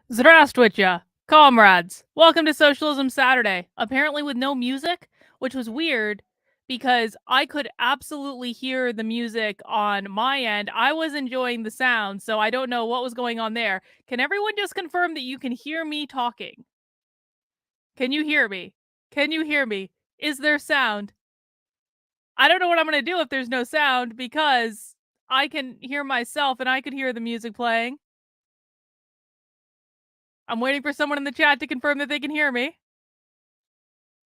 Здравствуйте, comrades. Welcome to Socialism Saturday. Apparently with no music, which was weird because I could absolutely hear the music on my end. I was enjoying the sound, so I don't know what was going on there. Can everyone just confirm that you can hear me talking? Can you hear me? Can you hear me? Is there sound? I don't know what I'm going to do if there's no sound because I can hear myself and I could hear the music playing. I'm waiting for someone in the chat to confirm that they can hear me.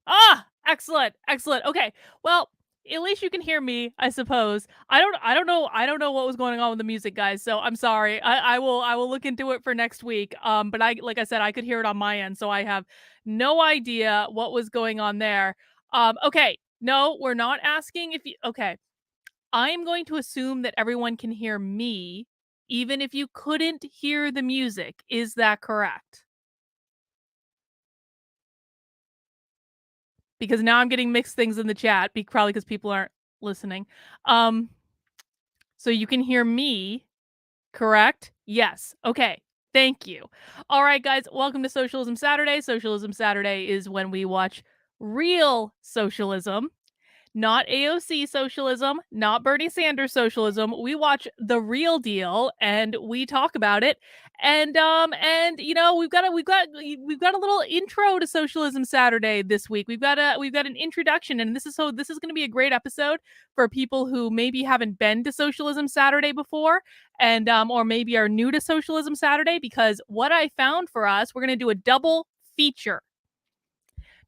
Ah, excellent, excellent. Okay, well, at least you can hear me, I suppose. I don't know what was going on with the music, guys. So I'm sorry. I will look into it for next week. But like I said, I could hear it on my end, so I have no idea what was going on there. Okay, no, we're not asking if you. Okay, I am going to assume that everyone can hear me, even if you couldn't hear the music. Is that correct? Because now I'm getting mixed things in the chat, probably because people aren't listening. Um, so you can hear me, correct? Yes. Okay. Thank you. All right, guys, welcome to Socialism Saturday. Socialism Saturday is when we watch real socialism, not AOC socialism, not Bernie Sanders socialism. We watch the real deal and we talk about it. And you know, we've got a little intro to Socialism Saturday this week. We've got an introduction, and this is going to be a great episode for people who maybe haven't been to Socialism Saturday before, and or maybe are new to Socialism Saturday, because what I found for us, we're going to do a double feature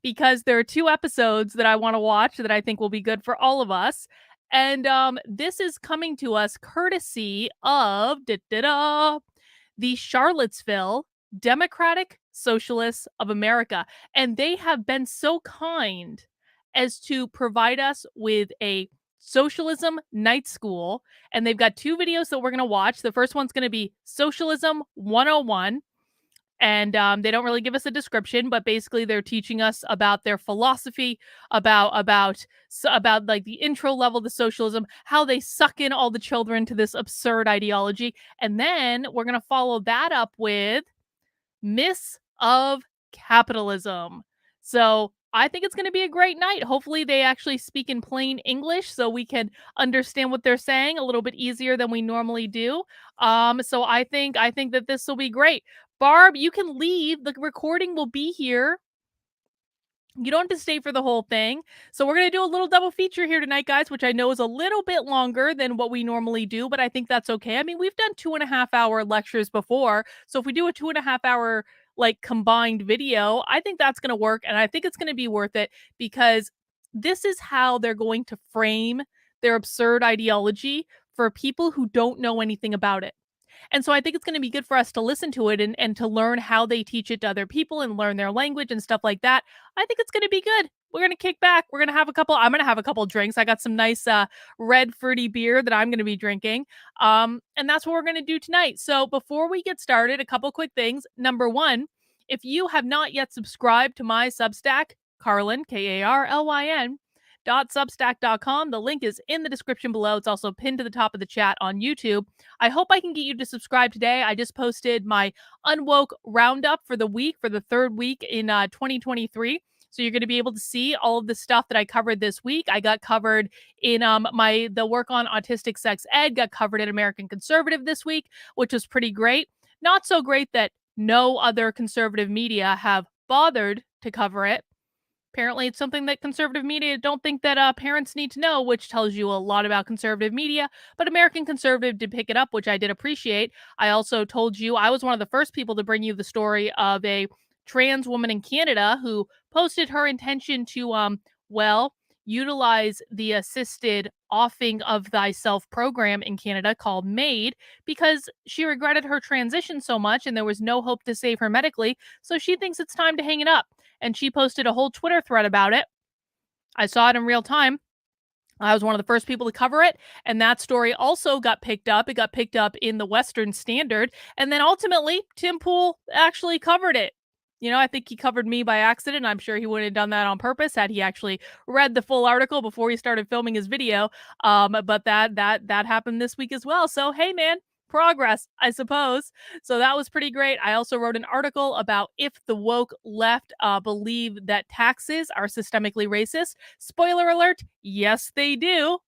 because there are two episodes that I want to watch that I think will be good for all of us. And this is coming to us courtesy of the Charlottesville Democratic Socialists of America. And they have been so kind as to provide us with a socialism night school. And they've got two videos that we're going to watch. The first one's going to be Socialism 101, and they don't really give us a description, but basically they're teaching us about their philosophy, about like the intro level to socialism, how they suck in all the children to this absurd ideology, and then we're gonna follow that up with Myths of Capitalism. So I think it's going to be a great night. Hopefully, they actually speak in plain English so we can understand what they're saying a little bit easier than we normally do. So I think that this will be great. Barb, you can leave. The recording will be here. You don't have to stay for the whole thing. So we're going to do a little double feature here tonight, guys, which I know is a little bit longer than what we normally do, but I think that's okay. I mean, we've done 2.5 hour lectures before. So if we do a 2.5 hour like combined video, I think that's going to work. And I think it's going to be worth it because this is how they're going to frame their absurd ideology for people who don't know anything about it. And so I think it's going to be good for us to listen to it and to learn how they teach it to other people and learn their language and stuff like that. I think it's going to be good. We're going to kick back. I'm going to have a couple drinks. I got some nice red fruity beer that I'm going to be drinking. And that's what we're going to do tonight. So before we get started, a couple quick things. Number one, if you have not yet subscribed to my Substack, Carlin, Karlyn, .substack.com. The link is in the description below. It's also pinned to the top of the chat on YouTube. I hope I can get you to subscribe today. I just posted my Unwoke roundup for the week, for the third week in 2023. So you're going to be able to see all of the stuff that I covered this week. I got covered in the work on autistic sex ed, got covered in American Conservative this week, which was pretty great. Not so great that no other conservative media have bothered to cover it. Apparently, it's something that conservative media don't think that parents need to know, which tells you a lot about conservative media. But American Conservative did pick it up, which I did appreciate. I also told you I was one of the first people to bring you the story of a trans woman in Canada who posted her intention to, utilize the assisted offing of thyself program in Canada called MAID because she regretted her transition so much and there was no hope to save her medically. So she thinks it's time to hang it up. And she posted a whole Twitter thread about it. I saw it in real time. I was one of the first people to cover it, and that story also got picked up. It got picked up in the Western Standard, and then ultimately, Tim Pool actually covered it. You know, I think he covered me by accident. I'm sure he wouldn't have done that on purpose had he actually read the full article before he started filming his video. But that happened this week as well. So hey, man, progress, I suppose. So that was pretty great. I also wrote an article about if the woke left believe that taxes are systemically racist. Spoiler alert, yes, they do.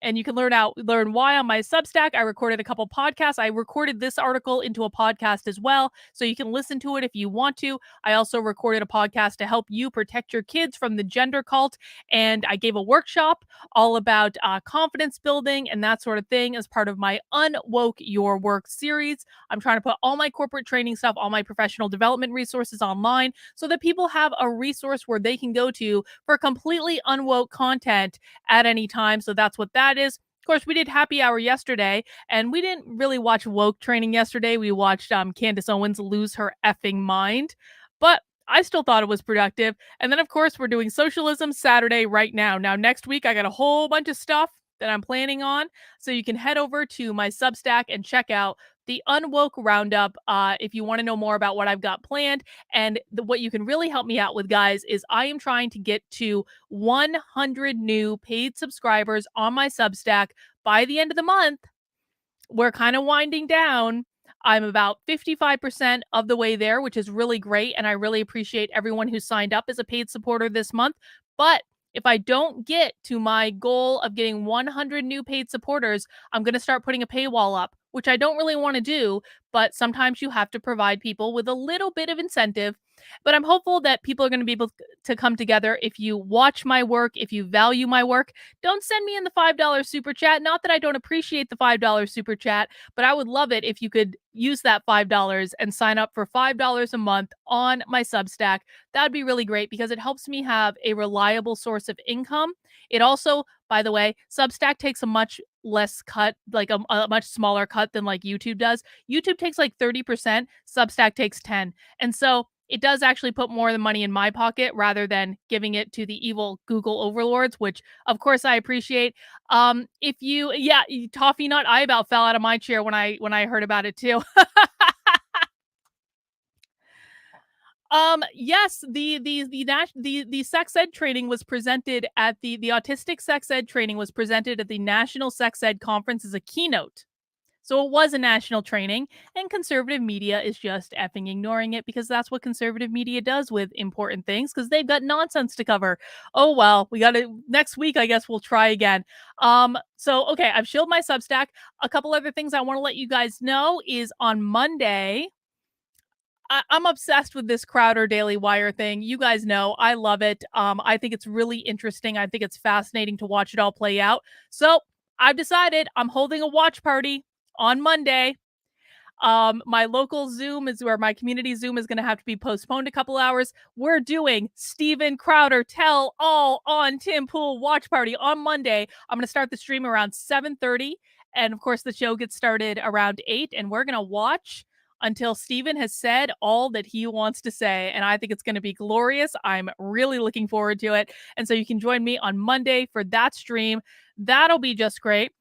And you can learn why on my Substack. I recorded a couple podcasts. I recorded this article into a podcast as well, so you can listen to it if you want to. I also recorded a podcast to help you protect your kids from the gender cult, and I gave a workshop all about confidence building and that sort of thing as part of my Unwoke Your Work series. I'm trying to put all my corporate training stuff, all my professional development resources online so that people have a resource where they can go to for completely unwoke content at any time. So that's what that is. Of course, we did happy hour yesterday, and we didn't really watch woke training yesterday. We watched Candace Owens lose her effing mind, but I still thought it was productive. And then, of course, we're doing socialism Saturday right now. Now, next week, I got a whole bunch of stuff that I'm planning on. So you can head over to my Substack and check out the Unwoke Roundup if you want to know more about what I've got planned. And what you can really help me out with, guys, is I am trying to get to 100 new paid subscribers on my Substack by the end of the month. We're kind of winding down. I'm about 55% of the way there, which is really great. And I really appreciate everyone who signed up as a paid supporter this month. But if I don't get to my goal of getting 100 new paid supporters, I'm going to start putting a paywall up, which I don't really want to do. But sometimes you have to provide people with a little bit of incentive. But I'm hopeful that people are going to be able to come together. If you watch my work, if you value my work, don't send me in the $5 super chat. Not that I don't appreciate the $5 super chat, but I would love it if you could use that $5 and sign up for $5 a month on my Substack. That'd be really great because it helps me have a reliable source of income. It also, by the way, Substack takes a much less cut, like a much smaller cut than like YouTube does. YouTube takes like 30%, Substack takes 10. And so it does actually put more of the money in my pocket rather than giving it to the evil Google overlords, which of course I appreciate. If you, yeah, Toffee Nut, I about fell out of my chair when I heard about it too. Yes, the sex ed training was presented at the autistic sex ed training was presented at the National Sex Ed Conference as a keynote. So it was a national training, and conservative media is just effing ignoring it because that's what conservative media does with important things because they've got nonsense to cover. Oh, well, we got to next week. I guess we'll try again. So, okay, I've shilled my Substack. A couple other things I want to let you guys know is on Monday, I'm obsessed with this Crowder Daily Wire thing. You guys know I love it. I think it's really interesting. I think it's fascinating to watch it all play out. So I've decided I'm holding a watch party on Monday. My local Zoom is where my community Zoom is going to have to be postponed a couple hours. We're doing Steven Crowder Tell All on Tim Pool watch party on Monday. I'm going to start the stream around 7:30. And of course, the show gets started around 8. And we're going to watch until Steven has said all that he wants to say. And I think it's going to be glorious. I'm really looking forward to it. And so you can join me on Monday for that stream. That'll be just great.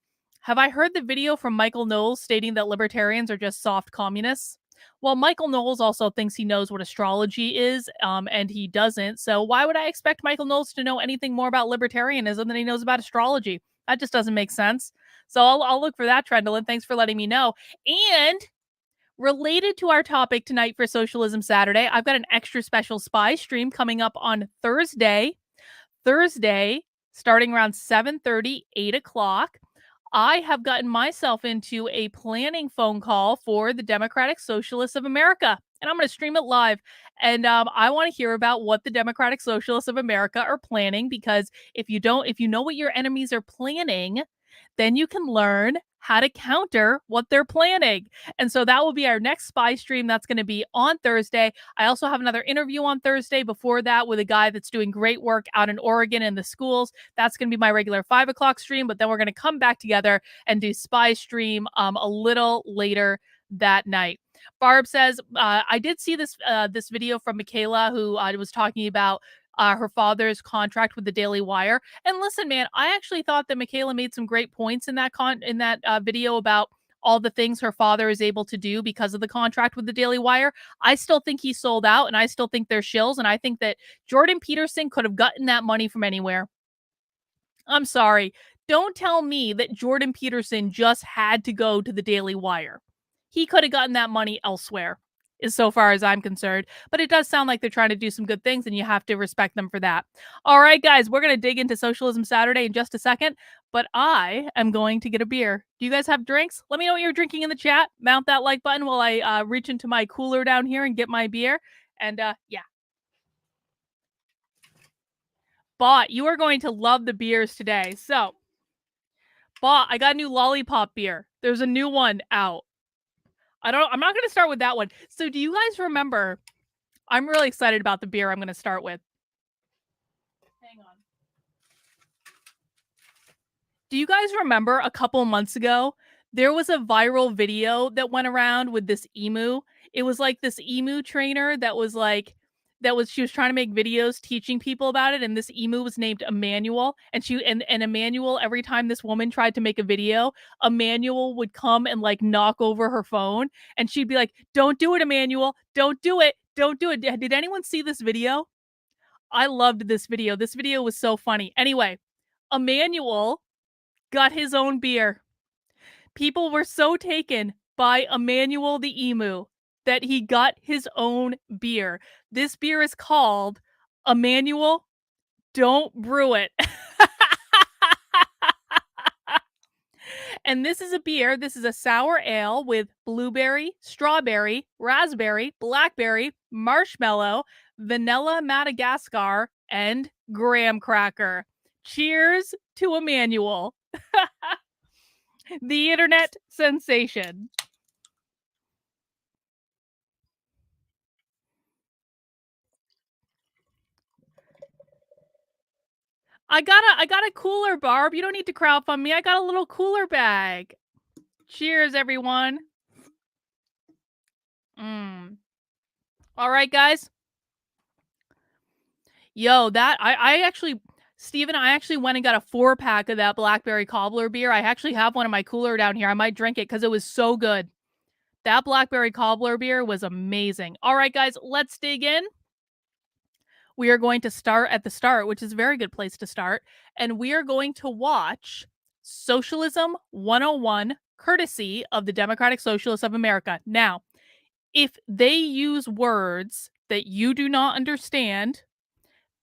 Have I heard the video from Michael Knowles stating that libertarians are just soft communists? Well, Michael Knowles also thinks he knows what astrology is, and he doesn't. So why would I expect Michael Knowles to know anything more about libertarianism than he knows about astrology? That just doesn't make sense. So I'll look for that, Trendle, and thanks for letting me know. And related to our topic tonight for Socialism Saturday, I've got an extra special spy stream coming up on Thursday, starting around 7:30, 8 o'clock. I have gotten myself into a planning phone call for the Democratic Socialists of America, and I'm going to stream it live. And I want to hear about what the Democratic Socialists of America are planning, because if you know what your enemies are planning, then you can learn how to counter what they're planning. And so that will be our next spy stream. That's going to be on Thursday. I also have another interview on Thursday before that with a guy that's doing great work out in Oregon in the schools. That's going to be my regular 5 o'clock stream, but then we're going to come back together and do spy stream a little later that night. Barb says, I did see this video from Michaela, who was talking about her father's contract with the Daily Wire. And listen, man, I actually thought that Michaela made some great points in that video about all the things her father is able to do because of the contract with the Daily Wire. I still think he sold out, and I still think they're shills, and I think that Jordan Peterson could have gotten that money from anywhere. I'm sorry. Don't tell me that Jordan Peterson just had to go to the Daily Wire. He could have gotten that money elsewhere, as so far as I'm concerned. But it does sound like they're trying to do some good things, and you have to respect them for that. All right, guys, we're going to dig into Socialism Saturday in just a second, but I am going to get a beer. Do you guys have drinks? Let me know what you're drinking in the chat. Mount that like button while I reach into my cooler down here and get my beer. And yeah. Bot, you are going to love the beers today. So, Bot, I got a new lollipop beer. There's a new one out. I'm not going to start with that one. So do you guys remember, I'm really excited about the beer I'm going to start with. Hang on. Do you guys remember a couple months ago, there was a viral video that went around with this emu? It was like this emu trainer she was trying to make videos teaching people about it, and this emu was named Emmanuel, and Emmanuel, every time this woman tried to make a video, Emmanuel would come and like knock over her phone, and she'd be like, "Don't do it, Emmanuel, don't do it, don't do it." Did anyone see this video? I loved this video. This video was so funny. Anyway, Emmanuel got his own beer. People were so taken by Emmanuel the emu that he got his own beer. This beer is called Emmanuel Don't Brew It. And this is a beer. This is a sour ale with blueberry, strawberry, raspberry, blackberry, marshmallow, vanilla Madagascar, and graham cracker. Cheers to Emmanuel. The internet sensation. I got a cooler, Barb. You don't need to crowdfund me. I got a little cooler bag. Cheers, everyone. All right, guys. Yo, I actually, Steven, I actually went and got a 4-pack of that blackberry cobbler beer. I actually have one in my cooler down here. I might drink it because it was so good. That blackberry cobbler beer was amazing. All right, guys, let's dig in. We are going to start at the start, which is a very good place to start. And we are going to watch Socialism 101, courtesy of the Democratic Socialists of America. Now, if they use words that you do not understand,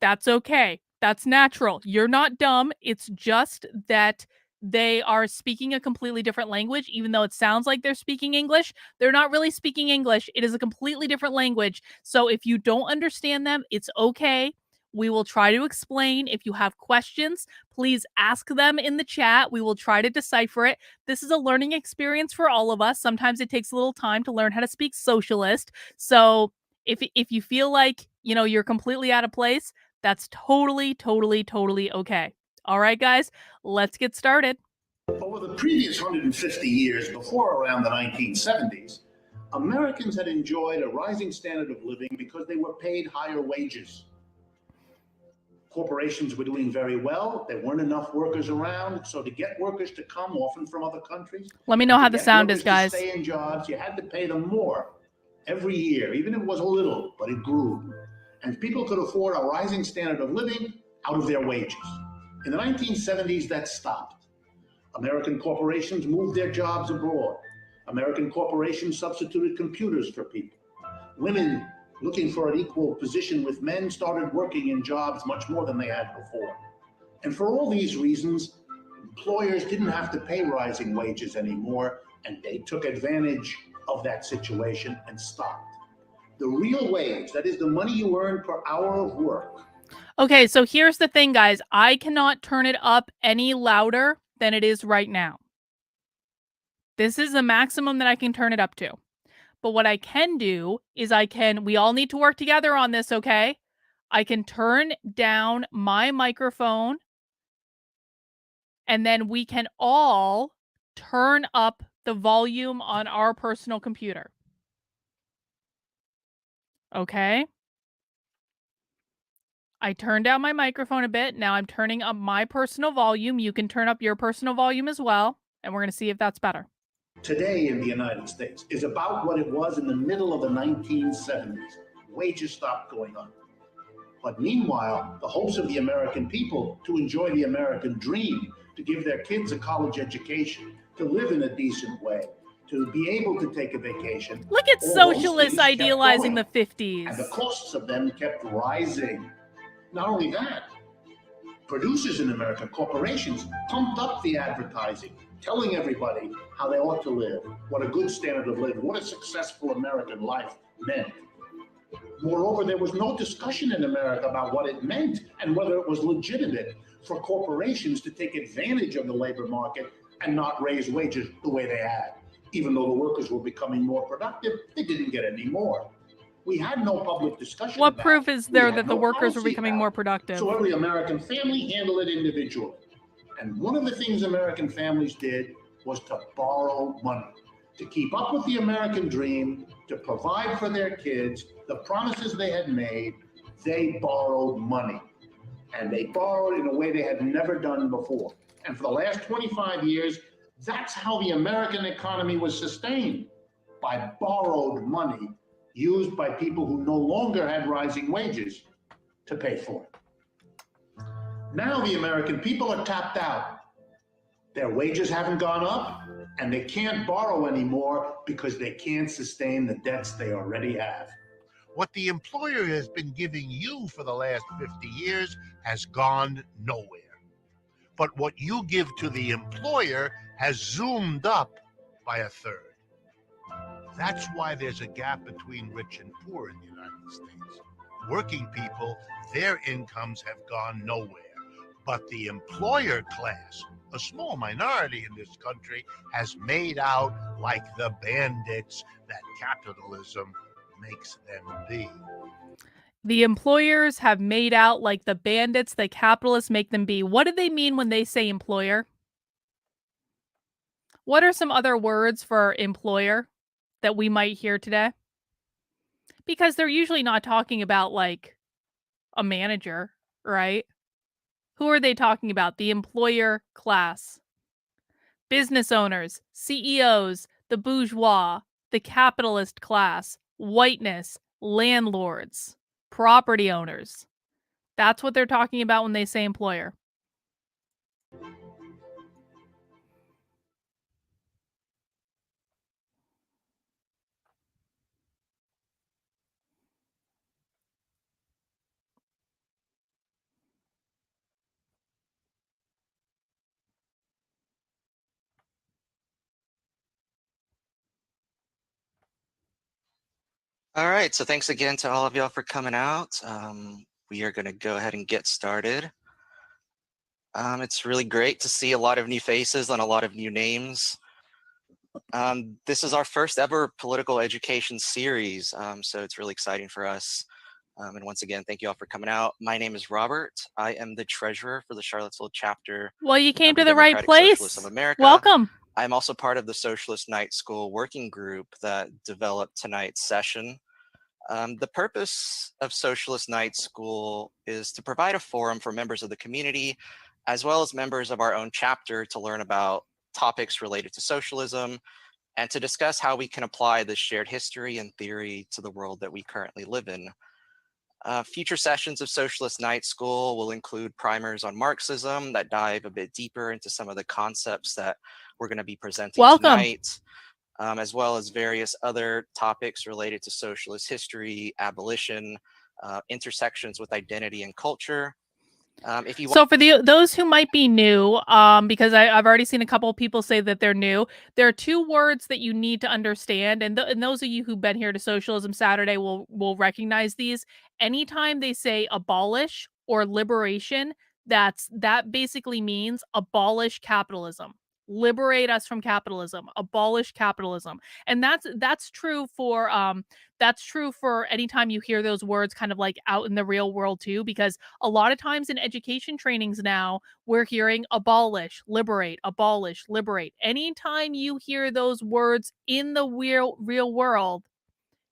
that's okay. That's natural. You're not dumb. It's just that they are speaking a completely different language, even though it sounds like they're speaking English. They're not really speaking English. It is a completely different language. So if you don't understand them, it's okay. We will try to explain. If you have questions, please ask them in the chat. We will try to decipher it. This is a learning experience for all of us. Sometimes it takes a little time to learn how to speak socialist. So if you feel like, you're completely out of place, that's totally okay. All right, guys, let's get started. Over the previous 150 years, before around the 1970s, Americans had enjoyed a rising standard of living because they were paid higher wages. Corporations were doing very well. There weren't enough workers around, so to get workers to come, often from other countries. Let me know how the sound is, guys. To stay in jobs, you had to pay them more every year, even if it was a little, but it grew. And people could afford a rising standard of living out of their wages. In the 1970s, that stopped. American corporations moved their jobs abroad. American corporations substituted computers for people. Women looking for an equal position with men started working in jobs much more than they had before. And for all these reasons, employers didn't have to pay rising wages anymore, and they took advantage of that situation and stopped. The real wage, that is the money you earn per hour of work. Okay, so here's the thing, guys. I cannot turn it up any louder than it is right now. This is the maximum that I can turn it up to. But what I can do is we all need to work together on this, okay? I can turn down my microphone, and then we can all turn up the volume on our personal computer. Okay? I turned down my microphone a bit. Now I'm turning up my personal volume. You can turn up your personal volume as well, and we're going to see if that's better. Today in the United States is about what it was in the middle of the 1970s. Wages stopped going up. But meanwhile, the hopes of the American people to enjoy the American dream to give their kids a college education, to live in a decent way, to be able to take a vacation. Look at All those socialists things kept idealizing going, the 50s. and the costs of them kept rising. Not only that, producers in America, corporations, pumped up the advertising, telling everybody how they ought to live, what a good standard of living, what a successful American life meant. Moreover, there was no discussion in America about what it meant and whether it was legitimate for corporations to take advantage of the labor market and not raise wages the way they had. Even though the workers were becoming more productive, they didn't get any more. We had no public discussion. What proof is there that the workers were policy becoming more productive? So every American family handled it individually. And one of the things American families did was to borrow money, to keep up with the American dream, to provide for their kids, the promises they had made. They borrowed money. And they borrowed in a way they had never done before. And for the last 25 years, that's how the American economy was sustained, by borrowed money used by people who no longer had rising wages to pay for it. Now the American people are tapped out. Their wages haven't gone up, and they can't borrow anymore because they can't sustain the debts they already have. What the employer has been giving you for the last 50 years has gone nowhere. But what you give to the employer has zoomed up by a third. That's why there's a gap between rich and poor in the United States. Working people, their incomes have gone nowhere. But the employer class, a small minority in this country, has made out like the bandits that capitalism makes them be. The employers have made out like the bandits that capitalists make them be. What do they mean when they say employer? What are some other words for employer that we might hear today? Because they're usually not talking about like a manager, right? Who are they talking about? The employer class. Business owners, CEOs, the bourgeois, the capitalist class, whiteness, landlords, property owners. That's what they're talking about when they say employer. All right, so thanks again to all of y'all for coming out. We are going to go ahead and get started. It's really great to see a lot of new faces and a lot of new names. This is our first ever political education series, so it's really exciting for us. And once again, thank you all for coming out. My name is Robert. I am the treasurer for the Charlottesville chapter. Well, you came to the Democratic right place. Socialists of America. Welcome. I'm also part of the Socialist Night School working group that developed tonight's session. The purpose of Socialist Night School is to provide a forum for members of the community, as well as members of our own chapter, to learn about topics related to socialism and to discuss how we can apply this shared history and theory to the world that we currently live in. Future sessions of Socialist Night School will include primers on Marxism that dive a bit deeper into some of the concepts that we're going to be presenting tonight, as well as various other topics related to socialist history, abolition, intersections with identity and culture. So for those who might be new, because I've already seen a couple of people say that they're new, there are two words that you need to understand, and those of you who've been here to Socialism Saturday will recognize these. Anytime they say abolish or liberation, that basically means abolish capitalism. Liberate us from capitalism, abolish capitalism. And that's true for anytime you hear those words kind of like out in the real world too, because a lot of times in education trainings now we're hearing abolish, liberate, abolish, liberate. Anytime you hear those words in the real world,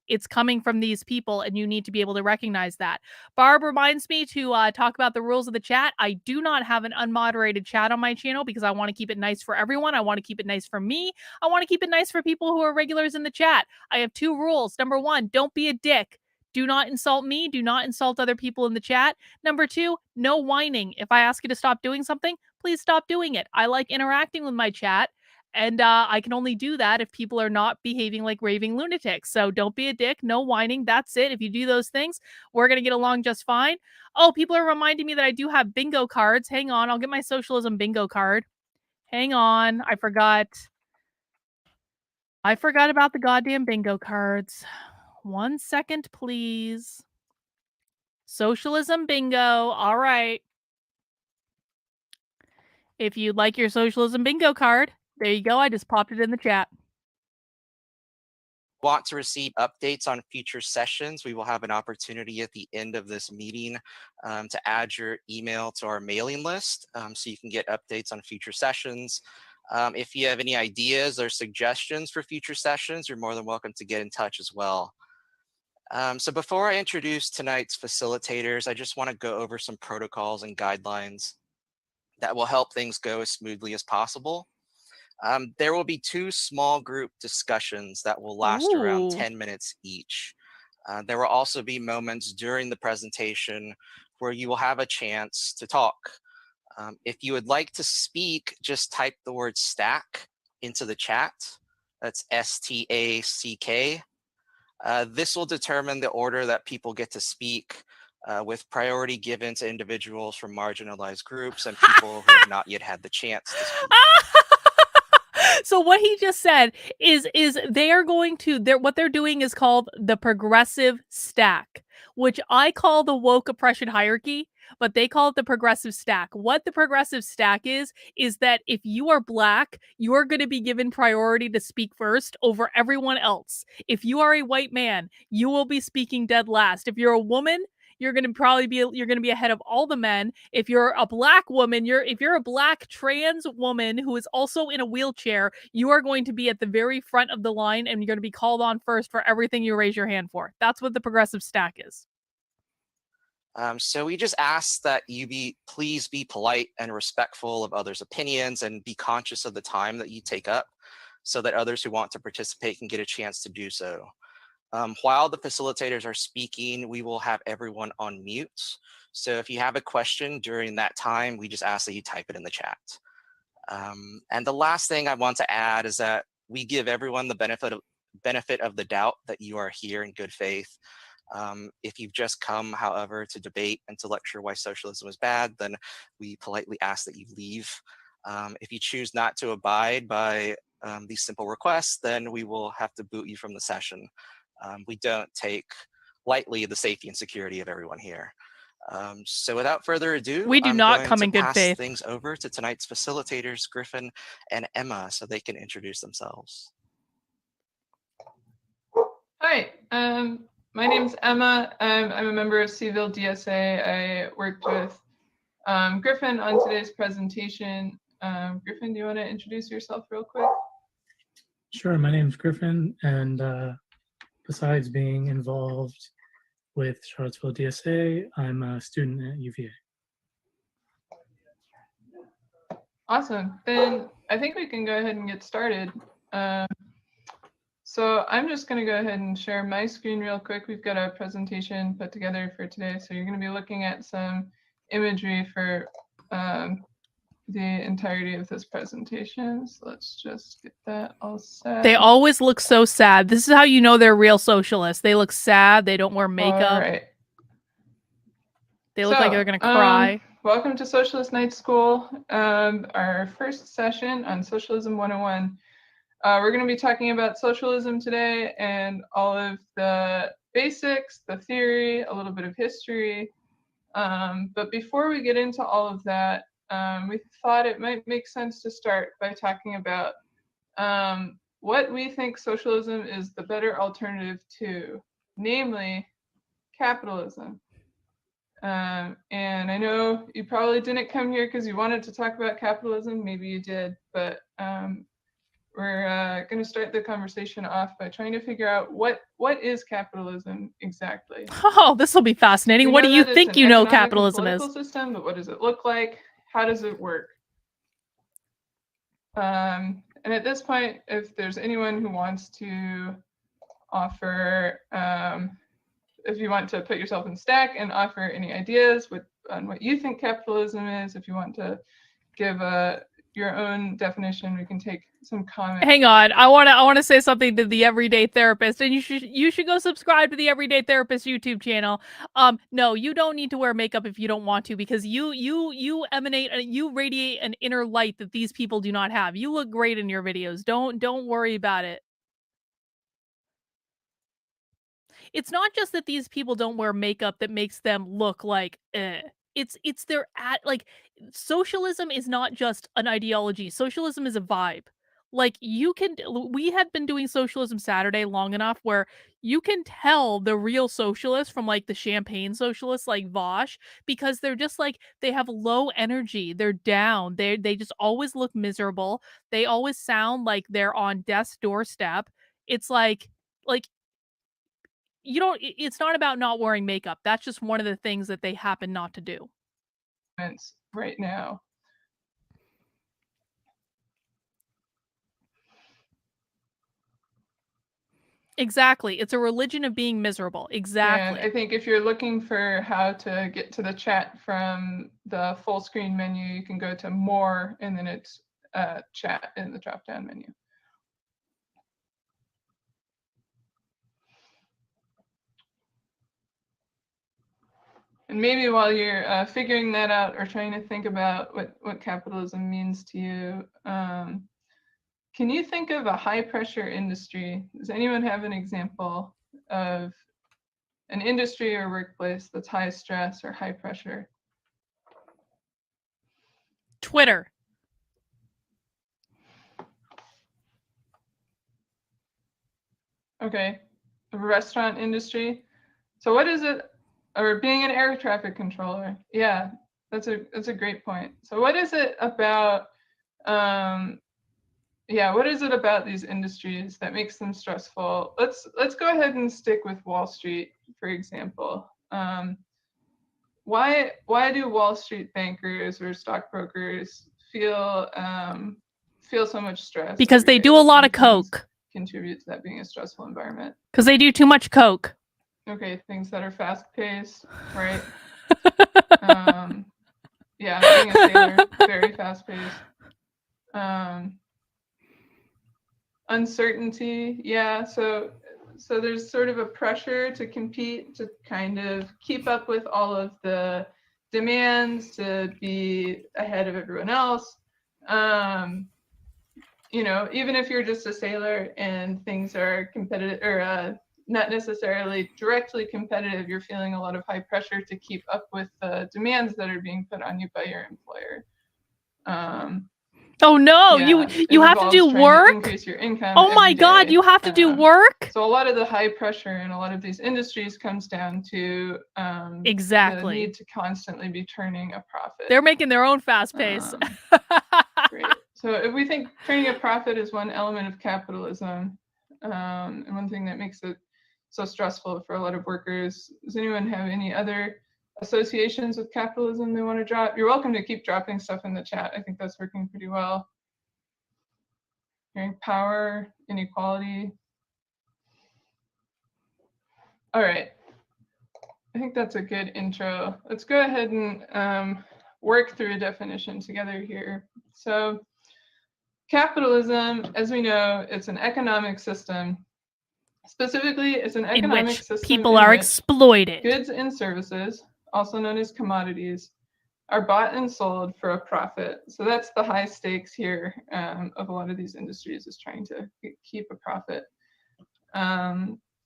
it's coming from these people, and you need to be able to recognize that. Barb reminds me to talk about the rules of the chat. I do not have an unmoderated chat on my channel because I want to keep it nice for everyone. I want to keep it nice for me. I want to keep it nice for people who are regulars in the chat. I have two rules. Number one, don't be a dick. do not insult me. Do not insult other people in the chat. Number 2, no whining. If I ask you to stop doing something, please stop doing it. I like interacting with my chat, and I can only do that if people are not behaving like raving lunatics. So don't be a dick. No whining. That's it. If you do those things, we're going to get along just fine. Oh, people are reminding me that I do have bingo cards. Hang on. I'll get my socialism bingo card. Hang on. I forgot about the goddamn bingo cards. 1 second, please. Socialism bingo. All right. If you'd like your socialism bingo card, there you go. I just popped it in the chat. Want to receive updates on future sessions, we will have an opportunity at the end of this meeting to add your email to our mailing list so you can get updates on future sessions. If you have any ideas or suggestions for future sessions, you're more than welcome to get in touch as well. So before I introduce tonight's facilitators, I just want to go over some protocols and guidelines that will help things go as smoothly as possible. There will be 2 small group discussions that will last around 10 minutes each. There will also be moments during the presentation where you will have a chance to talk. If you would like to speak, just type the word stack into the chat. That's STACK. This will determine the order that people get to speak, with priority given to individuals from marginalized groups and people who have not yet had the chance to speak. So what he just said is they are going to, what they're doing is called the progressive stack, which I call the woke oppression hierarchy, but they call it the progressive stack. What the progressive stack is that if you are Black, you are going to be given priority to speak first over everyone else. If you are a white man, you will be speaking dead last. If you're a woman, you're going to be ahead of all the men. If you're a Black woman, if you're a Black trans woman who is also in a wheelchair, you are going to be at the very front of the line, and you're going to be called on first for everything you raise your hand for. That's what the progressive stack is. So we just ask that you please be polite and respectful of others' opinions and be conscious of the time that you take up so that others who want to participate can get a chance to do so. While the facilitators are speaking, we will have everyone on mute. So if you have a question during that time, we just ask that you type it in the chat. And the last thing I want to add is that we give everyone the benefit of the doubt that you are here in good faith. If you've just come, however, to debate and to lecture why socialism is bad, then we politely ask that you leave. If you choose not to abide by these simple requests, then we will have to boot you from the session. We don't take lightly the safety and security of everyone here. So without further ado, we do I'm not going come to in good pass faith. things over to tonight's facilitators, Griffin and Emma, so they can introduce themselves. Hi, my name's Emma. I'm a member of Seville DSA. I worked with Griffin on today's presentation. Griffin, do you want to introduce yourself real quick? Sure, my name's Griffin, and besides being involved with Charlottesville DSA, I'm a student at UVA. Awesome. Then I think we can go ahead and get started. So I'm just going to go ahead and share my screen real quick. We've got a presentation put together for today. So you're going to be looking at some imagery for the entirety of this presentation. So let's just get that all set. They always look so sad. This is how you know they're real socialists. They look sad. They don't wear makeup. All right. They look like they're going to cry. Welcome to Socialist Night School, our first session on Socialism 101. We're going to be talking about socialism today and all of the basics, the theory, a little bit of history. But before we get into all of that, we thought it might make sense to start by talking about what we think socialism is the better alternative to, namely capitalism. And I know you probably didn't come here because you wanted to talk about capitalism. Maybe you did, but we're going to start the conversation off by trying to figure out what is capitalism exactly. Oh, this will be fascinating. What do you think you know capitalism is? Political system, but what does it look like? How does it work? And at this point, if there's anyone who wants to offer if you want to put yourself in stack and offer any ideas on what you think capitalism is, if you want to give your own definition, we can take some comments. Hang on, I want to say something to the Everyday Therapist, and you should go subscribe to the Everyday Therapist YouTube channel. No, you don't need to wear makeup if you don't want to, because you radiate an inner light that these people do not have. You look great in your videos. Don't worry about it. It's not just that these people don't wear makeup that makes them look like it's their socialism is not just an ideology. Socialism is a vibe. Like, we had been doing Socialism Saturday long enough where you can tell the real socialists from like the champagne socialists like Vosh, because they're just like, they have low energy. They're down. They just always look miserable. They always sound like they're on death's doorstep. It's like it's not about not wearing makeup. That's just one of the things that they happen not to do. Right now. Exactly. It's a religion of being miserable. Exactly. And I think if you're looking for how to get to the chat from the full screen menu, you can go to more, and then it's chat in the drop down menu. And maybe while you're figuring that out or trying to think about what capitalism means to you, can you think of a high pressure industry? Does anyone have an example of an industry or workplace that's high stress or high pressure? Twitter. Okay, the restaurant industry. So what is it? Or being an air traffic controller. Yeah, that's a great point. So what is it about what is it about these industries that makes them stressful? Let's go ahead and stick with Wall Street, for example. Why do Wall Street bankers or stockbrokers feel so much stress? Because they do a lot of coke. Contribute to that being a stressful environment. Because they do too much coke. Okay, things that are fast-paced, right? Yeah, being a sailor, very fast-paced. Uncertainty, yeah. So there's sort of a pressure to compete, to kind of keep up with all of the demands, to be ahead of everyone else. Even if you're just a sailor and things are competitive or not necessarily directly competitive, you're feeling a lot of high pressure to keep up with the demands that are being put on you by your employer. Oh no, you have to do work? To increase your income. Oh my God, you have to do work? So a lot of the high pressure in a lot of these industries comes down to exactly the need to constantly be turning a profit. They're making their own fast pace. Great. So if we think turning a profit is one element of capitalism, and one thing that makes it so stressful for a lot of workers, does anyone have any other associations with capitalism they want to drop? You're welcome to keep dropping stuff in the chat. I think that's working pretty well. Hearing power, inequality. All right. I think that's a good intro. Let's go ahead and work through a definition together here. So capitalism, as we know, it's an economic system. Specifically, it's an economic system people are exploited. Goods and services, also known as commodities, are bought and sold for a profit. So that's the high stakes here of a lot of these industries, is trying to keep a profit.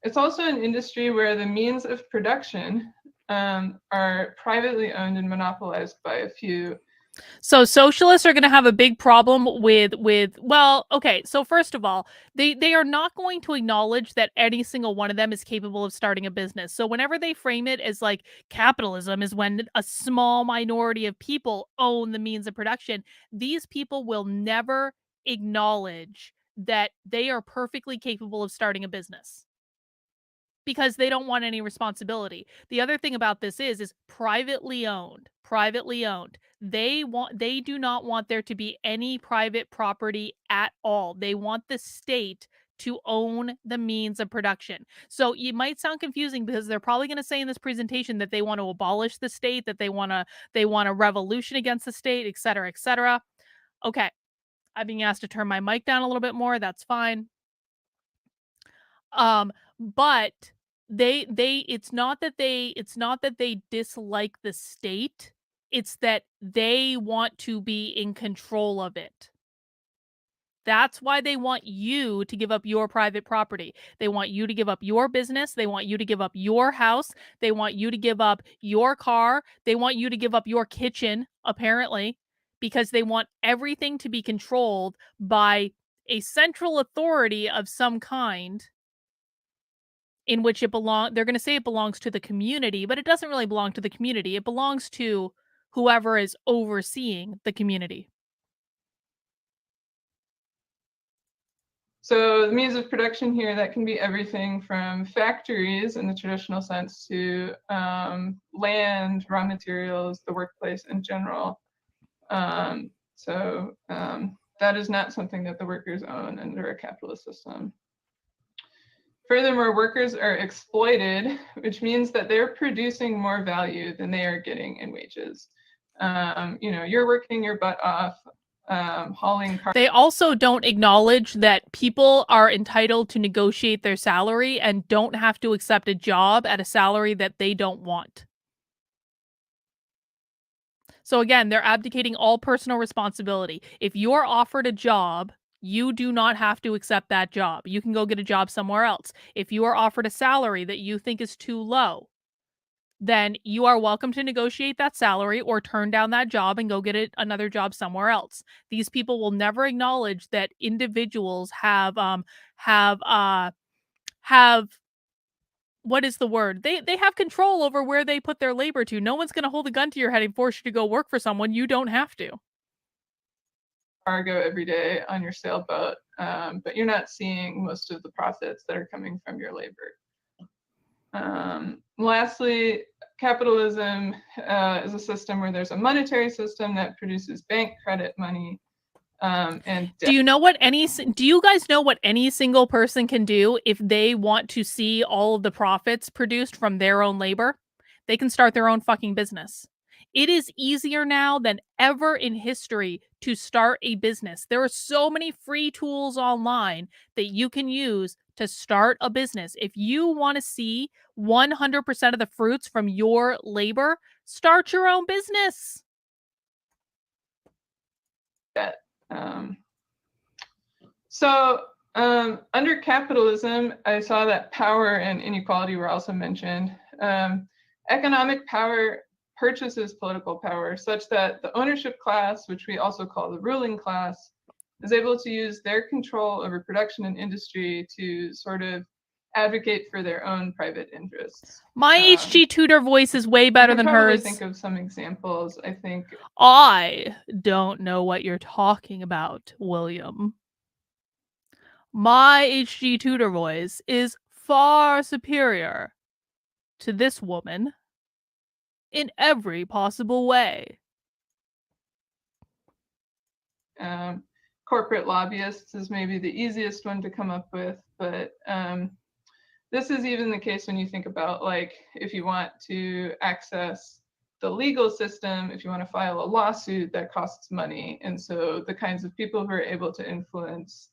It's also an industry where the means of production are privately owned and monopolized by a few. So socialists are going to have a big problem with well, okay, so first of all, they are not going to acknowledge that any single one of them is capable of starting a business. So whenever they frame it as like capitalism is when a small minority of people own the means of production, these people will never acknowledge that they are perfectly capable of starting a business, because they don't want any responsibility. The other thing about this is privately owned. They do not want there to be any private property at all. They want the state to own the means of production. So it might sound confusing because they're probably going to say in this presentation that they want to abolish the state, that they want a revolution against the state, et cetera, et cetera. Okay. I'm being asked to turn my mic down a little bit more. That's fine. But it's not that they dislike the state. It's that they want to be in control of it. That's why they want you to give up your private property. They want you to give up your business. They want you to give up your house. They want you to give up your car. They want you to give up your kitchen, apparently, because they want everything to be controlled by a central authority of some kind, in which they're going to say it belongs to the community, but it doesn't really belong to the community. It belongs to whoever is overseeing the community. So the means of production here, that can be everything from factories in the traditional sense to land, raw materials, the workplace in general. That is not something that the workers own under a capitalist system. Furthermore, workers are exploited, which means that they're producing more value than they are getting in wages. You're working your butt off, hauling cars. They also don't acknowledge that people are entitled to negotiate their salary and don't have to accept a job at a salary that they don't want. So again, they're abdicating all personal responsibility. If you're offered a job, you do not have to accept that job. You can go get a job somewhere else. If you are offered a salary that you think is too low, then you are welcome to negotiate that salary or turn down that job and go get another job somewhere else. These people will never acknowledge that individuals have what is the word? They have control over where they put their labor to. No one's going to hold a gun to your head and force you to go work for someone. You don't have to. Cargo every day on your sailboat, but you're not seeing most of the profits that are coming from your labor. Lastly, capitalism is a system where there's a monetary system that produces bank credit money. And do you guys know what any single person can do if they want to see all of the profits produced from their own labor? They can start their own fucking business. It is easier now than ever in history to start a business. There are so many free tools online that you can use to start a business. If you want to see 100% of the fruits from your labor, start your own business. Under capitalism, I saw that power and inequality were also mentioned. Economic power purchases political power such that the ownership class, which we also call the ruling class, is able to use their control over production and industry to sort of advocate for their own private interests. My HG Tudor voice is way better than hers. Think of some examples. I don't know what you're talking about, William. My HG Tudor voice is far superior to this woman in every possible way. Corporate lobbyists is maybe the easiest one to come up with, but this is even the case when you think about, like, if you want to access the legal system, if you want to file a lawsuit, that costs money. And so the kinds of people who are able to influence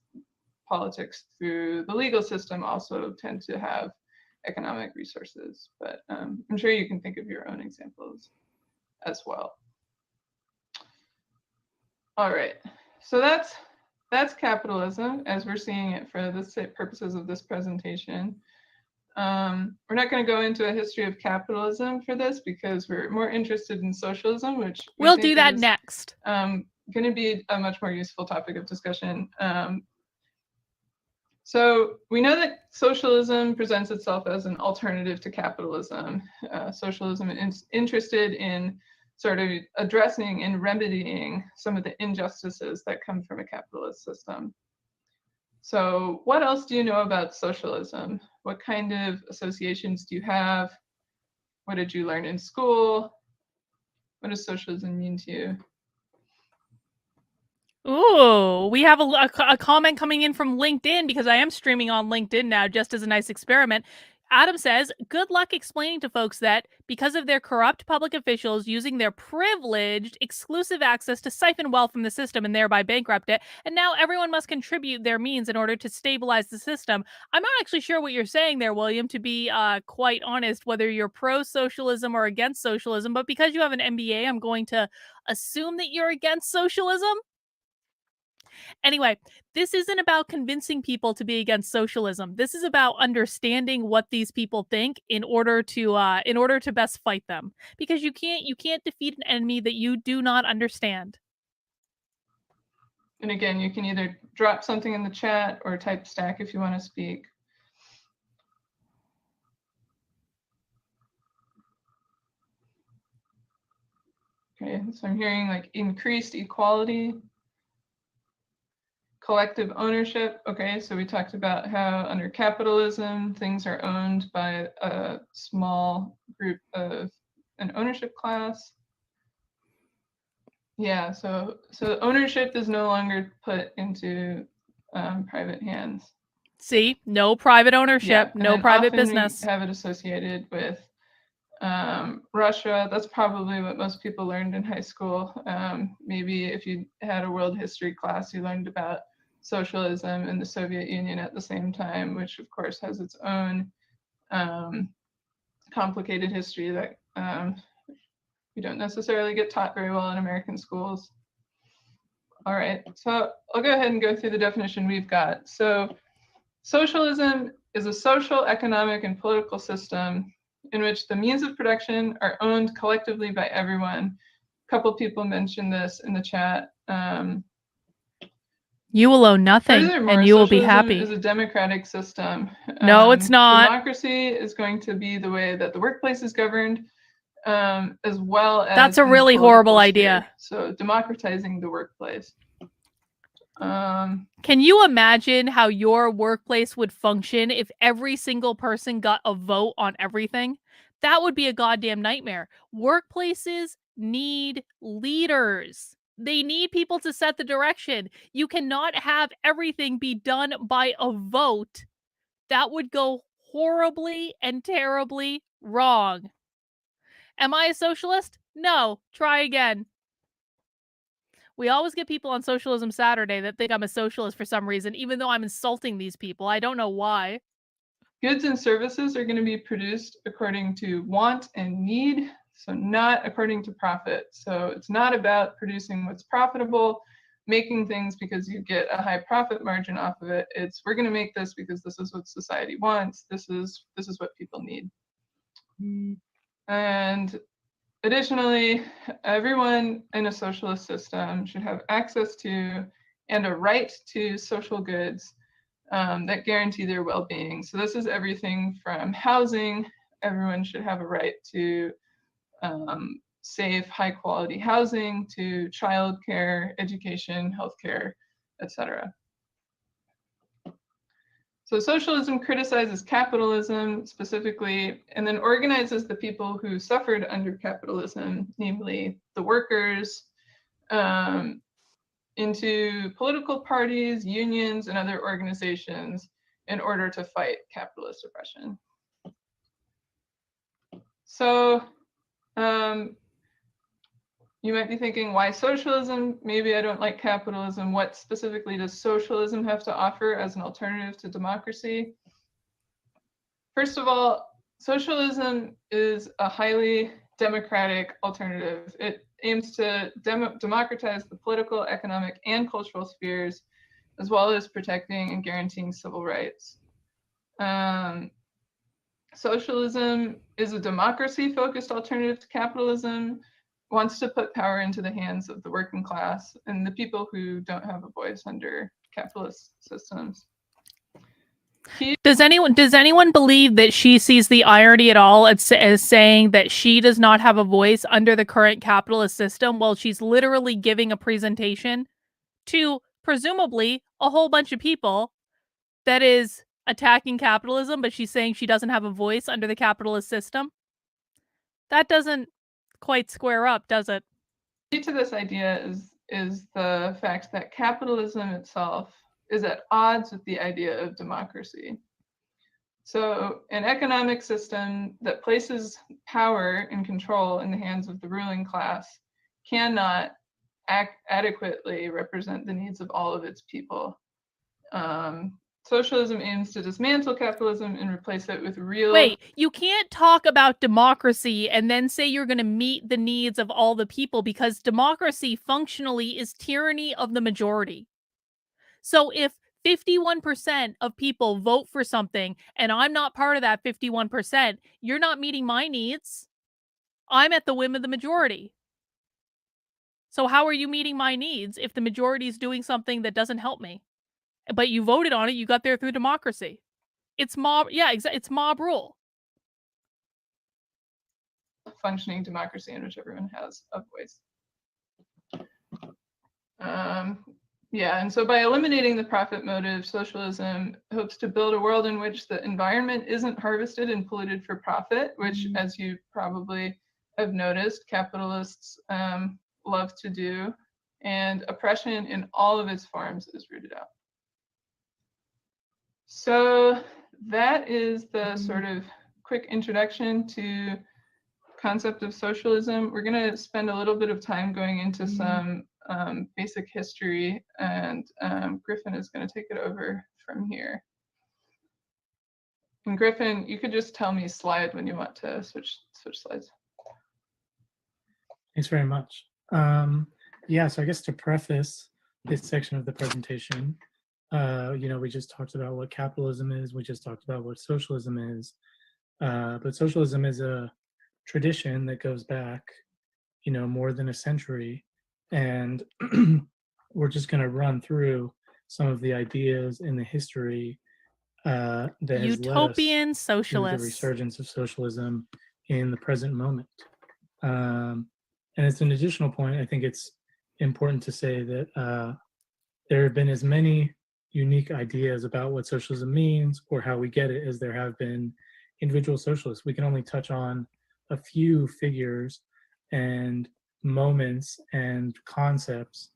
politics through the legal system also tend to have economic resources. But I'm sure you can think of your own examples as well. All right, so that's capitalism as we're seeing it for the purposes of this presentation. We're not going to go into a history of capitalism for this because we're more interested in socialism, which we'll do that next. Going to be a much more useful topic of discussion. So we know that socialism presents itself as an alternative to capitalism. Socialism is interested in sort of addressing and remedying some of the injustices that come from a capitalist system. So what else do you know about socialism? What kind of associations do you have? What did you learn in school? What does socialism mean to you? Ooh, we have a comment coming in from LinkedIn because I am streaming on LinkedIn now just as a nice experiment. Adam says, good luck explaining to folks that because of their corrupt public officials using their privileged exclusive access to siphon wealth from the system and thereby bankrupt it, and now everyone must contribute their means in order to stabilize the system. I'm not actually sure what you're saying there, William, to be quite honest, whether you're pro-socialism or against socialism, but because you have an MBA, I'm going to assume that you're against socialism. Anyway, this isn't about convincing people to be against socialism. This is about understanding what these people think in order to best fight them. Because you can't defeat an enemy that you do not understand. And again, you can either drop something in the chat or type stack if you want to speak. Okay, so I'm hearing like increased equality, collective ownership. Okay, so we talked about how under capitalism, things are owned by a small group of an ownership class. Yeah, so ownership is no longer put into private hands. See, no private ownership, Yeah, no private often business. We have it associated with Russia. That's probably what most people learned in high school. Maybe if you had a world history class, you learned about socialism in the Soviet Union at the same time, which of course has its own complicated history that we don't necessarily get taught very well in American schools. All right, so I'll go ahead and go through the definition we've got. So socialism is a social, economic, and political system in which the means of production are owned collectively by everyone. A couple people mentioned this in the chat. You will own nothing, and you will be happy. Socialism is a democratic system. No, it's not. Democracy is going to be the way that the workplace is governed, as well as that's a really horrible idea. So democratizing the workplace. Can you imagine how your workplace would function if every single person got a vote on everything? That would be a goddamn nightmare. Workplaces need leaders. They need people to set the direction. You cannot have everything be done by a vote. That would go horribly and terribly wrong. Am I a socialist? No. Try again. We always get people on Socialism Saturday that think I'm a socialist for some reason, even though I'm insulting these people. I don't know why. Goods and services are going to be produced according to want and need, so not according to profit. So it's not about producing what's profitable, making things because you get a high profit margin off of it. It's we're going to make this because this is what society wants. This is what people need. And additionally, everyone in a socialist system should have access to and a right to social goods that guarantee their well-being. So this is everything from housing. Everyone should have a right to safe, high-quality housing, to childcare, education, healthcare, etc. So socialism criticizes capitalism specifically, and then organizes the people who suffered under capitalism, namely the workers, into political parties, unions, and other organizations in order to fight capitalist oppression. So you might be thinking, why socialism? Maybe I don't like capitalism. What specifically does socialism have to offer as an alternative to democracy? First of all, socialism is a highly democratic alternative. It aims to democratize the political, economic, and cultural spheres, as well as protecting and guaranteeing civil rights. Socialism is a democracy-focused alternative to capitalism, wants to put power into the hands of the working class and the people who don't have a voice under capitalist systems. Does anyone believe that she sees the irony at all as saying that she does not have a voice under the current capitalist system while she's literally giving a presentation to presumably a whole bunch of people that is attacking capitalism, but she's saying she doesn't have a voice under the capitalist system? That doesn't quite square up, does it? The key to this idea is the fact that capitalism itself is at odds with the idea of democracy. So an economic system that places power and control in the hands of the ruling class cannot adequately represent the needs of all of its people. Socialism aims to dismantle capitalism and replace it with real... Wait, you can't talk about democracy and then say you're going to meet the needs of all the people, because democracy functionally is tyranny of the majority. So if 51% of people vote for something and I'm not part of that 51%, you're not meeting my needs. I'm at the whim of the majority. So how are you meeting my needs if the majority is doing something that doesn't help me? But you voted on it, you got there through democracy. It's mob, it's mob rule. Functioning democracy in which everyone has a voice. Yeah, and so by eliminating the profit motive, socialism hopes to build a world in which the environment isn't harvested and polluted for profit, which, as you probably have noticed, capitalists love to do, and oppression in all of its forms is rooted out. So that is the sort of quick introduction to concept of socialism. We're going to spend a little bit of time going into some basic history, and Griffin is going to take it over from here. And Griffin, you could just tell me slide when you want to switch slides. Thanks very much. Yeah, so I guess to preface this section of the presentation, we just talked about what capitalism is, we just talked about what socialism is, but socialism is a tradition that goes back, more than a century, and we're just going to run through some of the ideas in the history that has Utopian led us socialists. to the resurgence of socialism in the present moment. And as an additional point, I think it's important to say that there have been as many unique ideas about what socialism means or how we get it as there have been individual socialists. We can only touch on a few figures and moments and concepts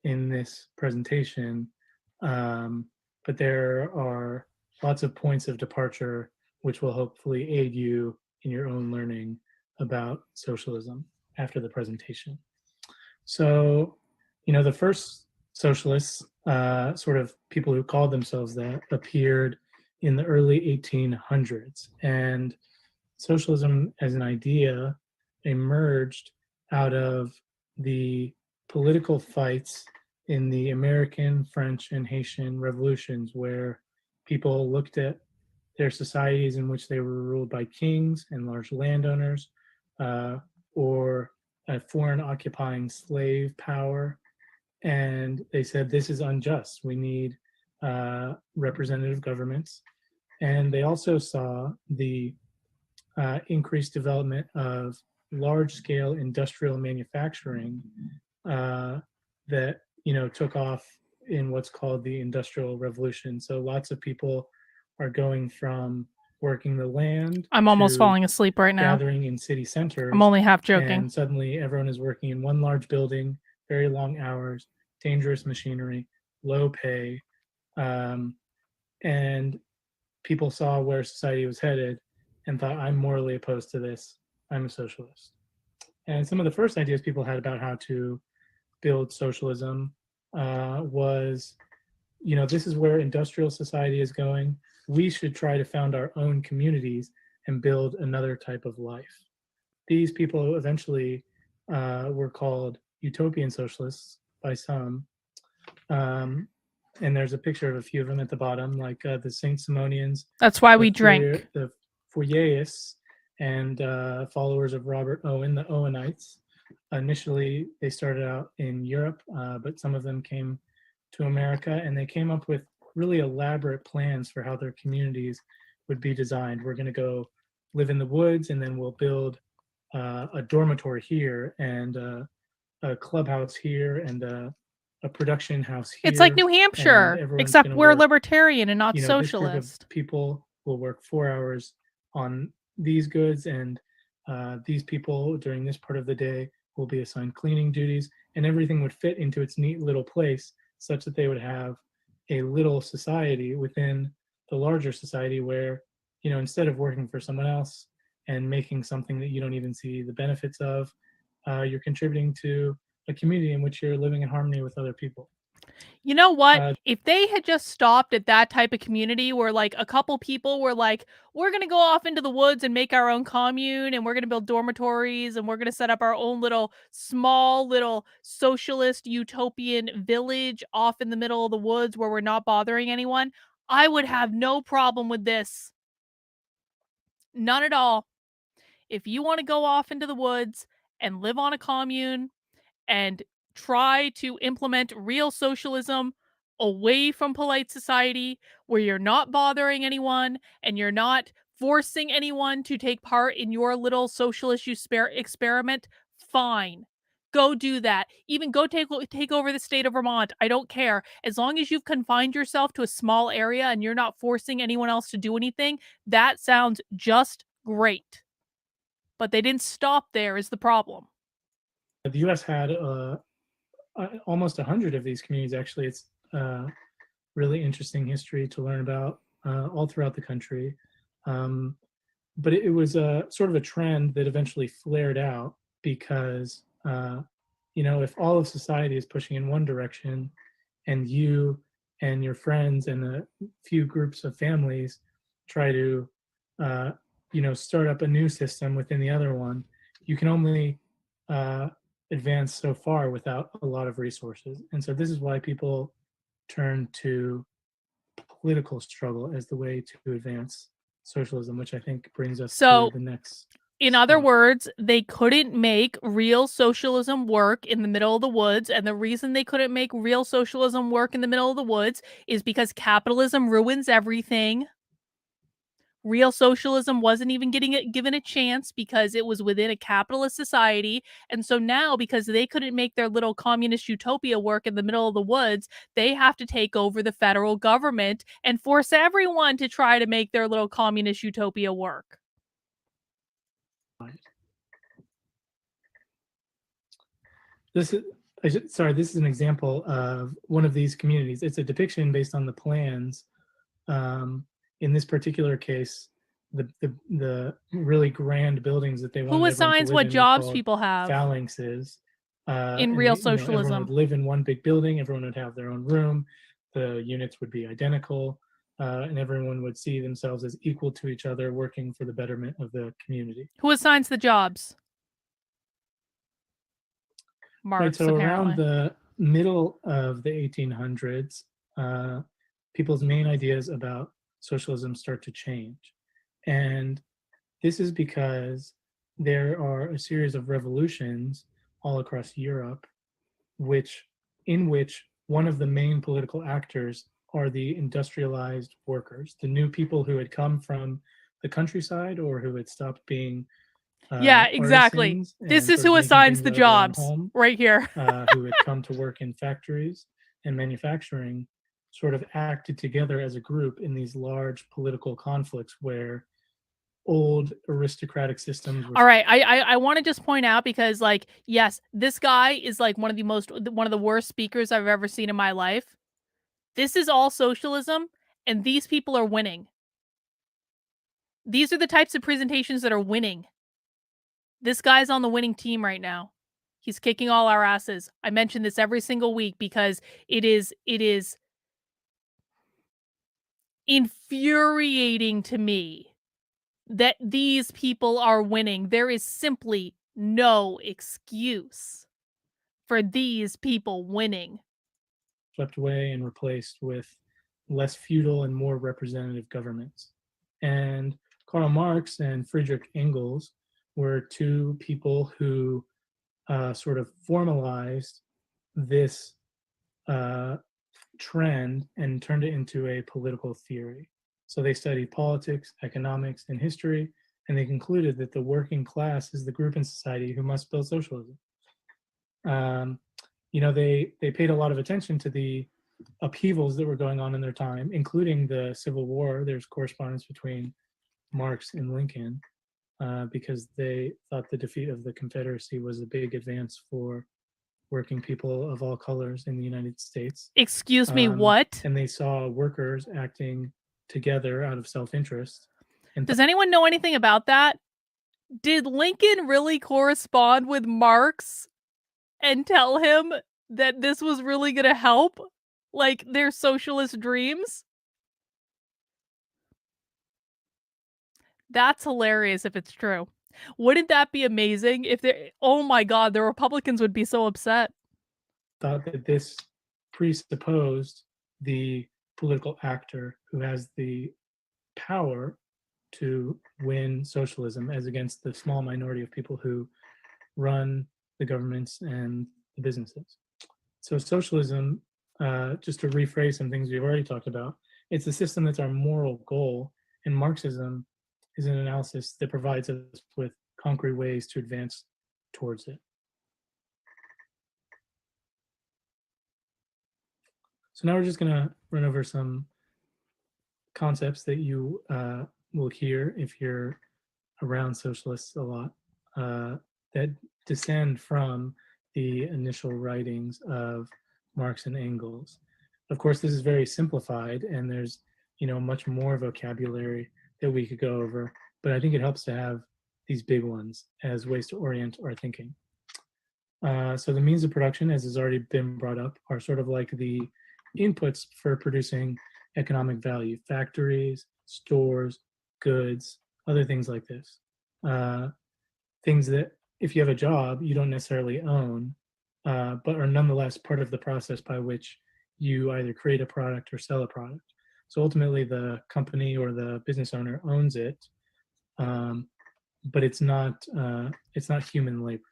in this presentation, but there are lots of points of departure which will hopefully aid you in your own learning about socialism after the presentation. So, the first socialists, sort of people who called themselves that, appeared in the early 1800s, and socialism as an idea emerged out of the political fights in the American, French, and Haitian revolutions, where people looked at their societies in which they were ruled by kings and large landowners, or a foreign occupying slave power, and they said, this is unjust. We need representative governments. And they also saw the increased development of large-scale industrial manufacturing that took off in what's called the Industrial Revolution. So lots of people are going from working the land. I'm almost falling asleep right now. Gathering in city centers. I'm only half joking. And suddenly everyone is working in one large building, very long hours, dangerous machinery, low pay, and people saw where society was headed and thought, I'm morally opposed to this. I'm a socialist. And some of the first ideas people had about how to build socialism was, this is where industrial society is going. We should try to found our own communities and build another type of life. These people eventually were called utopian socialists by some. And there's a picture of a few of them at the bottom, like the Saint-Simonians. That's why we drank. The Fourierists and followers of Robert Owen, the Owenites. Initially, they started out in Europe, but some of them came to America, and they came up with really elaborate plans for how their communities would be designed. We're going to go live in the woods, and then we'll build a dormitory here, and a clubhouse here, and a production house here. It's like New Hampshire, except we're libertarian and not socialist. People will work 4 hours on these goods, and these people during this part of the day will be assigned cleaning duties, and everything would fit into its neat little place such that they would have a little society within the larger society where, instead of working for someone else and making something that you don't even see the benefits of, you're contributing to a community in which you're living in harmony with other people. You know what? If they had just stopped at that type of community where like a couple people were like, we're going to go off into the woods and make our own commune, and we're going to build dormitories, and we're going to set up our own small little socialist utopian village off in the middle of the woods where we're not bothering anyone, I would have no problem with this. None at all. If you want to go off into the woods and live on a commune and try to implement real socialism away from polite society, where you're not bothering anyone and you're not forcing anyone to take part in your little socialist experiment, fine. Go do that. Even go take over the state of Vermont. I don't care. As long as you've confined yourself to a small area and you're not forcing anyone else to do anything, that sounds just great. But they didn't stop there is the problem. The U.S. had almost 100 of these communities. Actually, it's really interesting history to learn about all throughout the country. But it was sort of a trend that eventually flared out because, if all of society is pushing in one direction and you and your friends and a few groups of families try to, start up a new system within the other one, you can only advance so far without a lot of resources. And so this is why people turn to political struggle as the way to advance socialism, which I think brings us to the next. In other words, they couldn't make real socialism work in the middle of the woods. And the reason they couldn't make real socialism work in the middle of the woods is because capitalism ruins everything. Real socialism wasn't even given a chance because it was within a capitalist society. And so now, because they couldn't make their little communist utopia work in the middle of the woods, they have to take over the federal government and force everyone to try to make their little communist utopia work. This is an example of one of these communities. It's a depiction based on the plans. In this particular case, the really grand buildings that they want. Who assigns what jobs people have? Phalanxes. In real socialism. Everyone would live in one big building. Everyone would have their own room. The units would be identical, and everyone would see themselves as equal to each other, working for the betterment of the community. Who assigns the jobs? Marx, right, so apparently. around the middle of the 1800s, people's main ideas about socialism start to change. And this is because there are a series of revolutions all across Europe, in which one of the main political actors are the industrialized workers, the new people who had come from the countryside or who had stopped being yeah, exactly. This is who assigns the jobs right here. Who had come to work in factories and manufacturing, sort of acted together as a group in these large political conflicts where old aristocratic systems were. All right, I want to just point out, because yes, this guy is one of the worst speakers I've ever seen in my life. This is all socialism, and these people are winning. These are the types of presentations that are winning. This guy's on the winning team right now. He's kicking all our asses. I mention this every single week because it is infuriating to me that these people are winning. There is simply no excuse for these people winning. Swept away and replaced with less feudal and more representative governments. And Karl Marx and Friedrich Engels were two people who sort of formalized this trend and turned it into a political theory. So they studied politics, economics, and history, and they concluded that the working class is the group in society who must build socialism. They paid a lot of attention to the upheavals that were going on in their time, including the Civil War. There's correspondence between Marx and Lincoln. because they thought the defeat of the Confederacy was a big advance for working people of all colors in the United States. Excuse me, what? And they saw workers acting together out of self-interest. Does anyone know anything about that? Did Lincoln really correspond with Marx and tell him that this was really going to help, like, their socialist dreams? That's hilarious if it's true. Wouldn't that be amazing if they, oh my God, the Republicans would be so upset. Thought that this presupposed the political actor who has the power to win socialism as against the small minority of people who run the governments and the businesses. So socialism, just to rephrase some things we've already talked about, it's a system that's our moral goal, and Marxism is an analysis that provides us with concrete ways to advance towards it. So now we're just going to run over some concepts that you will hear if you're around socialists a lot, that descend from the initial writings of Marx and Engels. Of course, this is very simplified, and there's much more vocabulary that we could go over, but I think it helps to have these big ones as ways to orient our thinking. So the means of production, as has already been brought up, are sort of like the inputs for producing economic value: factories, stores, goods, other things like this. Things that, if you have a job, you don't necessarily own, but are nonetheless part of the process by which you either create a product or sell a product. So ultimately, the company or the business owner owns it, but it's not human labor.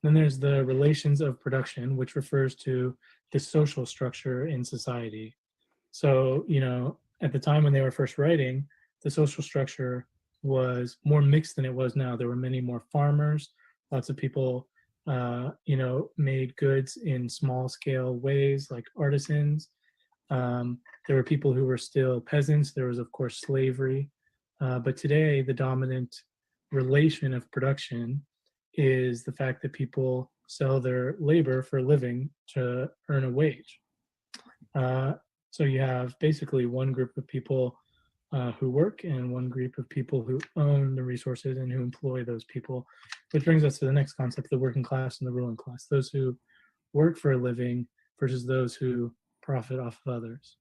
Then there's the relations of production, which refers to the social structure in society. So, at the time when they were first writing, the social structure was more mixed than it was now. There were many more farmers. Lots of people, made goods in small scale ways, like artisans. There were people who were still peasants. There was, of course, slavery. But today, the dominant relation of production is the fact that people sell their labor for a living to earn a wage. So you have basically one group of people who work and one group of people who own the resources and who employ those people, which brings us to the next concept: the working class and the ruling class. Those who work for a living versus those who profit off of others.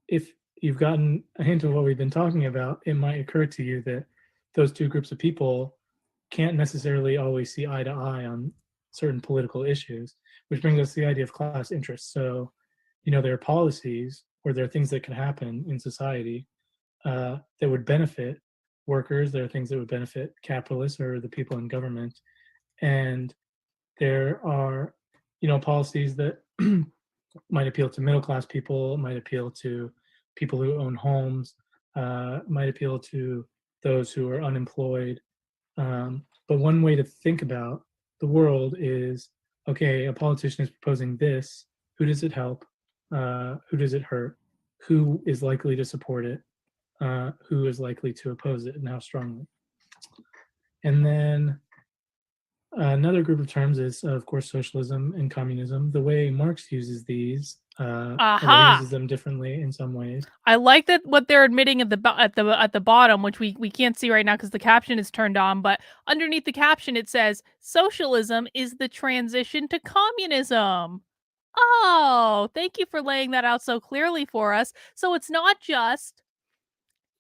If you've gotten a hint of what we've been talking about, it might occur to you that those two groups of people can't necessarily always see eye to eye on certain political issues, which brings us to the idea of class interests. So, there are policies or there are things that can happen in society that would benefit workers. There are things that would benefit capitalists or the people in government. And there are, policies that might appeal to middle class people, might appeal to people who own homes, might appeal to those who are unemployed. But one way to think about the world is, okay, a politician is proposing this. Who does it help? Who does it hurt? Who is likely to support it? Who is likely to oppose it, and how strongly? And then another group of terms is, of course, socialism and communism. The way Marx uses these, although he uses them differently in some ways. I like that what they're admitting at the bottom, which we can't see right now because the caption is turned on, but underneath the caption it says socialism is the transition to communism. Oh, thank you for laying that out so clearly for us. So it's not just,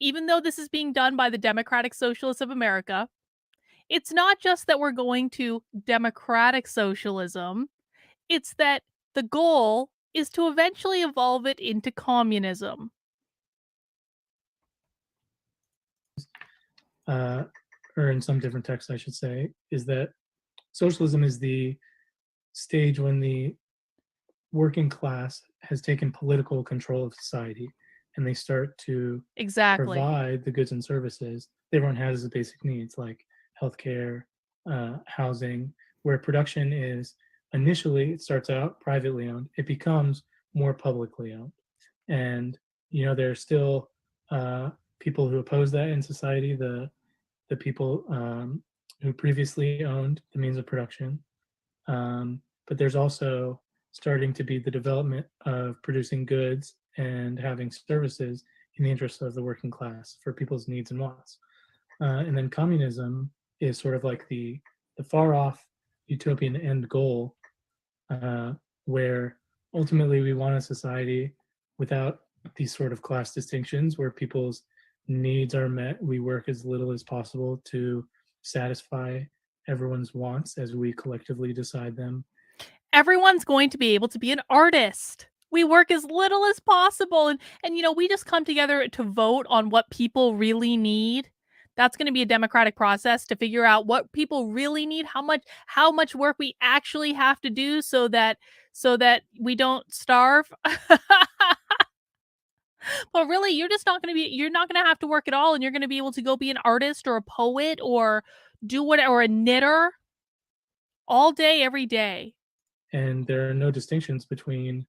even though this is being done by the Democratic Socialists of America, it's not just that we're going to democratic socialism. It's that the goal is to eventually evolve it into communism. Or in some different texts, I should say, is that socialism is the stage when the working class has taken political control of society, and they start to provide the goods and services that everyone has as basic needs, like healthcare, housing, where production is initially, it starts out privately owned, it becomes more publicly owned. And, there are still people who oppose that in society, the people who previously owned the means of production. But there's also starting to be the development of producing goods and having services in the interest of the working class for people's needs and wants. And then communism is sort of like the far off utopian end goal, where ultimately we want a society without these sort of class distinctions, where people's needs are met. We work as little as possible to satisfy everyone's wants as we collectively decide them. Everyone's going to be able to be an artist. We work as little as possible. And you know, we just come together to vote on what people really need. That's going to be a democratic process to figure out what people really need, how much work we actually have to do so that we don't starve. But really, you're not going to have to work at all, and you're going to be able to go be an artist or a poet or do what, or a knitter all day, every day. And there are no distinctions between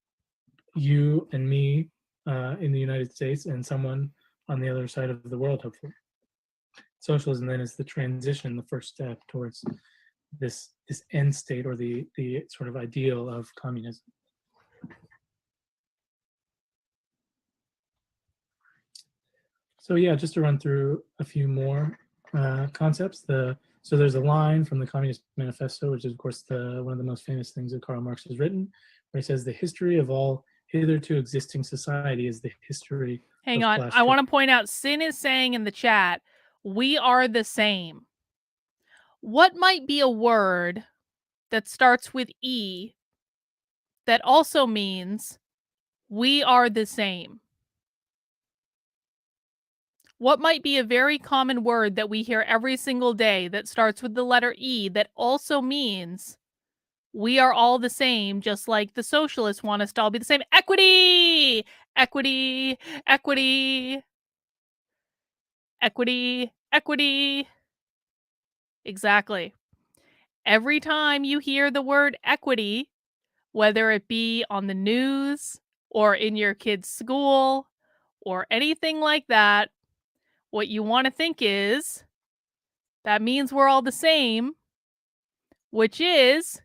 you and me in the United States and someone on the other side of the world, hopefully. Socialism then is the transition, the first step towards this end state, or the sort of ideal of communism. So yeah, just to run through a few more concepts. So there's a line from the Communist Manifesto, which is of course one of the most famous things that Karl Marx has written, where he says the history of all hitherto existing society is the history. Hang on, I want to point out, Sin is saying in the chat, we are the same. What might be a word that starts with E that also means we are the same? What might be a very common word that we hear every single day that starts with the letter E that also means we are all the same, just like the socialists want us to all be the same? Equity! Equity! Equity! Equity! Equity! Exactly. Every time you hear the word equity, whether it be on the news or in your kid's school or anything like that, what you want to think is, that means we're all the same, which is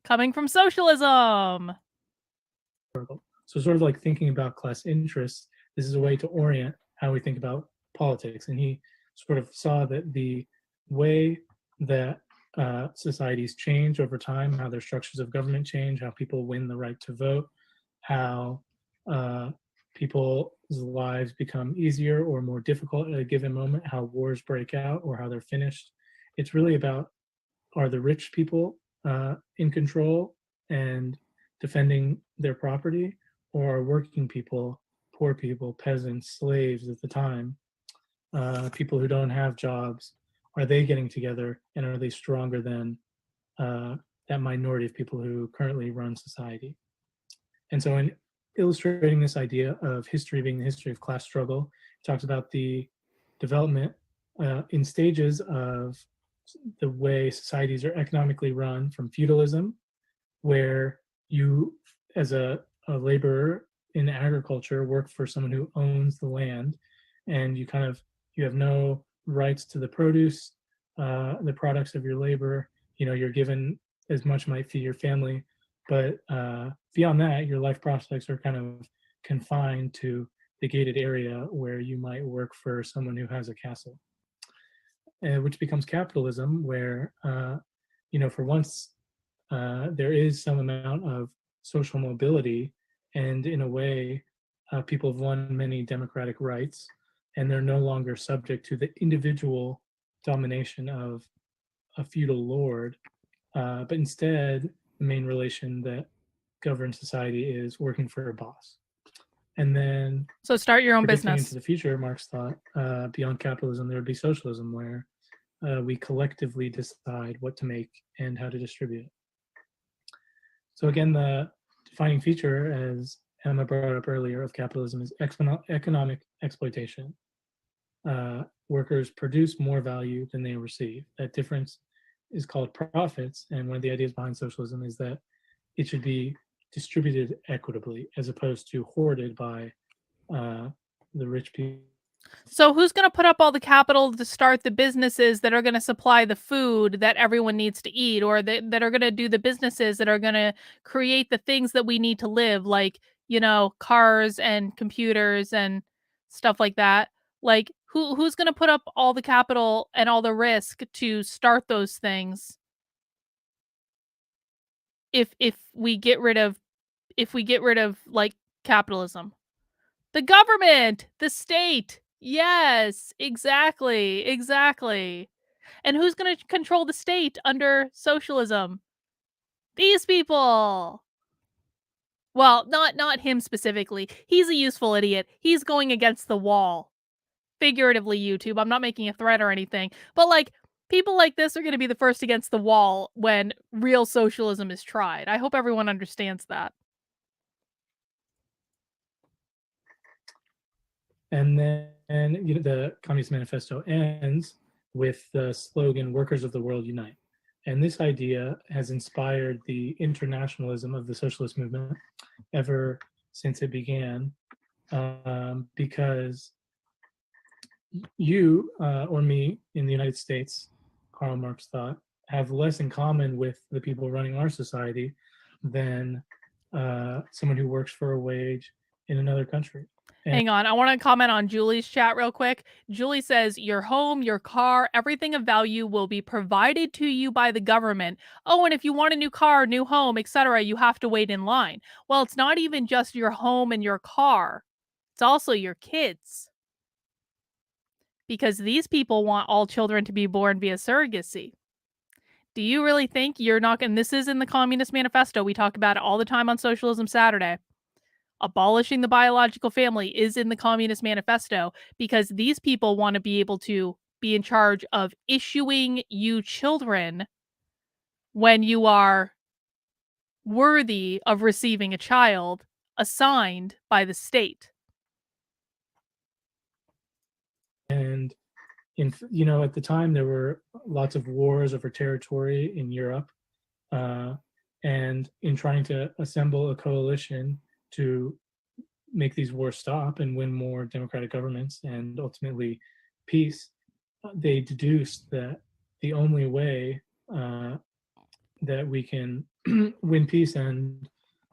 coming from socialism. So sort of like thinking about class interests, this is a way to orient how we think about politics. And he sort of saw that the way that societies change over time, how their structures of government change, how people win the right to vote, how people's lives become easier or more difficult at a given moment, how wars break out or how they're finished. It's really about, are the rich people in control and defending their property, or are working people, poor people, peasants, slaves at the time, people who don't have jobs, are they getting together and are they stronger than that minority of people who currently run society? And so in illustrating this idea of history being the history of class struggle, he talks about the development in stages of the way societies are economically run, from feudalism, where you, as a laborer in agriculture, work for someone who owns the land, and you have no rights to the produce, the products of your labor. You know, you're given as much might feed your family, but beyond that, your life prospects are kind of confined to the gated area where you might work for someone who has a castle. Which becomes capitalism, where for once there is some amount of social mobility, and in a way, people have won many democratic rights, and they're no longer subject to the individual domination of a feudal lord, but instead, the main relation that governs society is working for a boss. And then, so start your own predicting business. into the future, Marx thought beyond capitalism there would be socialism, where we collectively decide what to make and how to distribute it. So again, the defining feature, as Emma brought up earlier, of capitalism is economic exploitation. Workers produce more value than they receive. That difference is called profits, and one of the ideas behind socialism is that it should be distributed equitably as opposed to hoarded by the rich people. So who's going to put up all the capital to start the businesses that are going to supply the food that everyone needs to eat, or that are going to do the businesses that are going to create the things that we need to live, like, cars and computers and stuff like that? Like, who's going to put up all the capital and all the risk to start those things if we get rid of like capitalism? The government, the state. Yes, exactly, exactly. And who's going to control the state under socialism? These people. Well, not him specifically. He's a useful idiot. He's going against the wall. Figuratively, YouTube. I'm not making a threat or anything. But like, people like this are going to be the first against the wall when real socialism is tried. I hope everyone understands that. And then the Communist Manifesto ends with the slogan, "Workers of the world unite." And this idea has inspired the internationalism of the socialist movement ever since it began, because you or me in the United States, Karl Marx thought, have less in common with the people running our society than someone who works for a wage in another country. Hang on. I want to comment on Julie's chat real quick. Julie says, your home, your car, everything of value will be provided to you by the government. Oh, and if you want a new car, new home, etc., you have to wait in line. Well, it's not even just your home and your car. It's also your kids. Because these people want all children to be born via surrogacy. Do you really think you're not going to... This is in the Communist Manifesto. We talk about it all the time on Socialism Saturday. Abolishing the biological family is in the Communist Manifesto because these people want to be able to be in charge of issuing you children when you are worthy of receiving a child assigned by the state. And at the time there were lots of wars over territory in Europe, and in trying to assemble a coalition to make these wars stop and win more democratic governments and ultimately peace, they deduced that the only way that we can win peace and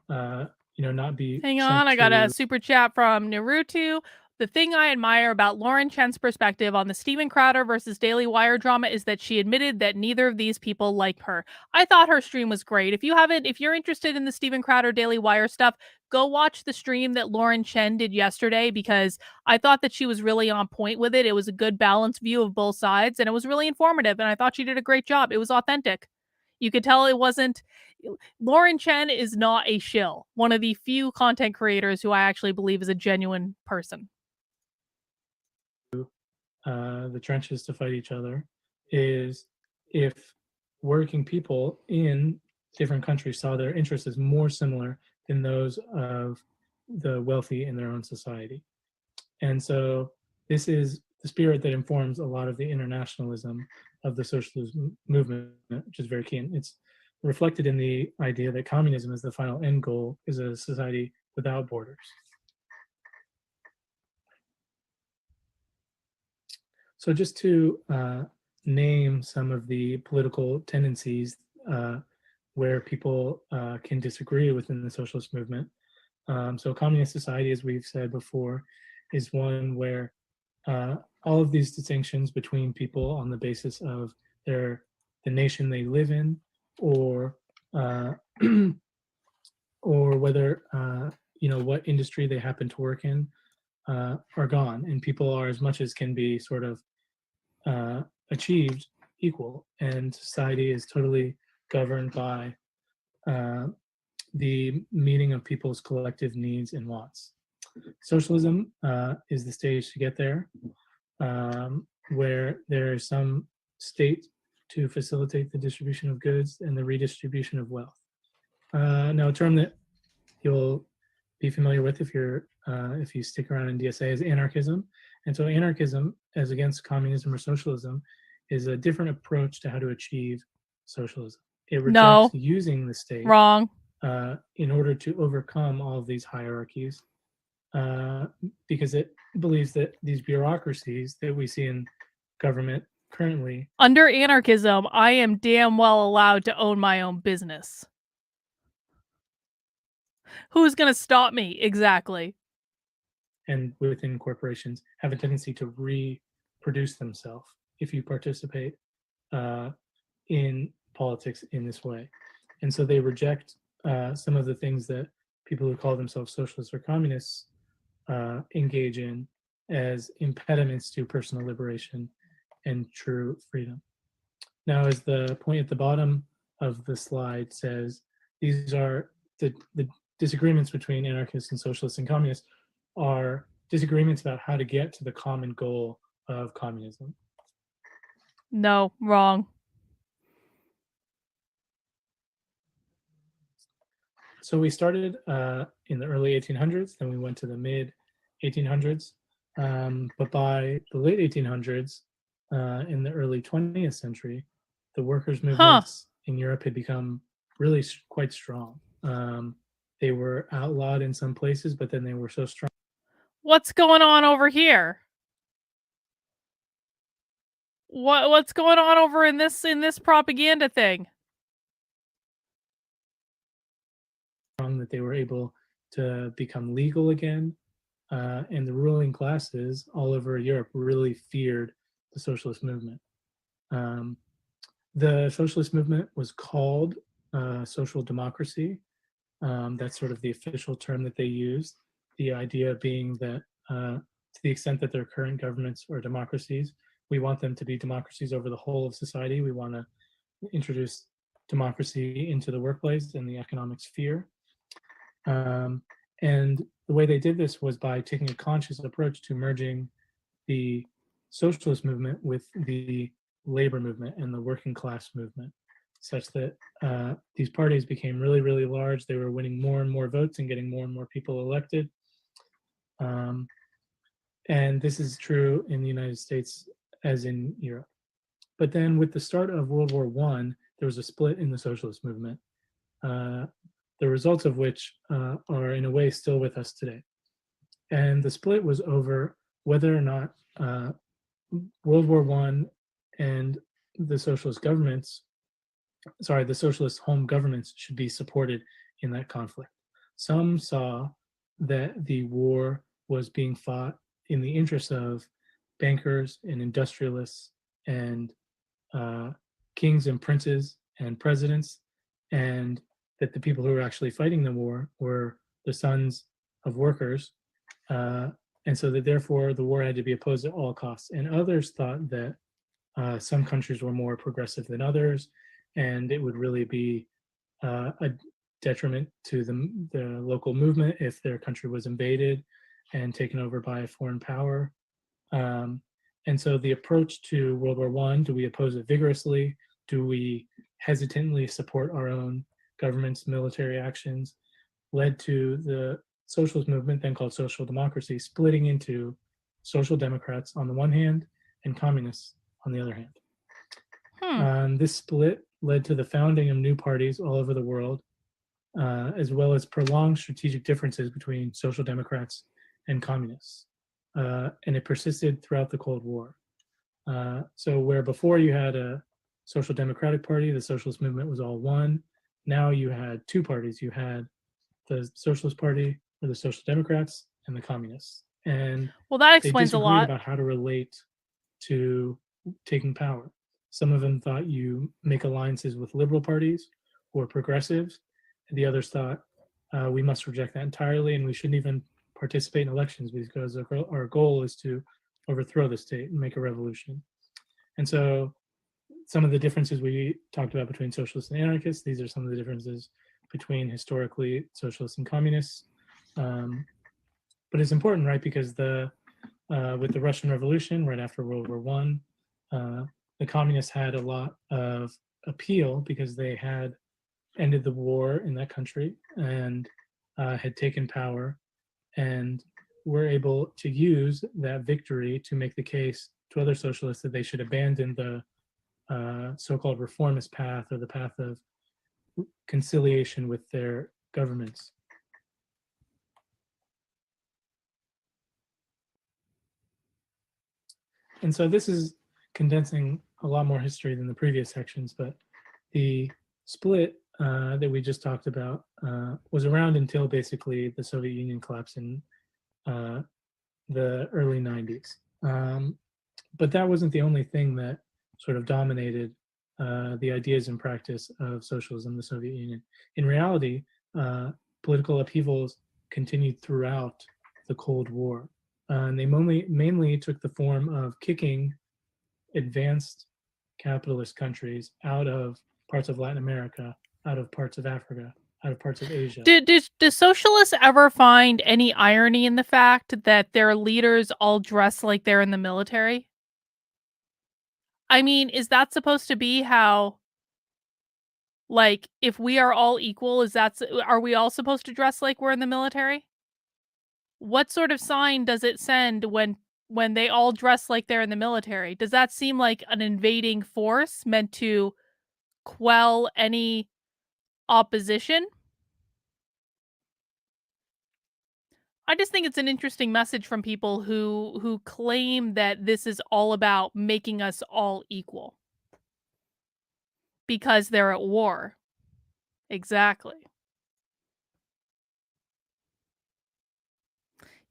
not be... Hang on, I got a super chat from Naruto. The thing I admire about Lauren Chen's perspective on the Steven Crowder versus Daily Wire drama is that she admitted that neither of these people like her. I thought her stream was great. If you're interested in the Steven Crowder Daily Wire stuff, go watch the stream that Lauren Chen did yesterday, because I thought that she was really on point with it. It was a good balanced view of both sides, and it was really informative, and I thought she did a great job. It was authentic. You could tell it wasn't... Lauren Chen is not a shill. One of the few content creators who I actually believe is a genuine person. The trenches to fight each other is if working people in different countries saw their interests as more similar than those of the wealthy in their own society. And so this is the spirit that informs a lot of the internationalism of the socialist movement, which is very keen. It's reflected in the idea that communism as the final end goal is a society without borders. So just to name some of the political tendencies where people can disagree within the socialist movement. So communist society, as we've said before, is one where all of these distinctions between people on the basis of the nation they live in, or whether what industry they happen to work in, are gone, and people are, as much as can be sort of achieved, equal, and society is totally governed by the meeting of people's collective needs and wants. Socialism is the stage to get there, where there is some state to facilitate the distribution of goods and the redistribution of wealth. Now, a term that you'll be familiar with if you stick around in DSA is anarchism. And so anarchism, as against communism or socialism, is a different approach to how to achieve socialism. It rejects using the state Wrong. In order to overcome all of these hierarchies. because it believes that these bureaucracies that we see in government currently, Under anarchism, I am damn well allowed to own my own business. Who's going to stop me? Exactly. and within corporations, have a tendency to reproduce themselves if you participate in politics in this way. And so they reject some of the things that people who call themselves socialists or communists engage in as impediments to personal liberation and true freedom. Now, as the point at the bottom of the slide says, these are the disagreements between anarchists and socialists and communists are disagreements about how to get to the common goal of communism. No, wrong. So we started in the early 1800s, then we went to the mid 1800s. But by the late 1800s, in the early 20th century, the workers' movements in Europe had become really quite strong. They were outlawed in some places, but then they were so strong. What's going on over here? What's going on over in this propaganda thing? That they were able to become legal again, and the ruling classes all over Europe really feared the socialist movement. The socialist movement was called social democracy. That's sort of the official term that they used. The idea being that to the extent that their current governments are democracies, we want them to be democracies over the whole of society. We want to introduce democracy into the workplace and the economic sphere. And the way they did this was by taking a conscious approach to merging the socialist movement with the labor movement and the working class movement, such that these parties became really, really large. They were winning more and more votes and getting more and more people elected. And this is true in the United States as in Europe. But then with the start of World War I, there was a split in the socialist movement, the results of which are in a way still with us today. And the split was over whether or not World War I and the socialist governments, the socialist home governments should be supported in that conflict. Some saw that the war was being fought in the interest of bankers and industrialists and kings and princes and presidents, and that the people who were actually fighting the war were the sons of workers, and so that therefore the war had to be opposed at all costs. And others thought that some countries were more progressive than others, and it would really be a detriment to the local movement if their country was invaded and taken over by a foreign power. And so the approach to World War I, do we oppose it vigorously? Do we hesitantly support our own government's military actions, led to the socialist movement, then called social democracy, splitting into social democrats on the one hand and communists on the other hand. This split led to the founding of new parties all over the world, as well as prolonged strategic differences between social democrats and communists. And it persisted throughout the Cold War. So where before you had a social democratic party, the socialist movement was all one. Now you had two parties. You had the Socialist Party, or the Social Democrats, and the Communists. And well, that explains they a lot about how to relate to taking power. Some of them thought you make alliances with liberal parties or progressives. And the others thought we must reject that entirely, and we shouldn't even participate in elections because our goal is to overthrow the state and make a revolution. And so some of the differences we talked about between socialists and anarchists, these are some of the differences between historically socialists and communists. But it's important, right? Because with the Russian Revolution right after World War I, the communists had a lot of appeal because they had ended the war in that country and had taken power, and were able to use that victory to make the case to other socialists that they should abandon the so-called reformist path, or the path of conciliation with their governments. And so this is condensing a lot more history than the previous sections, but the split that we just talked about was around until basically the Soviet Union collapsed in the early 90s. But that wasn't the only thing that sort of dominated the ideas and practice of socialism in the Soviet Union. In reality, political upheavals continued throughout the Cold War. And they mainly took the form of kicking advanced capitalist countries out of parts of Latin America, out of parts of Africa, out of parts of Asia. Do socialists ever find any irony in the fact that their leaders all dress like they're in the military? I mean, is that supposed to be how, like, if we are all equal, are we all supposed to dress like we're in the military? What sort of sign does it send when they all dress like they're in the military? Does that seem like an invading force meant to quell any opposition? I just think it's an interesting message from people who claim that this is all about making us all equal because they're at war. Exactly.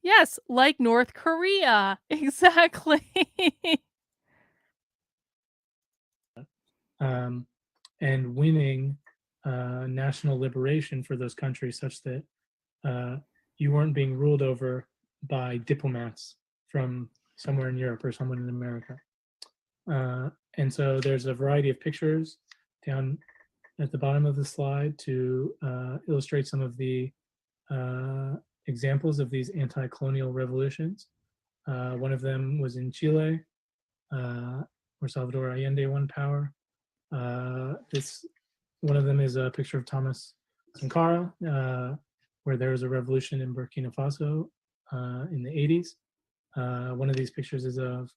Yes, like North Korea. Exactly. And winning national liberation for those countries such that you weren't being ruled over by diplomats from somewhere in Europe or someone in America. And so there's a variety of pictures down at the bottom of the slide to illustrate some of the examples of these anti-colonial revolutions. One of them was in Chile, where Salvador Allende won power. One of them is a picture of Thomas Sankara, where there was a revolution in Burkina Faso in the 80s. One of these pictures is of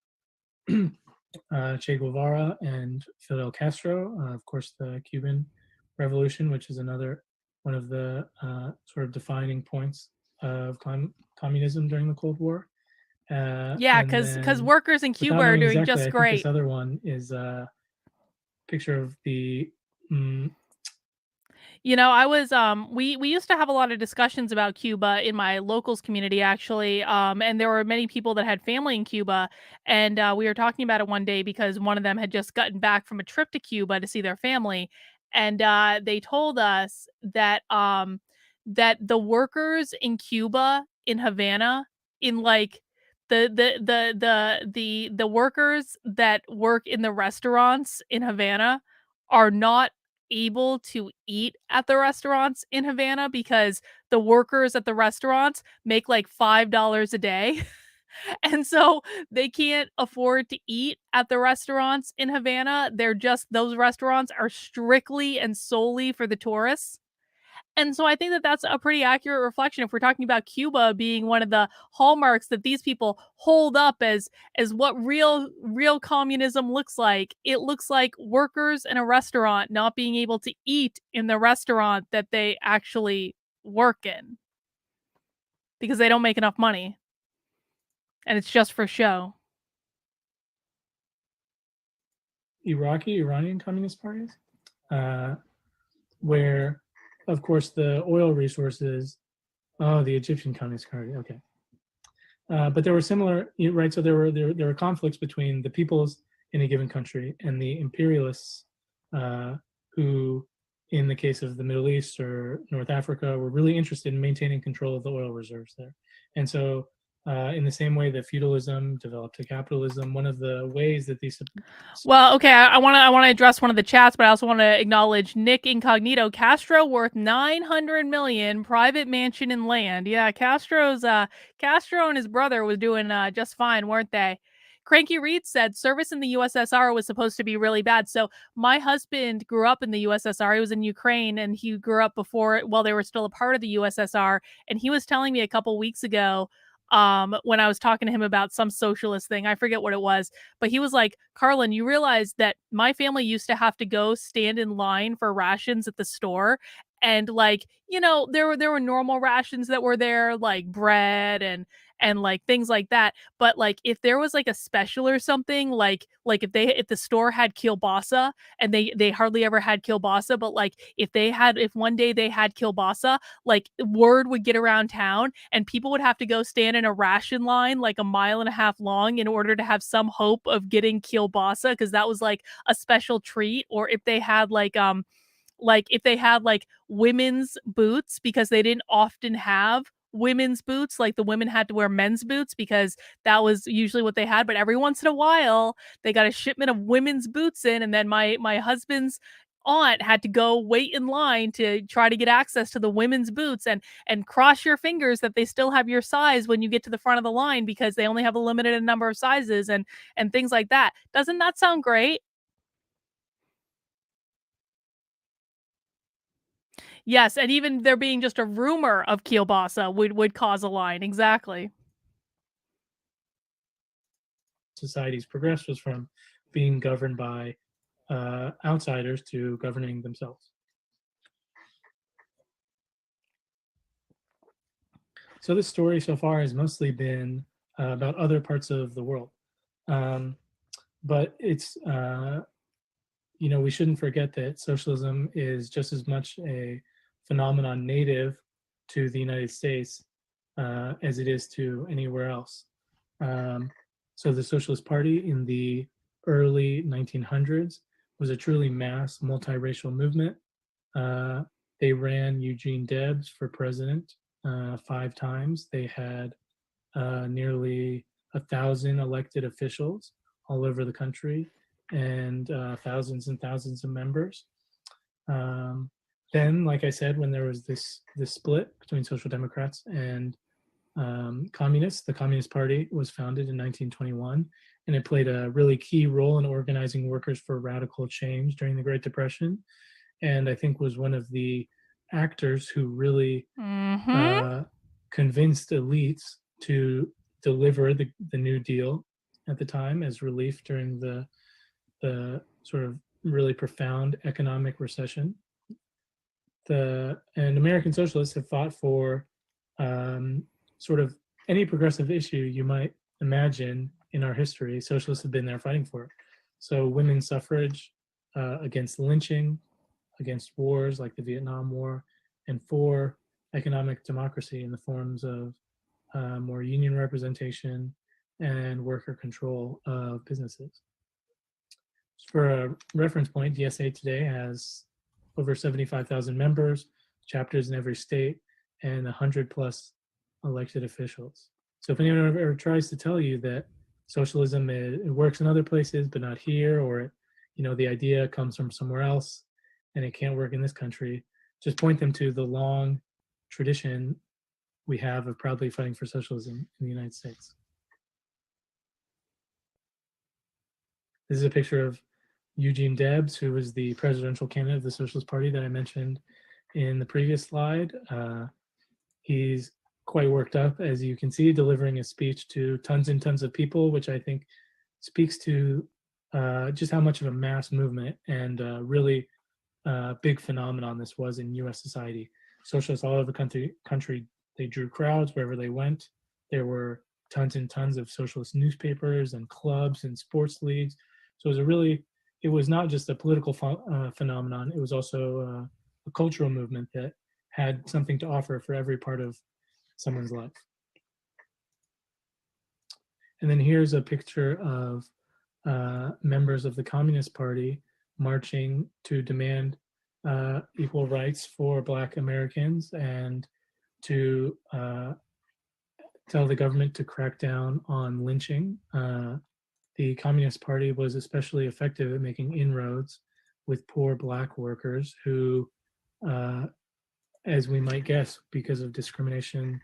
Che Guevara and Fidel Castro, of course, the Cuban Revolution, which is another one of the sort of defining points of communism during the Cold War. Yeah, because workers in Cuba are doing just I great. Think this other one is a picture of the. You know, I was we used to have a lot of discussions about Cuba in my locals community, actually. And there were many people that had family in Cuba, and we were talking about it one day because one of them had just gotten back from a trip to Cuba to see their family, and they told us that that the workers in Cuba, in Havana, in like the workers that work in the restaurants in Havana are not able to eat at the restaurants in Havana because the workers at the restaurants make like $5 a day. And so they can't afford to eat at the restaurants in Havana. Those restaurants are strictly and solely for the tourists. And so I think that that's a pretty accurate reflection if we're talking about Cuba being one of the hallmarks that these people hold up as what real communism looks like. It looks like workers in a restaurant not being able to eat in the restaurant that they actually work in because they don't make enough money. And it's just for show. Iranian communist parties, where, of course, the oil resources. Oh, the Egyptian Communist Party. Okay, but there were similar, right? So there were conflicts between the peoples in a given country and the imperialists, who, in the case of the Middle East or North Africa, were really interested in maintaining control of the oil reserves there. And so, in the same way that feudalism developed to capitalism, one of the ways that these. Well, okay, I want to address one of the chats, but I also want to acknowledge Nick Incognito. Castro worth 900 million, private mansion and land. Yeah, Castro and his brother was doing just fine, weren't they? Cranky Reed said service in the USSR was supposed to be really bad. So my husband grew up in the USSR. He was in Ukraine, and he grew up while they were still a part of the USSR. And he was telling me a couple weeks ago, when I was talking to him about some socialist thing, I forget what it was, but he was like, Carlin, you realize that my family used to have to go stand in line for rations at the store. And like, you know, there were normal rations that were there, like bread and and like things like that. But like if there was like a special or something, like if the store had kielbasa, and they hardly ever had kielbasa, but like if one day they had kielbasa, like word would get around town and people would have to go stand in a ration line like a mile and a half long in order to have some hope of getting kielbasa, because that was like a special treat. Or if they had like women's boots, because they didn't often have women's boots, like the women had to wear men's boots because that was usually what they had. But every once in a while they got a shipment of women's boots in, and then my husband's aunt had to go wait in line to try to get access to the women's boots, and cross your fingers that they still have your size when you get to the front of the line, because they only have a limited number of sizes, and things like that. Doesn't that sound great? Yes, and even there being just a rumor of kielbasa would cause a line. Exactly. Societies progressed was from being governed by outsiders to governing themselves. So this story so far has mostly been about other parts of the world. But it's, we shouldn't forget that socialism is just as much a phenomenon native to the United States as it is to anywhere else. So the Socialist Party in the early 1900s was a truly mass multiracial movement. They ran Eugene Debs for president 5 times. They had nearly 1,000 elected officials all over the country, and thousands and thousands of members. Then, like I said, when there was this split between Social Democrats and communists, the Communist Party was founded in 1921, and it played a really key role in organizing workers for radical change during the Great Depression, and I think was one of the actors who really convinced elites to deliver the New Deal at the time as relief during the sort of really profound economic recession. And American socialists have fought for sort of any progressive issue you might imagine in our history. Socialists have been there fighting for it. So women's suffrage, against lynching, against wars like the Vietnam War, and for economic democracy in the forms of more union representation and worker control of businesses. For a reference point, DSA today has over 75,000 members, chapters in every state, and 100 plus elected officials. So if anyone ever tries to tell you that socialism it works in other places but not here, or the idea comes from somewhere else and it can't work in this country, just point them to the long tradition we have of proudly fighting for socialism in the United States. This is a picture of Eugene Debs, who was the presidential candidate of the Socialist Party that I mentioned in the previous slide. He's quite worked up, as you can see, delivering a speech to tons and tons of people, which I think speaks to just how much of a mass movement and really big phenomenon this was in US society. Socialists all over the country, they drew crowds wherever they went. There were tons and tons of socialist newspapers and clubs and sports leagues. So it was not just a political phenomenon, it was also a cultural movement that had something to offer for every part of someone's life. And then here's a picture of members of the Communist Party marching to demand equal rights for Black Americans and to tell the government to crack down on lynching. The Communist Party was especially effective at making inroads with poor Black workers who, as we might guess, because of discrimination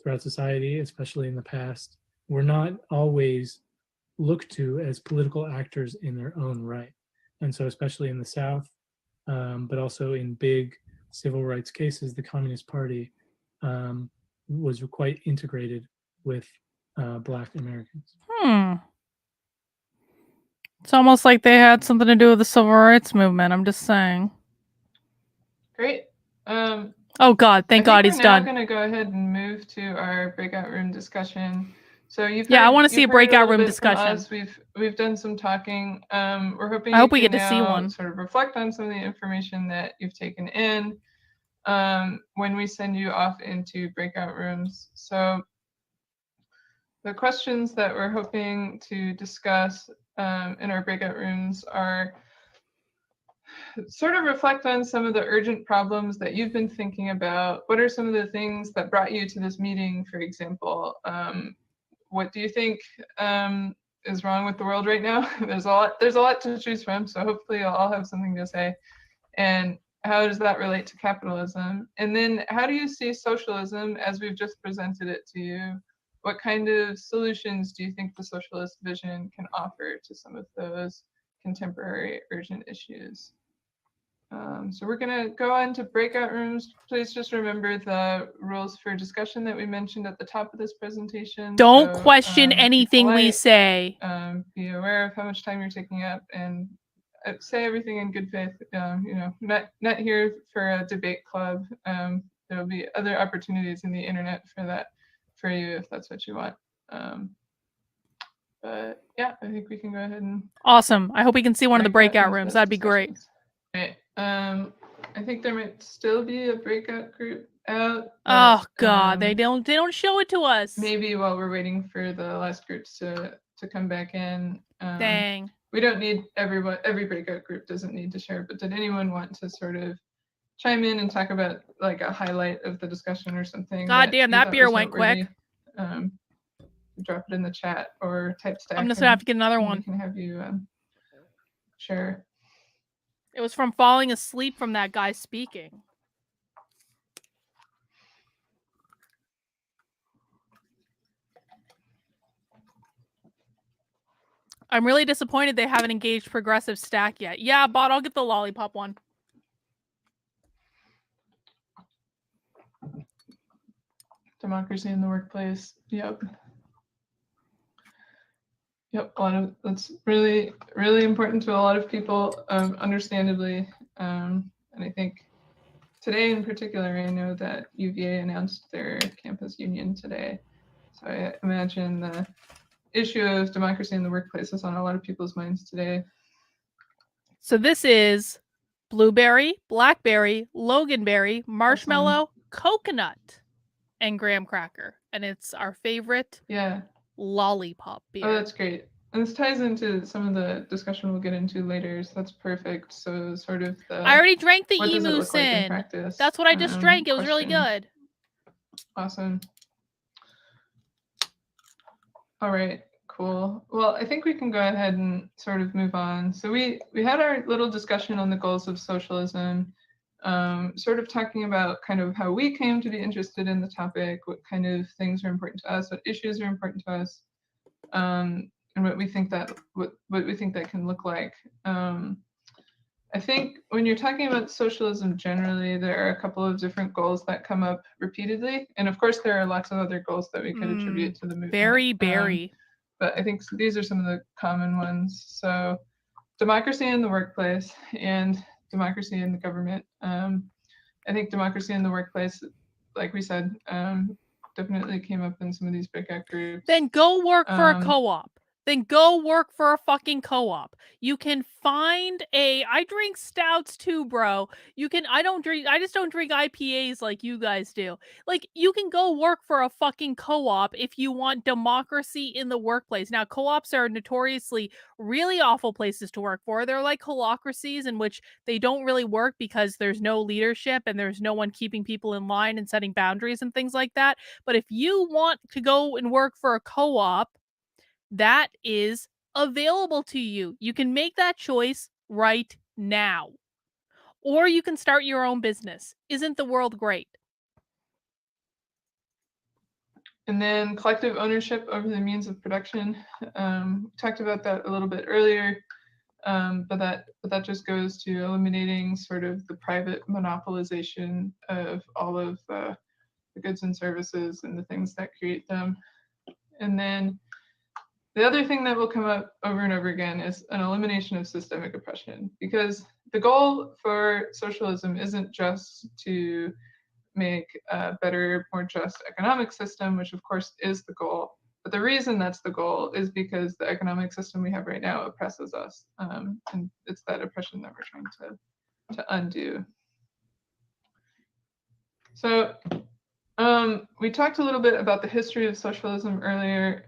throughout society, especially in the past, were not always looked to as political actors in their own right. And so especially in the South, but also in big civil rights cases, the Communist Party was quite integrated with Black Americans. It's almost like they had something to do with the civil rights movement. I'm just saying. Great. Oh God, thank God he's we're now done. going to go ahead and move to our breakout room discussion. So I want to see a breakout room discussion. discussion. We've done some talking. We're hoping I hope we you get to see one. sort of reflect on some of the information that you've taken in when we send you off into breakout rooms. So the questions that we're hoping to discuss in our breakout rooms are sort of reflect on some of the urgent problems that you've been thinking about. What are some of the things that brought you to this meeting, for example? What do you think is wrong with the world right now? There's a lot to choose from, so hopefully you'll all have something to say. And how does that relate to capitalism? And then how do you see socialism as we've just presented it to you? What kind of solutions do you think the socialist vision can offer to some of those contemporary urgent issues? So we're going to go on to breakout rooms. Please just remember the rules for discussion that we mentioned at the top of this presentation. Don't question anything we say. Be aware of how much time you're taking up, and say everything in good faith. Not here for a debate club. There'll be other opportunities in the internet for that for you if that's what you want. But yeah, I think we can go ahead and. Awesome. I hope we can see one of the breakout rooms. That'd be great. Right. I think there might still be a breakout group out. But, oh God, they don't show it to us. Maybe while we're waiting for the last groups to come back in. Dang. We don't need every breakout group doesn't need to share, but did anyone want to sort of chime in and talk about like a highlight of the discussion or something? God damn, that beer went quick. Drop it in the chat or type stack. I'm just gonna have to get another one. We can have you share. It was from falling asleep from that guy speaking. I'm really disappointed they haven't engaged progressive stack yet. Yeah, Bot, I'll get the lollipop one. Democracy in the workplace. Yep. That's really, really important to a lot of people, understandably. And I think today in particular, I know that UVA announced their campus union today. So I imagine the issue of democracy in the workplace is on a lot of people's minds today. So this is blueberry, blackberry, loganberry, marshmallow, coconut, and graham cracker. And it's our favorite lollipop beer. Oh, that's great. And this ties into some of the discussion we'll get into later, so that's perfect. So sort of I already drank the emu sin. Like that's what I just drank. It was really good. Awesome. All right, cool. Well, I think we can go ahead and sort of move on. So we had our little discussion on the goals of socialism, sort of talking about kind of how we came to be interested in the topic, what kind of things are important to us, what issues are important to us, and what we think that can look like. I think when you're talking about socialism generally, there are a couple of different goals that come up repeatedly. And of course, there are lots of other goals that we could attribute to the movement. Very. But I think these are some of the common ones. So democracy in the workplace and democracy in the government. I think democracy in the workplace, like we said, definitely came up in some of these breakout groups. Then go work for a co-op. Then go work for a fucking co-op. You can find I drink stouts too, bro. I just don't drink IPAs like you guys do. Like, you can go work for a fucking co-op if you want democracy in the workplace. Now, co-ops are notoriously really awful places to work for. They're like holocracies in which they don't really work because there's no leadership and there's no one keeping people in line and setting boundaries and things like that. But if you want to go and work for a co-op, that is available to you. You can make that choice right now. Or you can start your own business. Isn't the world great? And then collective ownership over the means of production. Talked about that a little bit earlier, but that just goes to eliminating sort of the private monopolization of all of the goods and services and the things that create them. And then the other thing that will come up over and over again is an elimination of systemic oppression, because the goal for socialism isn't just to make a better, more just economic system, which of course is the goal. But the reason that's the goal is because the economic system we have right now oppresses us, and it's that oppression that we're trying to undo. So we talked a little bit about the history of socialism earlier,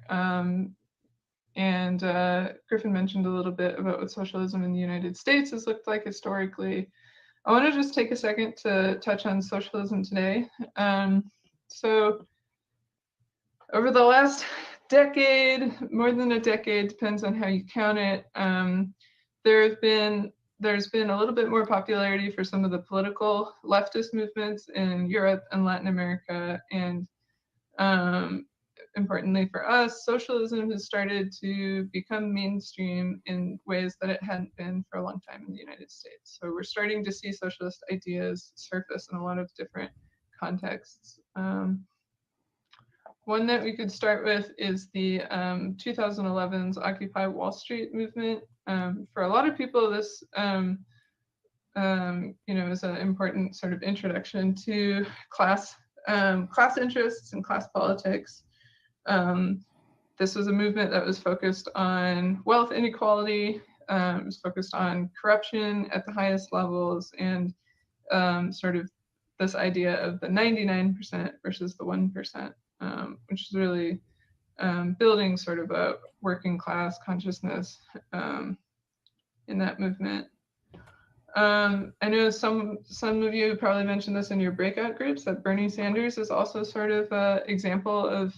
and Griffin mentioned a little bit about what socialism in the United States has looked like historically. I want to just take a second to touch on socialism today. So over the last decade, more than a decade, depends on how you count it, there's been a little bit more popularity for some of the political leftist movements in Europe and Latin America, and importantly for us, socialism has started to become mainstream in ways that it hadn't been for a long time in the United States. So we're starting to see socialist ideas surface in a lot of different contexts. One that we could start with is the 2011's Occupy Wall Street movement. For a lot of people, this is an important sort of introduction to class interests and class politics. This was a movement that was focused on wealth inequality, it was focused on corruption at the highest levels, and sort of this idea of the 99% versus the 1%, which is really building sort of a working class consciousness in that movement. I know some of you probably mentioned this in your breakout groups, that Bernie Sanders is also sort of an example of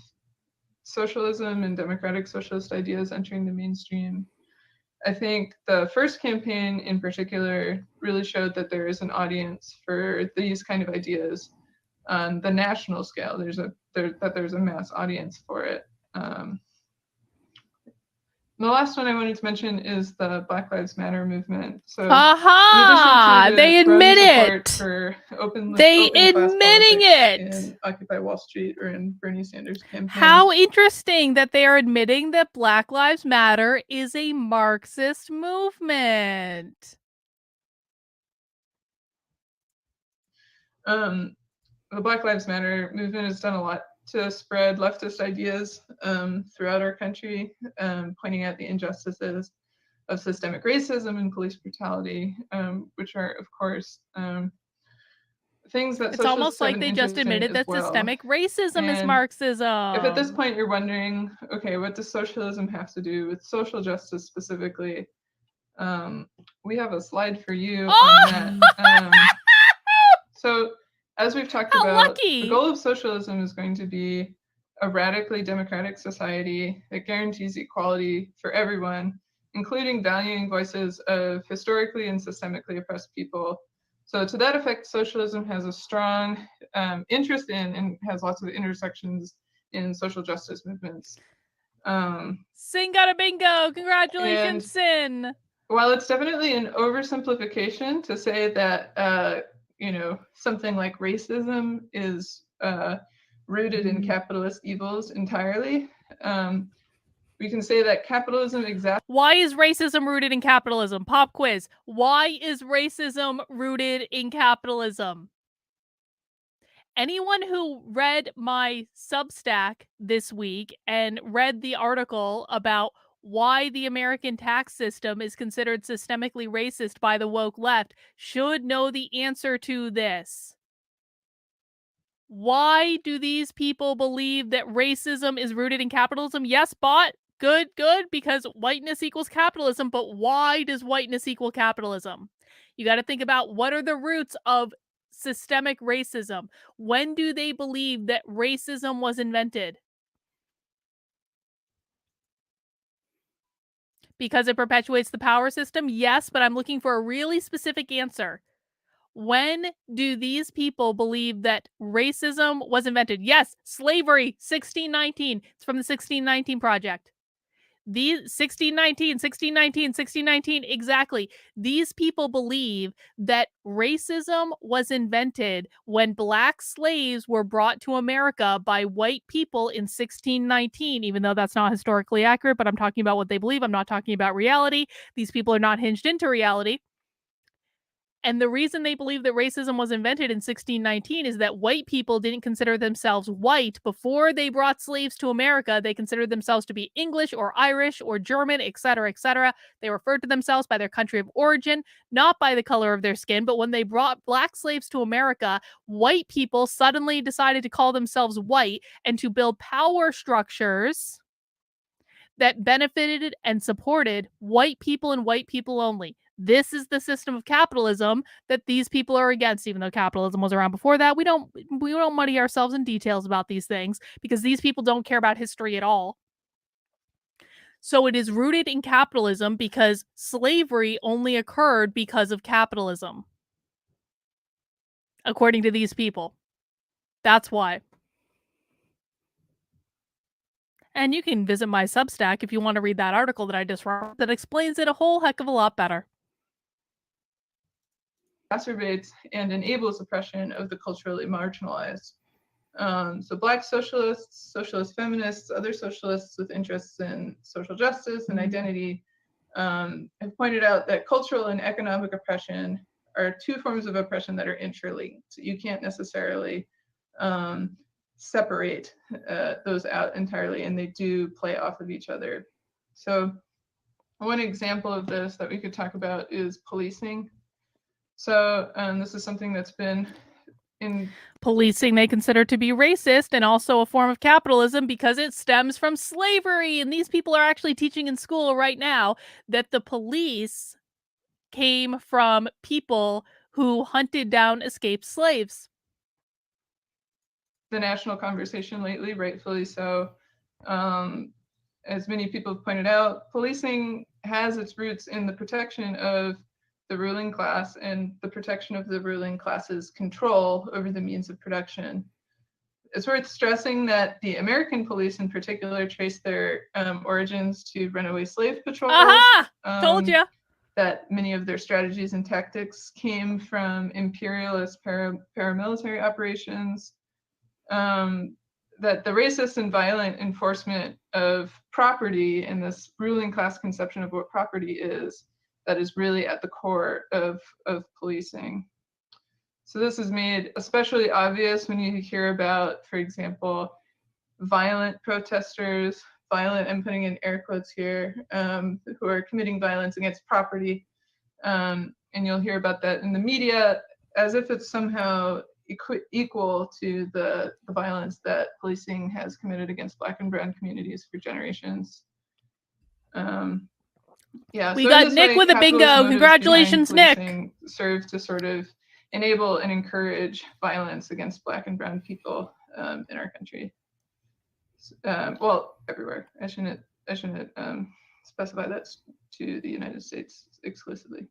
socialism and democratic socialist ideas entering the mainstream. I think the first campaign in particular really showed that there is an audience for these kind of ideas on the national scale. There's a mass audience for it. The last one I wanted to mention is the Black Lives Matter movement. So, they admit it. For they admitting it in Occupy Wall Street or in Bernie Sanders' campaign. How interesting that they are admitting that Black Lives Matter is a Marxist movement. The Black Lives Matter movement has done a lot to spread leftist ideas throughout our country, pointing out the injustices of systemic racism and police brutality, which are, of course, things that it's almost like they just admitted that systemic racism is Marxism. If at this point you're wondering, okay, what does socialism have to do with social justice specifically? We have a slide for you on that. So, as we've talked about, the goal of socialism is going to be a radically democratic society that guarantees equality for everyone, including valuing voices of historically and systemically oppressed people. So to that effect, socialism has a strong interest in and has lots of intersections in social justice movements. Sin got a bingo! Congratulations, Sin! While it's definitely an oversimplification to say that something like racism is rooted in capitalist evils entirely, we can say that capitalism Why is racism rooted in capitalism? Pop quiz. Why is racism rooted in capitalism? Anyone who read my Substack this week and read the article about why the American tax system is considered systemically racist by the woke left should know the answer to this. Why do these people believe that racism is rooted in capitalism? Yes, bot. Good, because whiteness equals capitalism, but why does whiteness equal capitalism? You got to think about what are the roots of systemic racism. When do they believe that racism was invented? Because it perpetuates the power system? Yes, but I'm looking for a really specific answer. When do these people believe that racism was invented? Yes, slavery, 1619. It's from the 1619 Project. The 1619, exactly. These people believe that racism was invented when black slaves were brought to America by white people in 1619, even though that's not historically accurate, but I'm talking about what they believe. I'm not talking about reality. These people are not hinged into reality. And the reason they believe that racism was invented in 1619 is that white people didn't consider themselves white before they brought slaves to America. They considered themselves to be English or Irish or German, etc., etc. They referred to themselves by their country of origin, not by the color of their skin. But when they brought black slaves to America, white people suddenly decided to call themselves white and to build power structures that benefited and supported white people and white people only. This is the system of capitalism that these people are against, even though capitalism was around before that. We don't muddy ourselves in details about these things because these people don't care about history at all. So it is rooted in capitalism because slavery only occurred because of capitalism, according to these people. That's why. And you can visit my Substack if you want to read that article that I just wrote that explains it a whole heck of a lot better. Exacerbates and enables oppression of the culturally marginalized. So Black socialists, socialist feminists, other socialists with interests in social justice and identity have pointed out that cultural and economic oppression are two forms of oppression that are interlinked. You can't necessarily separate those out entirely, and they do play off of each other. So one example of this that we could talk about is policing. So this is something that's been in policing they consider to be racist and also a form of capitalism because it stems from slavery. And these people are actually teaching in school right now that the police came from people who hunted down escaped slaves. The national conversation lately, rightfully so. As many people have pointed out, policing has its roots in the protection of the ruling class and the protection of the ruling class's control over the means of production. It's worth stressing that the American police in particular trace their origins to runaway slave patrols. Aha! Told you. That many of their strategies and tactics came from imperialist paramilitary operations. That the racist and violent enforcement of property and this ruling class conception of what property is, that is really at the core of policing. So this is made especially obvious when you hear about, for example, violent protesters, violent, I'm putting in air quotes here, who are committing violence against property. And you'll hear about that in the media as if it's somehow equal to the violence that policing has committed against Black and brown communities for generations. Yeah, we so got Nick with a bingo. Congratulations, Nick. Serve to sort of enable and encourage violence against Black and brown people in our country. Well, everywhere. I shouldn't specify that to the United States exclusively.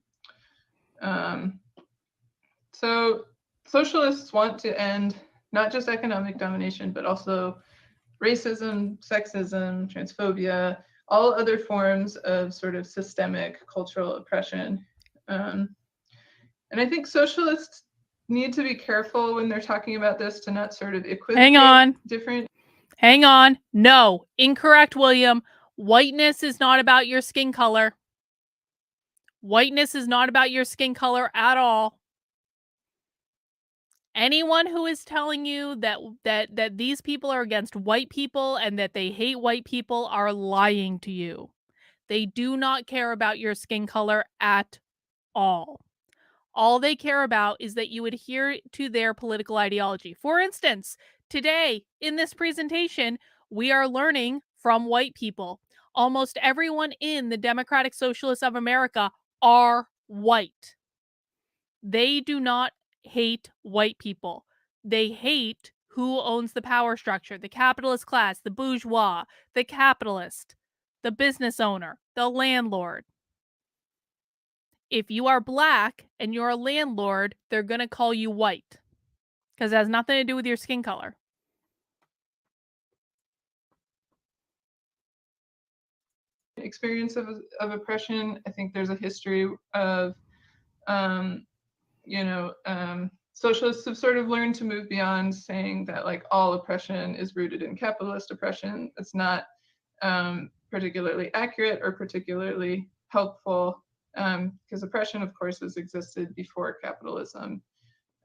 So socialists want to end not just economic domination, but also racism, sexism, transphobia, all other forms of sort of systemic cultural oppression. And I think socialists need to be careful when they're talking about this to not sort of equivocate different. Hang on. No, incorrect, William. Whiteness is not about your skin color. Whiteness is not about your skin color at all. Anyone who is telling you that these people are against white people and that they hate white people are lying to you. They do not care about your skin color at all. All they care about is that you adhere to their political ideology. For instance, today in this presentation, we are learning from white people. Almost everyone in the Democratic Socialists of America are white. They do not hate white people. They hate who owns the power structure, the capitalist class, the bourgeois, the capitalist, the business owner, the landlord. If you are Black and you're a landlord, they're going to call you white because it has nothing to do with your skin color. Experience of oppression. I think there's a history of socialists have sort of learned to move beyond saying that like all oppression is rooted in capitalist oppression. It's not particularly accurate or particularly helpful. because oppression, of course, has existed before capitalism.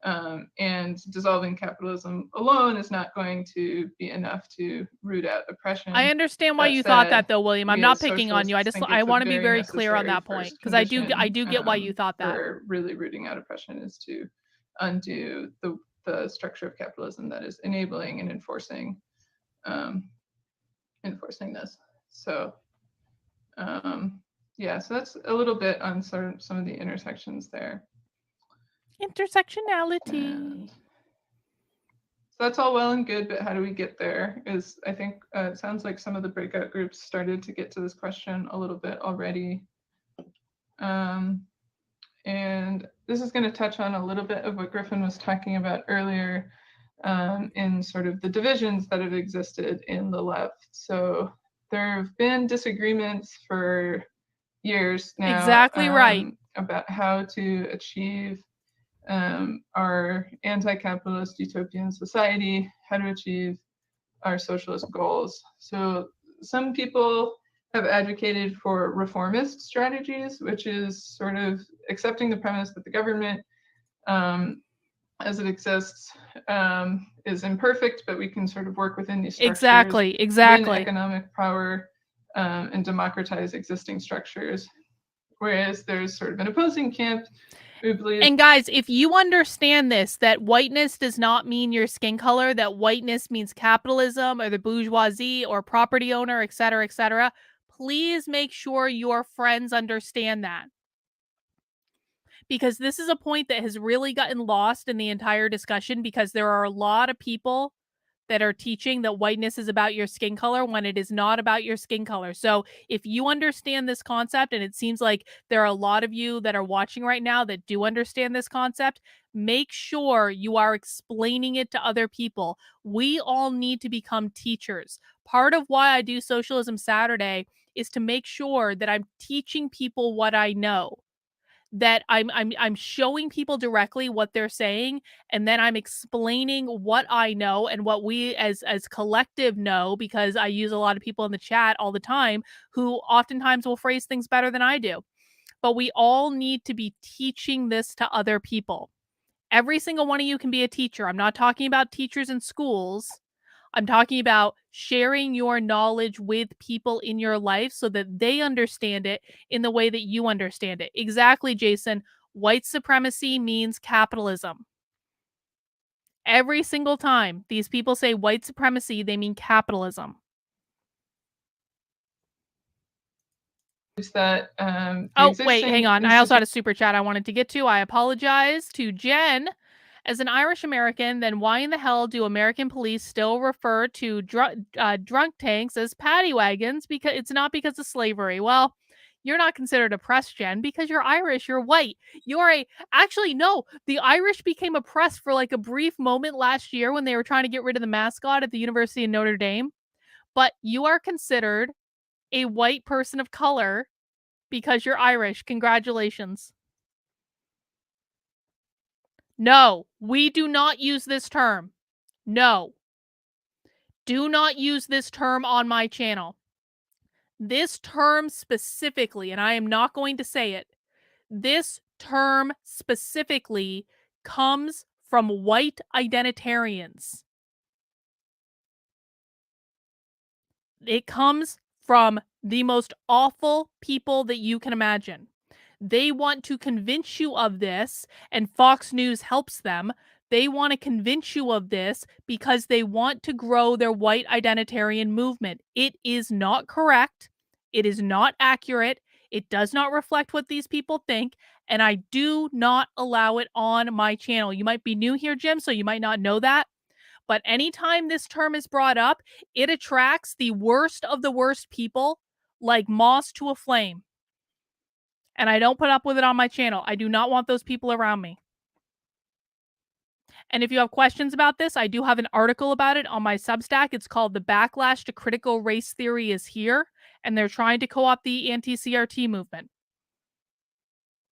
And dissolving capitalism alone is not going to be enough to root out oppression. I understand why That you thought that said, though, William. I'm we not as picking on you. I socialists just think I it's a want to be very very clear on necessary that point first because I do condition, get why you thought that. for really rooting out oppression is to undo the structure of capitalism that is enabling and enforcing this. So yeah, so that's a little bit on sort of some of the intersections there. Intersectionality. And so that's all well and good, but how do we get there? Is I think it sounds like some of the breakout groups started to get to this question a little bit already. And this is going to touch on a little bit of what Griffin was talking about earlier, in sort of the divisions that have existed in the left. So there have been disagreements for years now. Exactly right. About how to achieve our anti-capitalist utopian society, how to achieve our socialist goals. So some people have advocated for reformist strategies, which is sort of accepting the premise that the government as it exists is imperfect, but we can sort of work within these structures, win economic power, and democratize existing structures. Whereas there's sort of an opposing camp who believes. And guys, if you understand this, that whiteness does not mean your skin color, that whiteness means capitalism or the bourgeoisie or property owner, etc., please make sure your friends understand that. Because this is a point that has really gotten lost in the entire discussion, because there are a lot of people that are teaching that whiteness is about your skin color when it is not about your skin color. So if you understand this concept, and it seems like there are a lot of you that are watching right now that do understand this concept, make sure you are explaining it to other people. We all need to become teachers. Part of why I do Socialism Saturday is to make sure that I'm teaching people what I know, that I'm showing people directly what they're saying, and then I'm explaining what I know and what we as collective know, because I use a lot of people in the chat all the time who oftentimes will phrase things better than I do. But we all need to be teaching this to other people. Every single one of you can be a teacher. I'm not talking about teachers in schools. I'm talking about sharing your knowledge with people in your life so that they understand it in the way that you understand it. Exactly, Jason. White supremacy means capitalism. Every single time these people say white supremacy, they mean capitalism. That, oh, wait, hang on. I also had a super chat I wanted to get to. I apologize to Jen. As an Irish American, then why in the hell do American police still refer to drunk tanks as paddy wagons? Because it's not because of slavery. Well, you're not considered oppressed, Jen, because you're Irish, you're white. Actually, no, the Irish became oppressed for like a brief moment last year when they were trying to get rid of the mascot at the University of Notre Dame. But you are considered a white person of color because you're Irish. Congratulations. No, we do not use this term. No. Do not use this term on my channel. This term specifically, and I am not going to say it, this term specifically comes from white identitarians. It comes from the most awful people that you can imagine. They want to convince you of this, and Fox News helps them. They want to convince you of this because they want to grow their white identitarian movement. It is not correct. It is not accurate. It does not reflect what these people think, and I do not allow it on my channel. You might be new here, Jim, so you might not know that. But anytime this term is brought up, it attracts the worst of the worst people like moths to a flame. And I don't put up with it on my channel. I do not want those people around me. And if you have questions about this, I do have an article about it on my Substack. It's called The Backlash to Critical Race Theory is Here. And they're trying to co-opt the anti-CRT movement.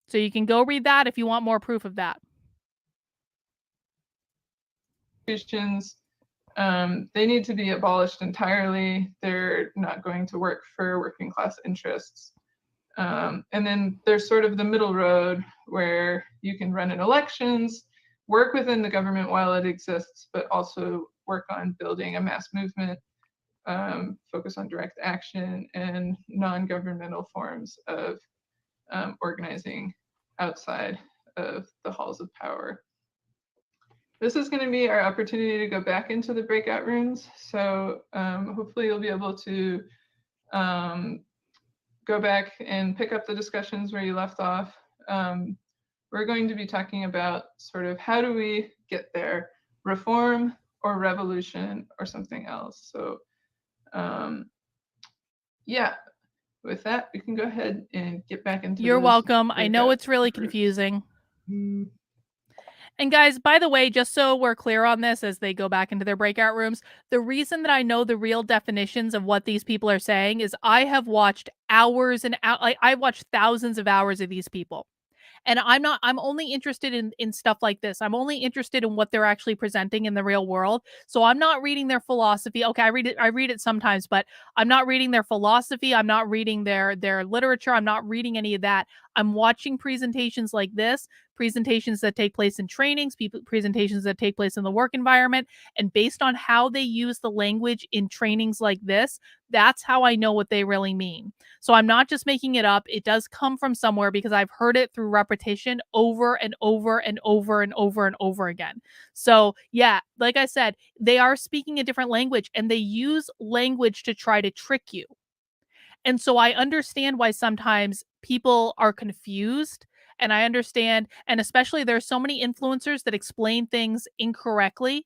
So you can go read that if you want more proof of that. Institutions, they need to be abolished entirely. They're not going to work for working class interests. And then there's sort of the middle road where you can run in elections, work within the government while it exists, but also work on building a mass movement, focus on direct action and non-governmental forms of organizing outside of the halls of power. This is going to be our opportunity to go back into the breakout rooms. So hopefully you'll be able to go back and pick up the discussions where you left off. We're going to be talking about sort of how do we get there, reform or revolution or something else. So yeah, with that, we can go ahead and get back into You're those welcome. I know breakout it's really groups. confusing. And guys, by the way, just so we're clear on this as they go back into their breakout rooms, the reason that I know the real definitions of what these people are saying is I have watched hours and I've watched thousands of hours of these people. And I'm only interested in stuff like this. I'm only interested in what they're actually presenting in the real world. So I'm not reading their philosophy. Okay, I read it sometimes, but I'm not reading their philosophy. I'm not reading their literature. I'm not reading any of that. I'm watching presentations like this, presentations that take place in trainings, presentations that take place in the work environment. And based on how they use the language in trainings like this, that's how I know what they really mean. So I'm not just making it up. It does come from somewhere because I've heard it through repetition over and over and over and over and over again. So yeah, like I said, they are speaking a different language and they use language to try to trick you. And so I understand why sometimes people are confused, and I understand, and especially there's so many influencers that explain things incorrectly,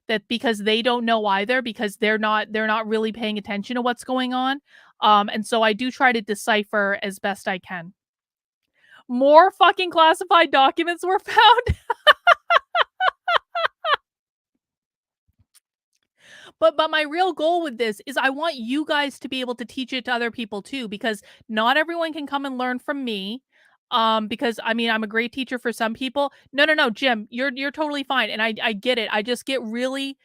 that because they don't know either, because they're not really paying attention to what's going on. And so I do try to decipher as best I can. More fucking classified documents were found. But my real goal with this is I want you guys to be able to teach it to other people too, because not everyone can come and learn from me. Because I mean, I'm a great teacher for some people. No, Jim, you're totally fine. And I get it. I just get really,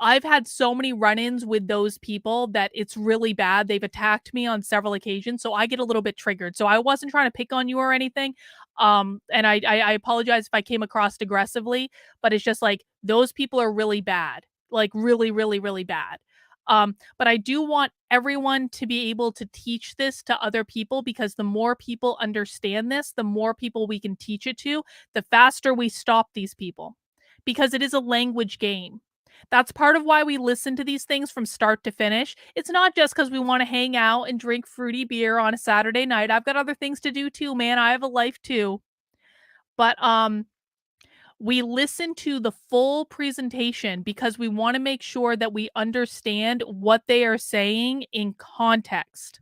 I've had so many run-ins with those people that it's really bad. They've attacked me on several occasions, so I get a little bit triggered. So I wasn't trying to pick on you or anything. And I apologize if I came across aggressively, but it's just like those people are really bad. Like really, really, really bad. But I do want everyone to be able to teach this to other people, because the more people understand this, the more people we can teach it to, the faster we stop these people, because it is a language game. That's part of why we listen to these things from start to finish. It's not just because we want to hang out and drink fruity beer on a Saturday night. I've got other things to do too, man. I have a life too. But we listen to the full presentation because we want to make sure that we understand what they are saying in context.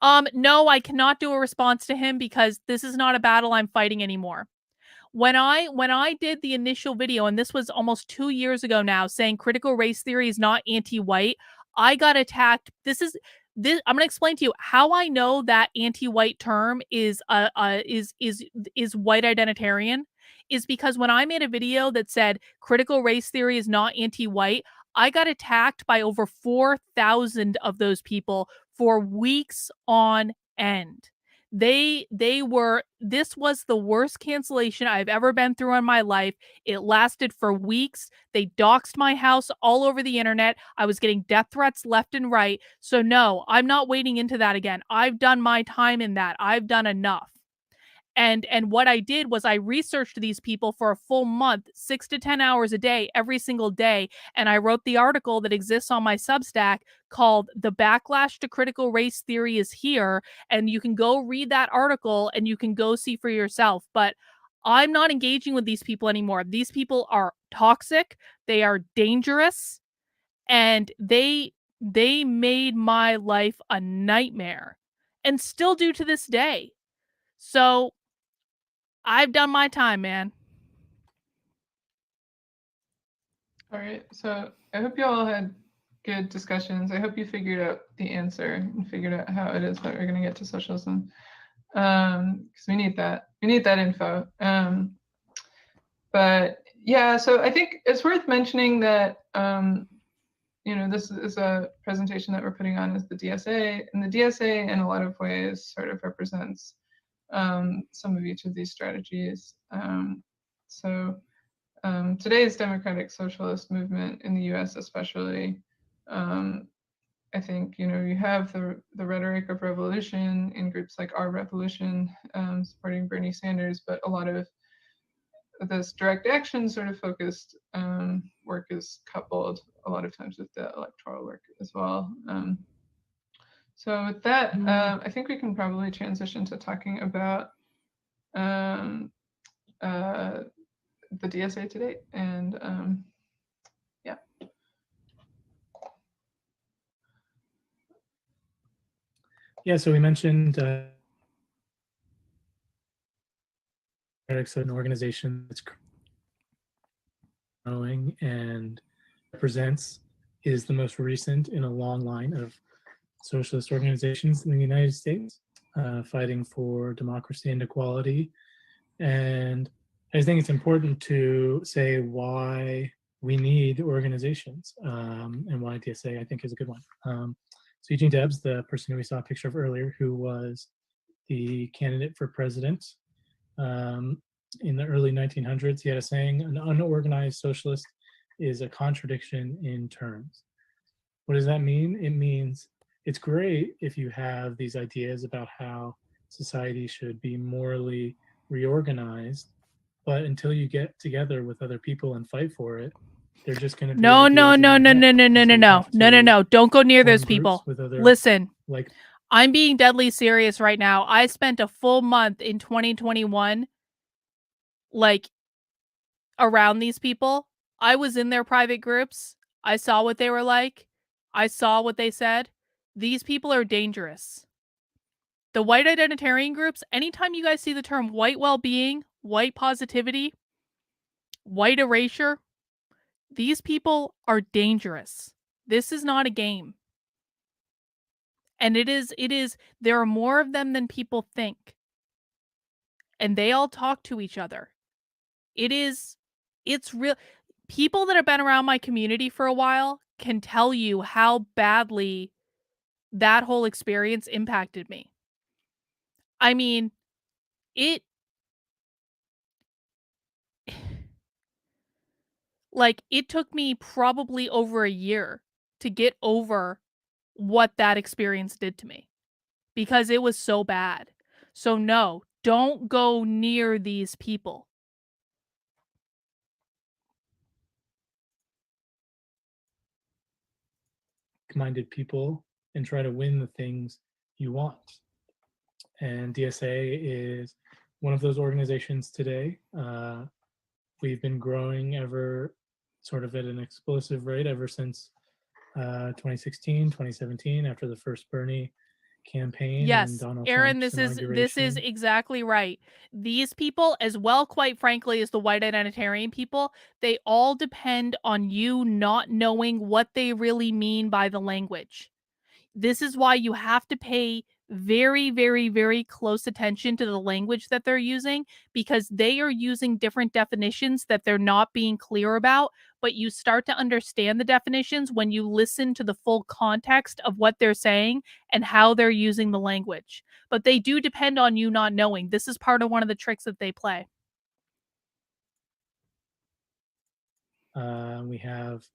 No, I cannot do a response to him because this is not a battle I'm fighting anymore. When I did the initial video, and this was almost 2 years ago now, saying critical race theory is not anti-white, I got attacked. I'm going to explain to you how I know that anti-white term is white identitarian. Is because when I made a video that said critical race theory is not anti-white, I got attacked by over 4,000 of those people for weeks on end. This was the worst cancellation I've ever been through in my life. It lasted for weeks. They doxed my house all over the internet. I was getting death threats left and right. So no, I'm not wading into that again. I've done my time in that. I've done enough. And what I did was I researched these people for a full month, 6 to 10 hours a day, every single day. And I wrote the article that exists on my Substack called "The Backlash to Critical Race Theory is Here." And you can go read that article and you can go see for yourself. But I'm not engaging with these people anymore. These people are toxic. They are dangerous. And they made my life a nightmare and still do to this day. So I've done my time, man. All right, so I hope you all had good discussions. I hope you figured out the answer and figured out how it is that we're going to get to socialism, because we need that. We need that info. But yeah, so I think it's worth mentioning that this is a presentation that we're putting on as the DSA, and the DSA in a lot of ways sort of represents some of each of these strategies. Today's democratic socialist movement in the US especially, I think, you have the rhetoric of revolution in groups like Our Revolution supporting Bernie Sanders, but a lot of this direct action sort of focused work is coupled a lot of times with the electoral work as well. So with that, I think we can probably transition to talking about the DSA today. And yeah. Yeah, so we mentioned an organization that's growing and is the most recent in a long line of socialist organizations in the United States, fighting for democracy and equality. And I think it's important to say why we need organizations, and why DSA I think is a good one. So Eugene Debs, the person who we saw a picture of earlier, who was the candidate for president in the early 1900s, he had a saying, "An unorganized socialist is a contradiction in terms." What does that mean? It means it's great if you have these ideas about how society should be morally reorganized, but until you get together with other people and fight for it, they're just going to be No. Don't go near those form people. groups with other, Listen, like, I'm being deadly serious right now. I spent a full month in 2021, like, around these people. I was in their private groups. I saw what they were like. I saw what they said. These people are dangerous. The white identitarian groups, anytime you guys see the term white well-being, white positivity, white erasure, these people are dangerous. This is not a game. And it is, there are more of them than people think. And they all talk to each other. It's real. People that have been around my community for a while can tell you how badly that whole experience impacted me. I mean, it took me probably over a year to get over what that experience did to me, because it was so bad. So no, don't go near these people. minded people and try to win the things you want. And DSA is one of those organizations today. We've been growing ever sort of at an explosive rate ever since 2016, 2017, after the first Bernie campaign. Yes, and Donald Aaron, Trump's this is inauguration. exactly right. These people, as well, quite frankly, as the white identitarian people, they all depend on you not knowing what they really mean by the language. This is why you have to pay very, very, very close attention to the language that they're using, because they are using different definitions that they're not being clear about, but you start to understand the definitions when you listen to the full context of what they're saying and how they're using the language. But they do depend on you not knowing. This is part of one of the tricks that they play. We have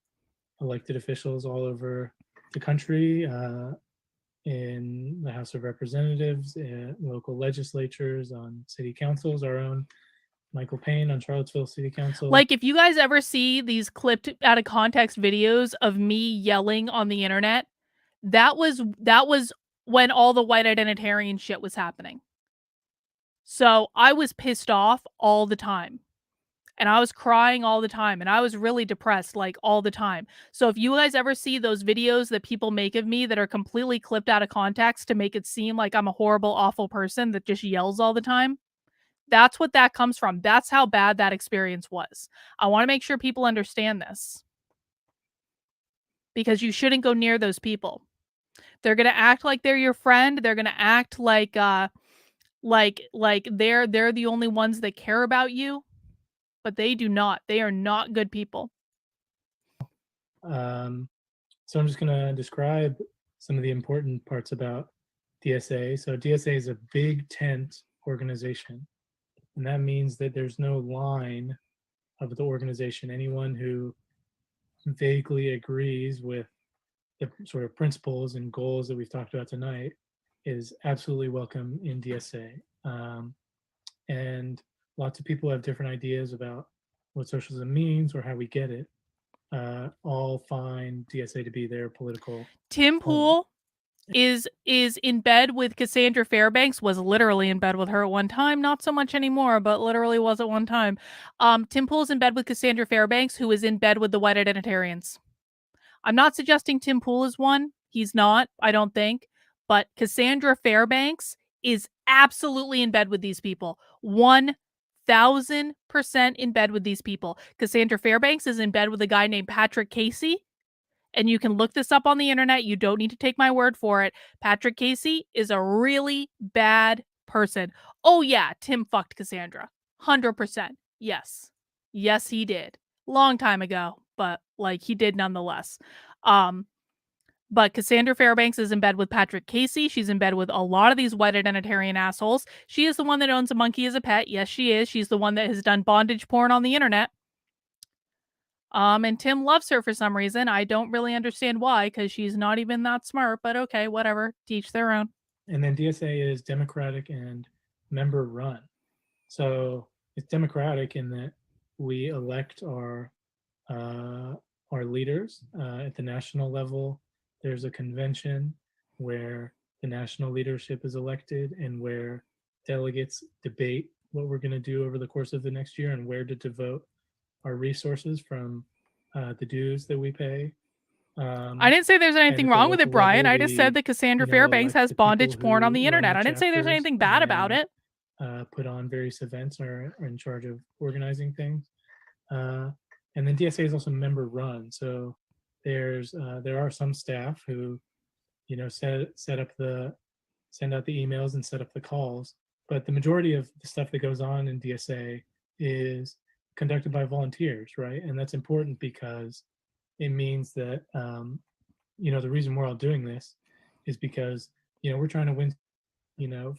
elected officials all over the country, in the House of Representatives, local legislatures, on city councils, our own Michael Payne on Charlottesville City Council. Like, if you guys ever see these clipped out of context videos of me yelling on the internet, that was when all the white identitarian shit was happening. So I was pissed off all the time. And I was crying all the time, and I was really depressed, like, all the time. So if you guys ever see those videos that people make of me that are completely clipped out of context to make it seem like I'm a horrible, awful person that just yells all the time, that's what that comes from. That's how bad that experience was. I want to make sure people understand this, because you shouldn't go near those people. They're going to act like they're your friend. They're going to act like they're the only ones that care about you. But they do not. They are not good people. So I'm just going to describe some of the important parts about DSA. So DSA is a big tent organization, and that means that there's no line of the organization. Anyone who vaguely agrees with the sort of principles and goals that we've talked about tonight is absolutely welcome in DSA. And lots of people have different ideas about what socialism means or how we get it. All find DSA to be their political. Tim Pool is in bed with Cassandra Fairbanks, was literally in bed with her at one time, not so much anymore, but literally was at one time. Tim Pool is in bed with Cassandra Fairbanks, who is in bed with the white identitarians. I'm not suggesting Tim Pool is one. He's not, I don't think. But Cassandra Fairbanks is absolutely in bed with these people. 1,000% in bed with these people. Cassandra Fairbanks is in bed with a guy named Patrick Casey. And you can look this up on the internet. You don't need to take my word for it. Patrick Casey is a really bad person. Oh, yeah, Tim fucked Cassandra. 100%. Yes. Yes, he did. Long time ago, but like he did nonetheless. But Cassandra Fairbanks is in bed with Patrick Casey. She's in bed with a lot of these white identitarian assholes. She is the one that owns a monkey as a pet. Yes, she is. She's the one that has done bondage porn on the internet. And Tim loves her for some reason. I don't really understand why, because she's not even that smart, but okay, whatever. Teach their own. And then DSA is democratic and member run. So it's democratic in that we elect our leaders at the national level. There's a convention where the national leadership is elected and where delegates debate what we're going to do over the course of the next year and where to devote our resources from the dues that we pay. I didn't say there's anything wrong with it, Brian. I just said that Cassandra Fairbanks has bondage porn on the internet. I didn't say there's anything bad about it. Put on various events or are in charge of organizing things. And then DSA is also member run. So there are some staff who, send out the emails and set up the calls. But the majority of the stuff that goes on in DSA is conducted by volunteers, right? And that's important because it means that, the reason we're all doing this is because, we're trying to win,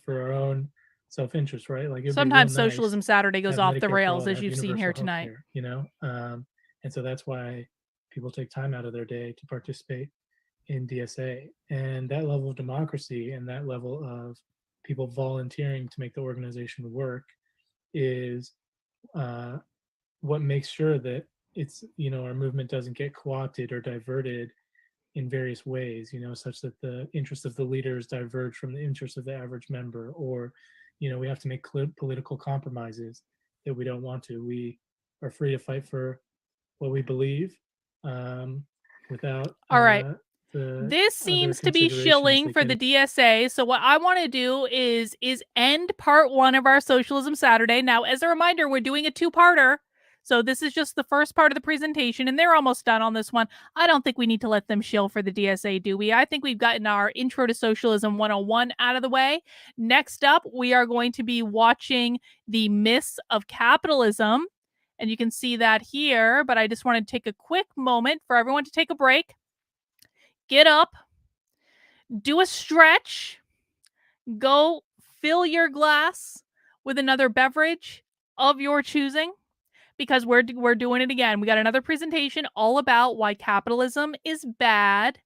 for our own self-interest, right? Like sometimes Socialism Saturday goes off the rails, as you've seen here tonight. And so that's why people take time out of their day to participate in DSA. And that level of democracy and that level of people volunteering to make the organization work is what makes sure that it's, our movement doesn't get co-opted or diverted in various ways, such that the interests of the leaders diverge from the interests of the average member, or, we have to make political compromises that we don't want to. We are free to fight for what we believe without. All right. This seems to be shilling for the DSA. So what I want to do is end part 1 of our Socialism Saturday. Now, as a reminder, we're doing a 2-parter. So this is just the first part of the presentation, and they're almost done on this one. I don't think we need to let them shill for the DSA, do we? I think we've gotten our Intro to Socialism 101 out of the way. Next up, we are going to be watching the Myths of Capitalism. And you can see that here, but I just want to take a quick moment for everyone to take a break. Get up, do a stretch, go fill your glass with another beverage of your choosing, because we're doing it again. We got another presentation all about why capitalism is bad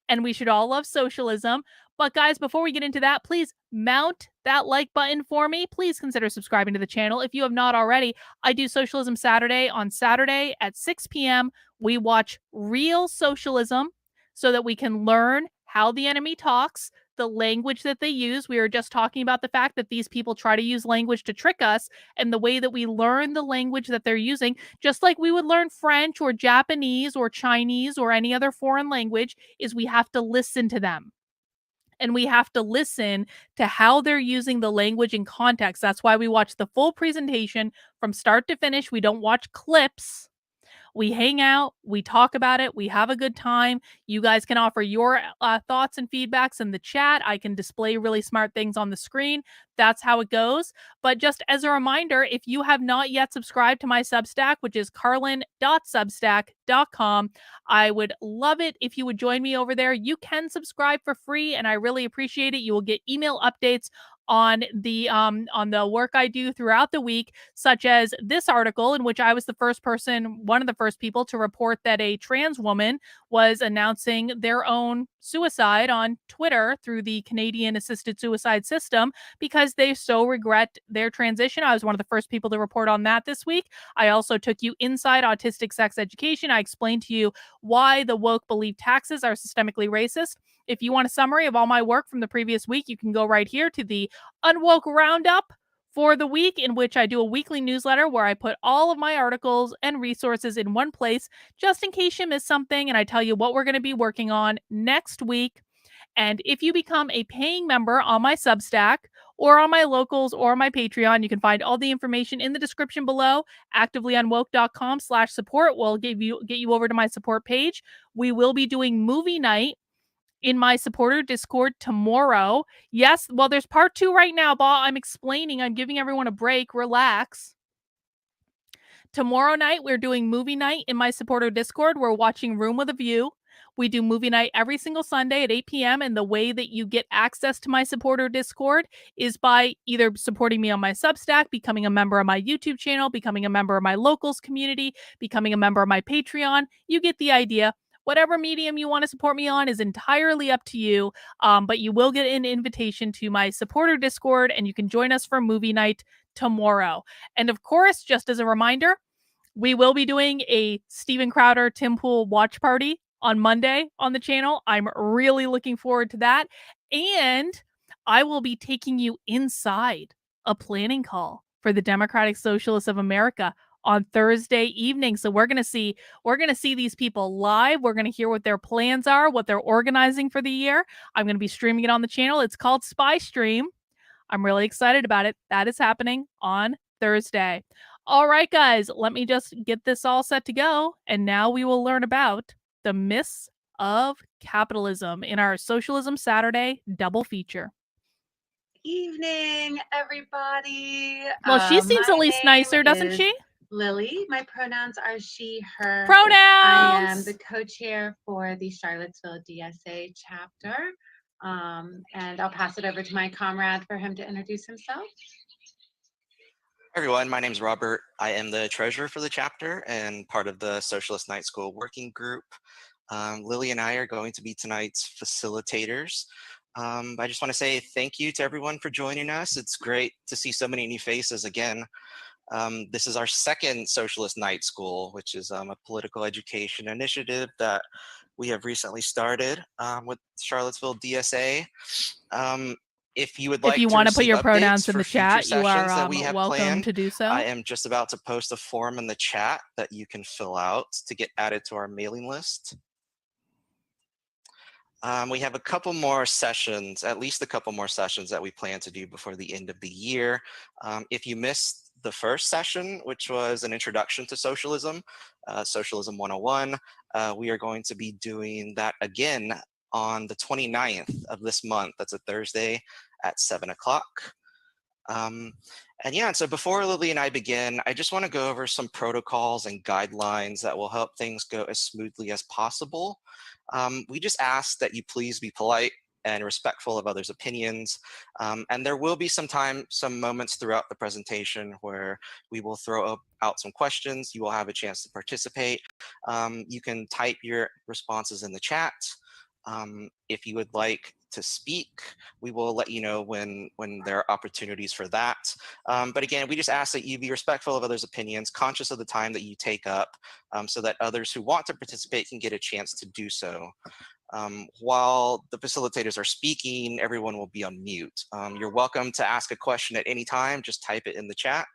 and we should all love socialism. But guys, before we get into that, please mount that like button for me. Please consider subscribing to the channel if you have not already. I do Socialism Saturday on Saturday at 6 p.m. We watch real socialism so that we can learn how the enemy talks, the language that they use. We were just talking about the fact that these people try to use language to trick us, and the way that we learn the language that they're using, just like we would learn French or Japanese or Chinese or any other foreign language, is we have to listen to them. And we have to listen to how they're using the language in context. That's why we watch the full presentation from start to finish. We don't watch clips. We hang out, we talk about it, we have a good time. You guys can offer your thoughts and feedbacks in the chat. I can display really smart things on the screen. That's how it goes. But just as a reminder, if you have not yet subscribed to my Substack, which is carlin.substack.com, I would love it if you would join me over there. You can subscribe for free, and I really appreciate it. You will get email updates on the work I do throughout the week, such as this article in which I was one of the first people to report that a trans woman was announcing their own suicide on Twitter through the Canadian assisted suicide system because they so regret their transition. I was one of the first people to report on that this week. I also took you inside autistic sex education. I explained to you why the woke believe taxes are systemically racist. If you want a summary of all my work from the previous week, you can go right here to the Unwoke Roundup for the week, in which I do a weekly newsletter where I put all of my articles and resources in one place, just in case you miss something, and I tell you what we're going to be working on next week. And if you become a paying member on my Substack or on my locals or my Patreon, you can find all the information in the description below. activelyunwoke.com/support will get you over to my support page. We will be doing movie night in my supporter Discord tomorrow. Yes, well, there's part 2 right now, Ba. I'm giving everyone a break. Relax. Tomorrow night, we're doing movie night in my supporter Discord. We're watching Room with a View. We do movie night every single Sunday at 8 p.m. And the way that you get access to my supporter Discord is by either supporting me on my Substack, becoming a member of my YouTube channel, becoming a member of my locals community, becoming a member of my Patreon. You get the idea. Whatever medium you want to support me on is entirely up to you, but you will get an invitation to my supporter Discord, and you can join us for movie night tomorrow. And of course, just as a reminder, we will be doing a Steven Crowder, Tim Pool watch party on Monday on the channel. I'm really looking forward to that. And I will be taking you inside a planning call for the Democratic Socialists of America on Thursday evening. So we're going to see these people live. We're going to hear what their plans are, what they're organizing for the year. I'm going to be streaming it on the channel. It's called Spy Stream. I'm really excited about it. That is happening on Thursday. All right, guys, let me just get this all set to go. And now we will learn about the myths of capitalism in our Socialism Saturday double feature. Evening, everybody. Well, she seems at least nicer, doesn't she? Lily. My pronouns are she, her. Pronouns! I am the co-chair for the Charlottesville DSA chapter. And I'll pass it over to my comrade for him to introduce himself. Everyone, my name is Robert. I am the treasurer for the chapter and part of the Socialist Night School working group. Lily and I are going to be tonight's facilitators. I just want to say thank you to everyone for joining us. It's great to see so many new faces again. This is our second Socialist Night School, which is a political education initiative that we have recently started with Charlottesville DSA. If you would like to want to put your receive pronouns updates in the for future chat, you are sessions that we have welcome planned, to do so. I am just about to post a form in the chat that you can fill out to get added to our mailing list. We have a couple more sessions, at least a couple more sessions that we plan to do before the end of the year. If you missed the first session, which was an introduction to socialism, Socialism 101, we are going to be doing that again on the 29th of this month. That's a Thursday at 7 o'clock. And so before Lily and I begin, I just want to go over some protocols and guidelines that will help things go as smoothly as possible. We just ask that you please be polite and respectful of others' opinions. And there will be some moments throughout the presentation where we will throw out some questions. You will have a chance to participate. You can type your responses in the chat. If you would like to speak, we will let you know when there are opportunities for that. But again, we just ask that you be respectful of others' opinions, conscious of the time that you take up, so that others who want to participate can get a chance to do so. While the facilitators are speaking, everyone will be on mute. You're welcome to ask a question at any time, just type it in the chat.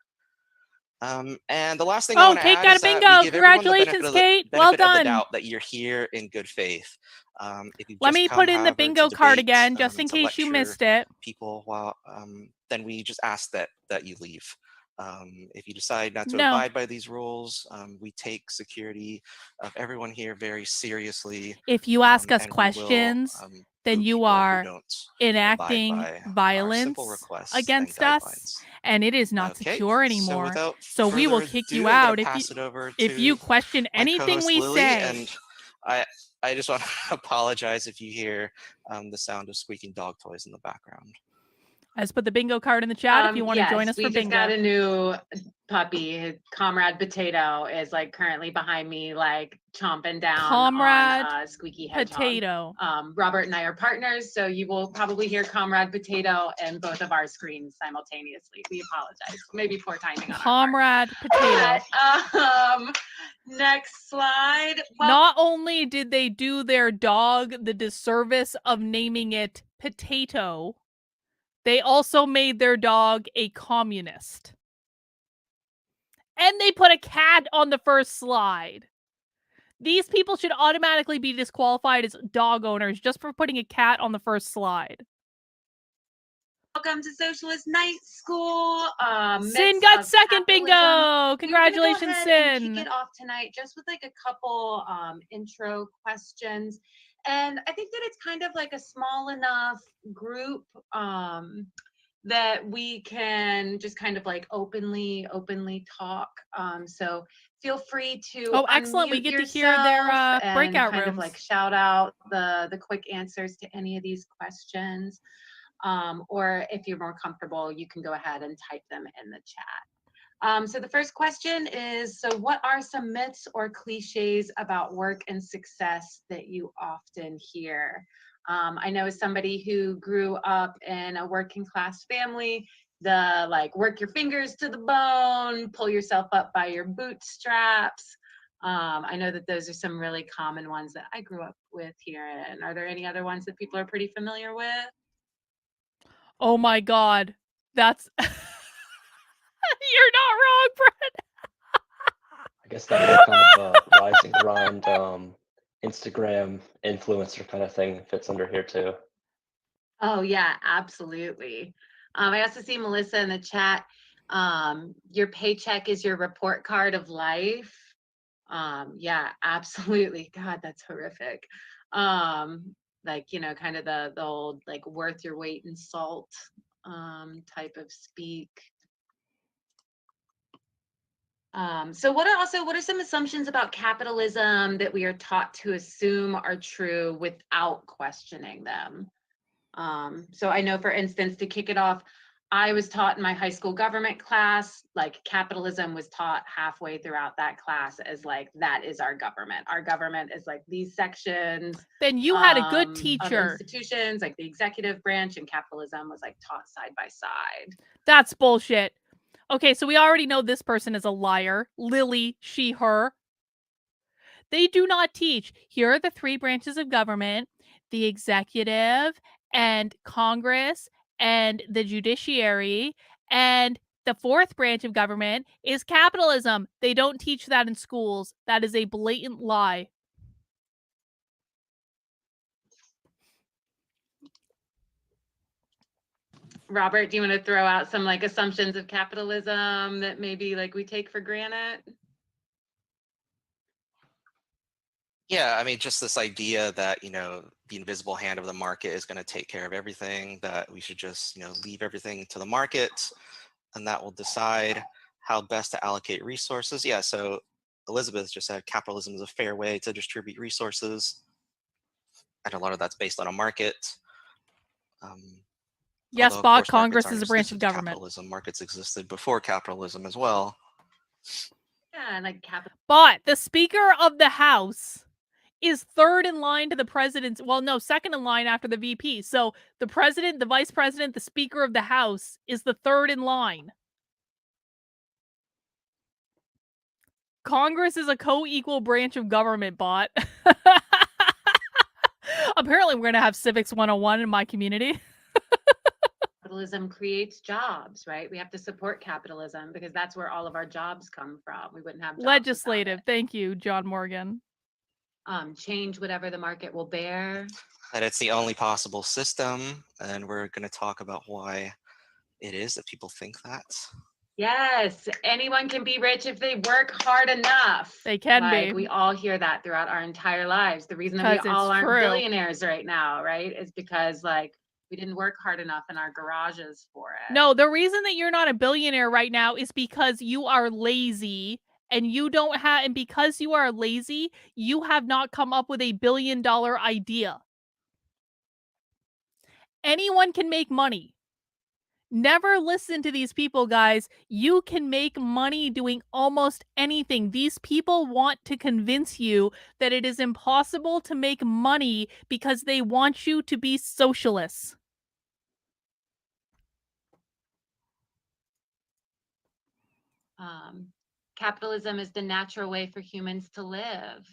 And the last thing I want to add is that we give Congratulations, Kate. Well done. Of the doubt that you're here in good faith. Let me put in the bingo card again, just in case you missed it. People, then we just ask that you leave. If you decide not to No. abide by these rules, we take security of everyone here very seriously. If you ask us and we will, questions, then boot you people who are don't enacting abide by our simple violence requests against and us, guidelines. and it is not Okay, secure so anymore. without So we will further kick ado, you I'm gonna out pass it over if to you question my anything co-host we Lily, say. and I just want to apologize if you hear the sound of squeaking dog toys in the background. I just put the bingo card in the chat if you want to join us for bingo. We just got a new puppy. Comrade Potato is like currently behind me, like chomping down Comrade on Squeaky Hedgehog. Potato. Robert and I are partners, so you will probably hear Comrade Potato in both of our screens simultaneously. We apologize. Maybe poor timing on Comrade Potato. But, next slide. Well, Not only did they do their dog the disservice of naming it Potato, they also made their dog a communist. And they put a cat on the first slide. These people should automatically be disqualified as dog owners just for putting a cat on the first slide. welcome to Socialist Night School. Sin Myths got of second Capitalism. bingo. Congratulations, We're gonna go ahead and Sin. kick it off tonight just with like a couple intro questions. And I think that it's kind of like a small enough group that we can just kind of like openly talk. So feel free to Oh, excellent. We unmute get to hear their yourself and breakout kind rooms. of like shout out the quick answers to any of these questions. Or if you're more comfortable, you can go ahead and type them in the chat. So the first question is, so what are some myths or cliches about work and success that you often hear? I know as somebody who grew up in a working class family, the like work your fingers to the bone, pull yourself up by your bootstraps. I know that those are some really common ones that I grew up with here. And are there any other ones that people are pretty familiar with? Oh my God. That's... You're not wrong, Brett. I guess that whole kind of rise and grind Instagram influencer kind of thing fits under here too. Oh yeah, absolutely. I also see Melissa in the chat. Your paycheck is your report card of life. Yeah, absolutely. God, that's horrific. Like, you know, kind of the old like worth your weight in salt type of speak. So what are some assumptions about capitalism that we are taught to assume are true without questioning them? So I know, for instance, to kick it off, I was taught in my high school government class, like capitalism was taught halfway throughout that class as like, that is our government. Our government is like these sections. Then you had a good Of teacher. institutions, like the executive branch, and capitalism was like taught side by side. That's bullshit. Okay, so we already know this person is a liar. Lily, she, her. They do not teach. Here are the three branches of government: the executive and Congress and the judiciary. And the fourth branch of government is capitalism. They don't teach that in schools. That is a blatant lie. Robert, do you want to throw out some like assumptions of capitalism that maybe like we take for granted? Yeah, I mean, just this idea that, you know, the invisible hand of the market is going to take care of everything, that we should just, you know, leave everything to the market and that will decide how best to allocate resources. Yeah, so Elizabeth just said capitalism is a fair way to distribute resources. And a lot of that's based on a market. Yes, although, Bob, of course, markets Congress aren't is a branch of exclusive to government. Capitalism. Markets existed before capitalism as well. Yeah, and like But the Speaker of the House is third in line to the president. Well, no, second in line after the VP. So the president, the vice president, the Speaker of the House is the third in line. Congress is a co-equal branch of government, bot. Apparently, we're going to have Civics 101 in my community. capitalism creates jobs, right? We have to support capitalism because that's where all of our jobs come from. We wouldn't have jobs Legislative. Thank you, John Morgan. Change whatever the market will bear. And it's the only possible system. And we're going to talk about why it is that people think that. Yes, anyone can be rich if they work hard enough. They can like, be. We all hear that throughout our entire lives. The reason that we 'Cause all it's aren't true. billionaires right now, right, is because like we didn't work hard enough in our garages for it. No, the reason that you're not a billionaire right now is because you are lazy, and you don't have, and because you are lazy, you have not come up with a $1 billion idea. Anyone can make money. Never listen to these people, guys. You can make money doing almost anything. These people want to convince you that it is impossible to make money because they want you to be socialists. Capitalism is the natural way for humans to live.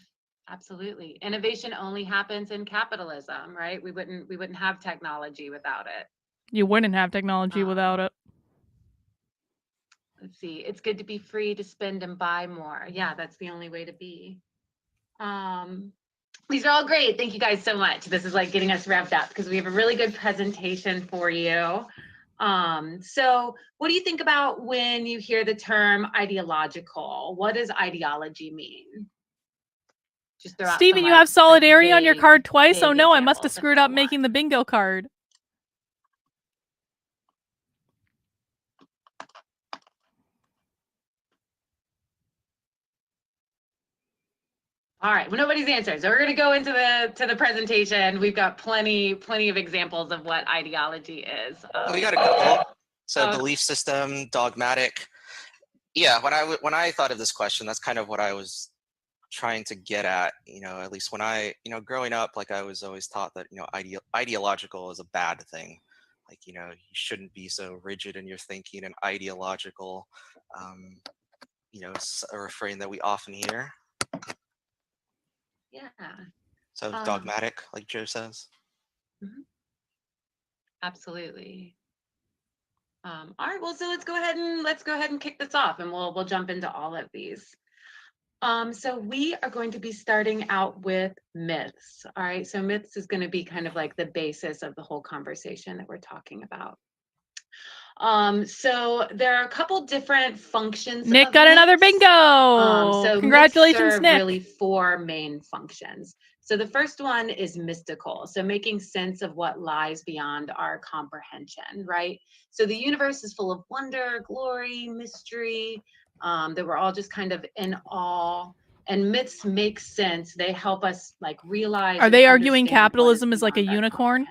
Absolutely. Innovation only happens in capitalism, right? We wouldn't have technology without it. You wouldn't have technology without it. Let's see. It's good to be free to spend and buy more. Yeah, that's the only way to be. These are all great. Thank you guys so much. This is like getting us revved up because we have a really good presentation for you. So what do you think about when you hear the term ideological? What does ideology mean? Just throw out Steven, some, you like, have solidarity on your vague- card twice? Oh vague no, I must have examples if screwed you up want. making the bingo card. All right, well, nobody's answered. So we're going to go into the presentation. We've got plenty of examples of what ideology is. We got a couple. So Oh. belief system, dogmatic. Yeah, when I thought of this question, that's kind of what I was trying to get at. You know, at least when I, you know, growing up, like I was always taught that, you know, ideological is a bad thing. Like, you know, you shouldn't be so rigid in your thinking and ideological. You know, it's a refrain that we often hear. Yeah. So dogmatic, like Joe says. Absolutely. All right, well, so let's go ahead and kick this off, and we'll jump into all of these. So we are going to be starting out with myths. All right, so myths is going to be kind of like the basis of the whole conversation that we're talking about. So there are a couple different functions. Nick got another bingo. So Congratulations, myths serve Nick. really 4 main functions. So the first one is mystical. So making sense of what lies beyond our comprehension, right? So the universe is full of wonder, glory, mystery, that we're all just kind of in awe. And myths make sense. They help us like realize. Are they arguing capitalism is like a unicorn?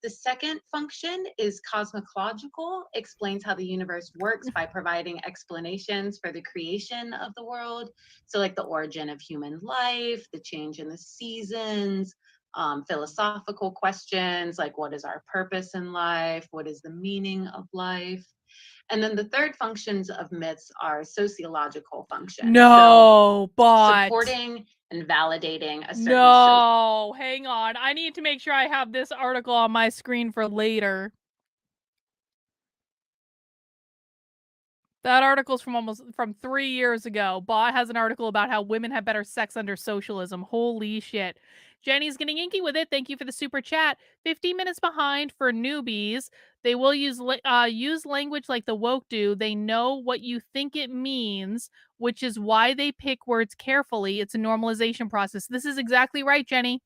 The second function is cosmological, explains how the universe works by providing explanations for the creation of the world. So like the origin of human life, the change in the seasons, philosophical questions like what is our purpose in life? What is the meaning of life? And then the third functions of myths are sociological functions. No, but supporting and validating a certain no, hang on. I need to make sure I have this article on my screen for later. That article's from 3 years ago. Bot has an article about how women have better sex under socialism. Holy shit. Jenny's getting inky with it. Thank you for the super chat. 15 minutes behind for newbies. They will use language like the woke do. They know what you think it means, which is why they pick words carefully. It's a normalization process. This is exactly right, Jenny.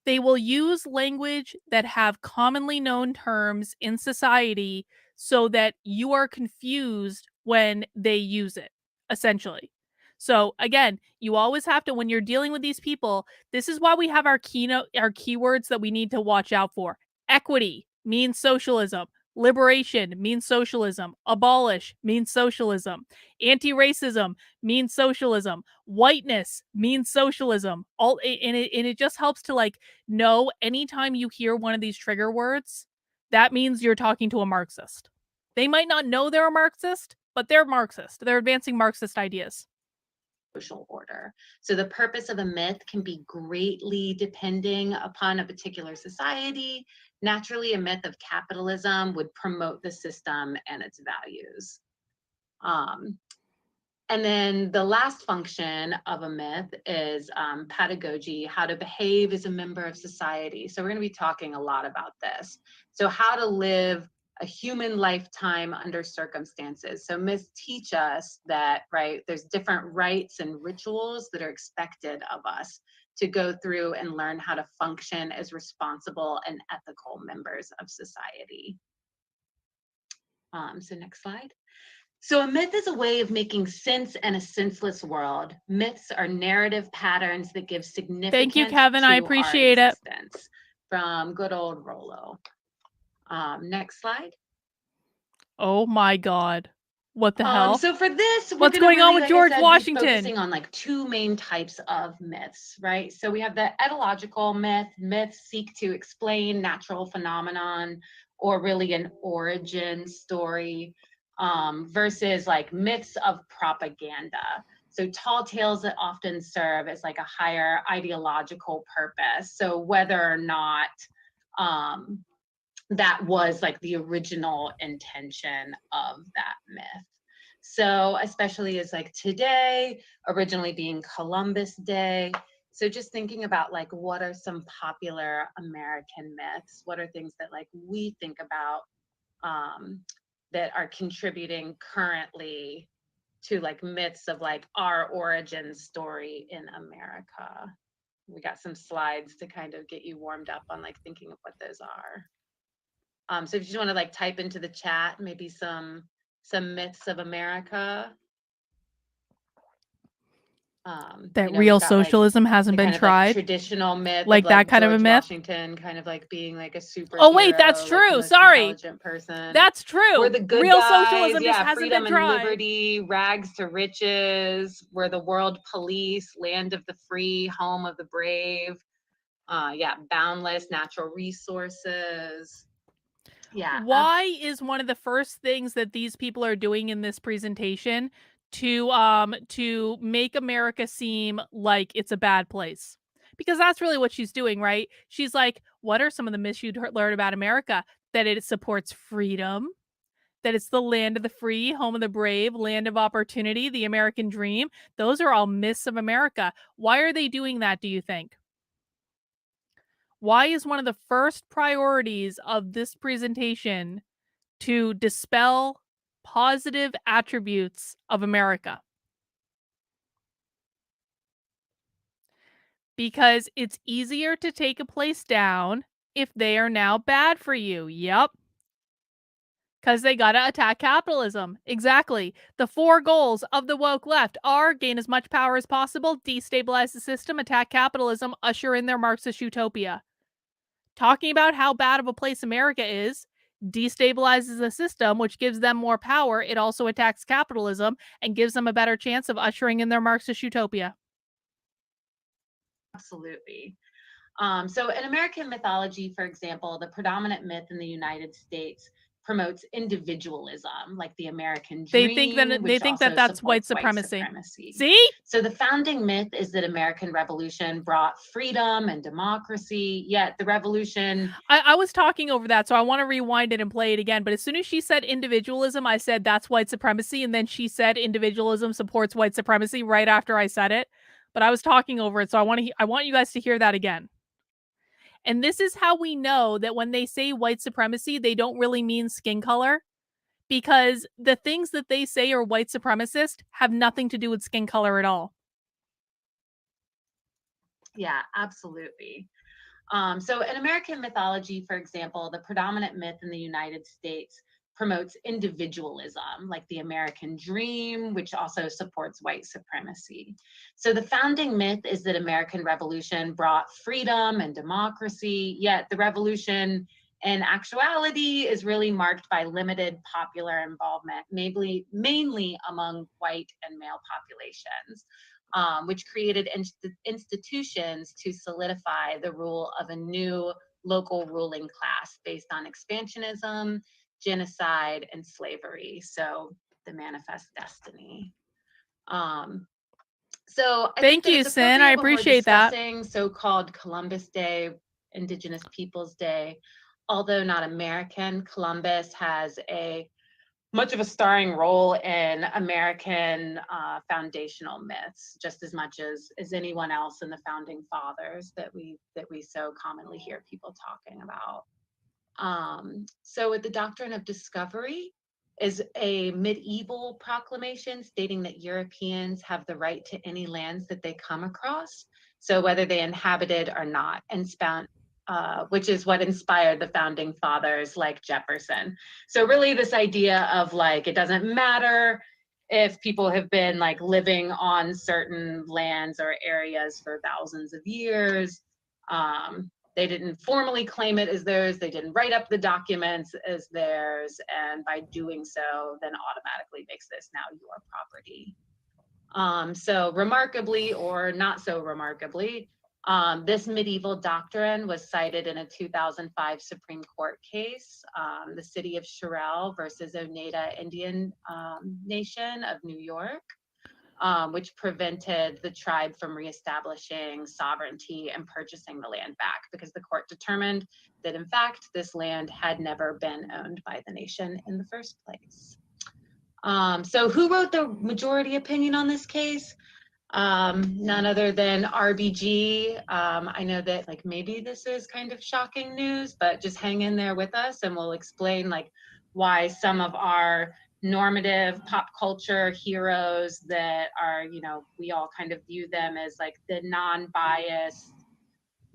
They will use language that have commonly known terms in society so that you are confused when they use it, essentially. So again, you always have to, when you're dealing with these people, this is why we have our keywords that we need to watch out for. Equity means socialism. Liberation means socialism. Abolish means socialism. Anti-racism means socialism. Whiteness means socialism. It just helps to like know anytime you hear one of these trigger words, that means you're talking to a Marxist. They might not know they're a Marxist, but they're Marxist. They're advancing Marxist ideas. Social order. So the purpose of a myth can be greatly depending upon a particular society. Naturally, a myth of capitalism would promote the system and its values. And then the last function of a myth is pedagogy, how to behave as a member of society. So we're going to be talking a lot about this. So how to live a human lifetime under circumstances. So myths teach us that, right, there's different rites and rituals that are expected of us to go through and learn how to function as responsible and ethical members of society. So next slide. So a myth is a way of making sense in a senseless world. Myths are narrative patterns that give significance. Thank you, Kevin. I appreciate it. From good old Rollo. Next slide. Oh my God. What the hell? So for this, what's going on with George Washington? Focusing on like two main types of myths, right? So we have the etymological myth. Myths seek to explain natural phenomenon or really an origin story, versus like myths of propaganda. So tall tales that often serve as like a higher ideological purpose. So whether or not that was like the original intention of that myth. So especially as like today, originally being Columbus Day. So just thinking about like, what are some popular American myths? What are things that like we think about that are contributing currently to like myths of like our origin story in America? We got some slides to kind of get you warmed up on like thinking of what those are. So if you just want to like type into the chat, maybe some myths of America. That real socialism hasn't been tried. Like traditional myth, like that kind George of a myth. Washington kind of like being like a super. Oh wait, that's true. Like sorry, intelligent person. That's true. We're the good real guys. socialism just hasn't freedom been tried. and liberty, rags to riches. We're the world police, land of the free, home of the brave. Boundless natural resources. Why is one of the first things that these people are doing in this presentation to make America seem like it's a bad place? Because that's really what she's doing, right? She's like, what are some of the myths you'd learn about America? That it supports freedom, that it's the land of the free, home of the brave, land of opportunity, the American dream. Those are all myths of America. Why are they doing that, do you think? Why is one of the first priorities of this presentation to dispel positive attributes of America? Because it's easier to take a place down if they are now bad for you. Yep. Because they got to attack capitalism. Exactly. The 4 goals of the woke left are gain as much power as possible, destabilize the system, attack capitalism, usher in their Marxist utopia. Talking about how bad of a place America is destabilizes the system, which gives them more power. It also attacks capitalism and gives them a better chance of ushering in their Marxist utopia. Absolutely. So in American mythology, for example, the predominant myth in the United States promotes individualism, like the American dream. They think that that's white supremacy. See? So the founding myth is that American Revolution brought freedom and democracy, yet the revolution... I was talking over that, so I want to rewind it and play it again. But as soon as she said individualism, I said that's white supremacy. And then she said individualism supports white supremacy right after I said it. But I was talking over it, so I want you guys to hear that again. And this is how we know that when they say white supremacy, they don't really mean skin color, because the things that they say are white supremacist have nothing to do with skin color at all. Yeah, absolutely. So in American mythology, for example, the predominant myth in the United States promotes individualism, like the American dream, which also supports white supremacy. So the founding myth is that American Revolution brought freedom and democracy, yet the revolution in actuality is really marked by limited popular involvement, mainly among white and male populations, which created institutions to solidify the rule of a new local ruling class based on expansionism, genocide, and slavery. So the manifest destiny. So thank you, Sin. I appreciate that. So-called Columbus Day, Indigenous Peoples Day, although not American, Columbus has much of a starring role in American foundational myths, just as much as anyone else in the founding fathers that we so commonly hear people talking about. So with the doctrine of discovery is a medieval proclamation stating that Europeans have the right to any lands that they come across, so whether they inhabited or not, and which is what inspired the founding fathers like Jefferson. So really this idea of like, it doesn't matter if people have been like living on certain lands or areas for thousands of years. They didn't formally claim it as theirs. They didn't write up the documents as theirs. And by doing so, then automatically makes this now your property. So remarkably, or not so remarkably, this medieval doctrine was cited in a 2005 Supreme Court case, the city of Sherrill versus Oneida Indian Nation of New York, which prevented the tribe from reestablishing sovereignty and purchasing the land back, because the court determined that in fact this land had never been owned by the nation in the first place. So who wrote the majority opinion on this case? None other than RBG. I know that like maybe this is kind of shocking news, but just hang in there with us and we'll explain like why some of our normative pop culture heroes that are, you know, we all kind of view them as like the non-biased,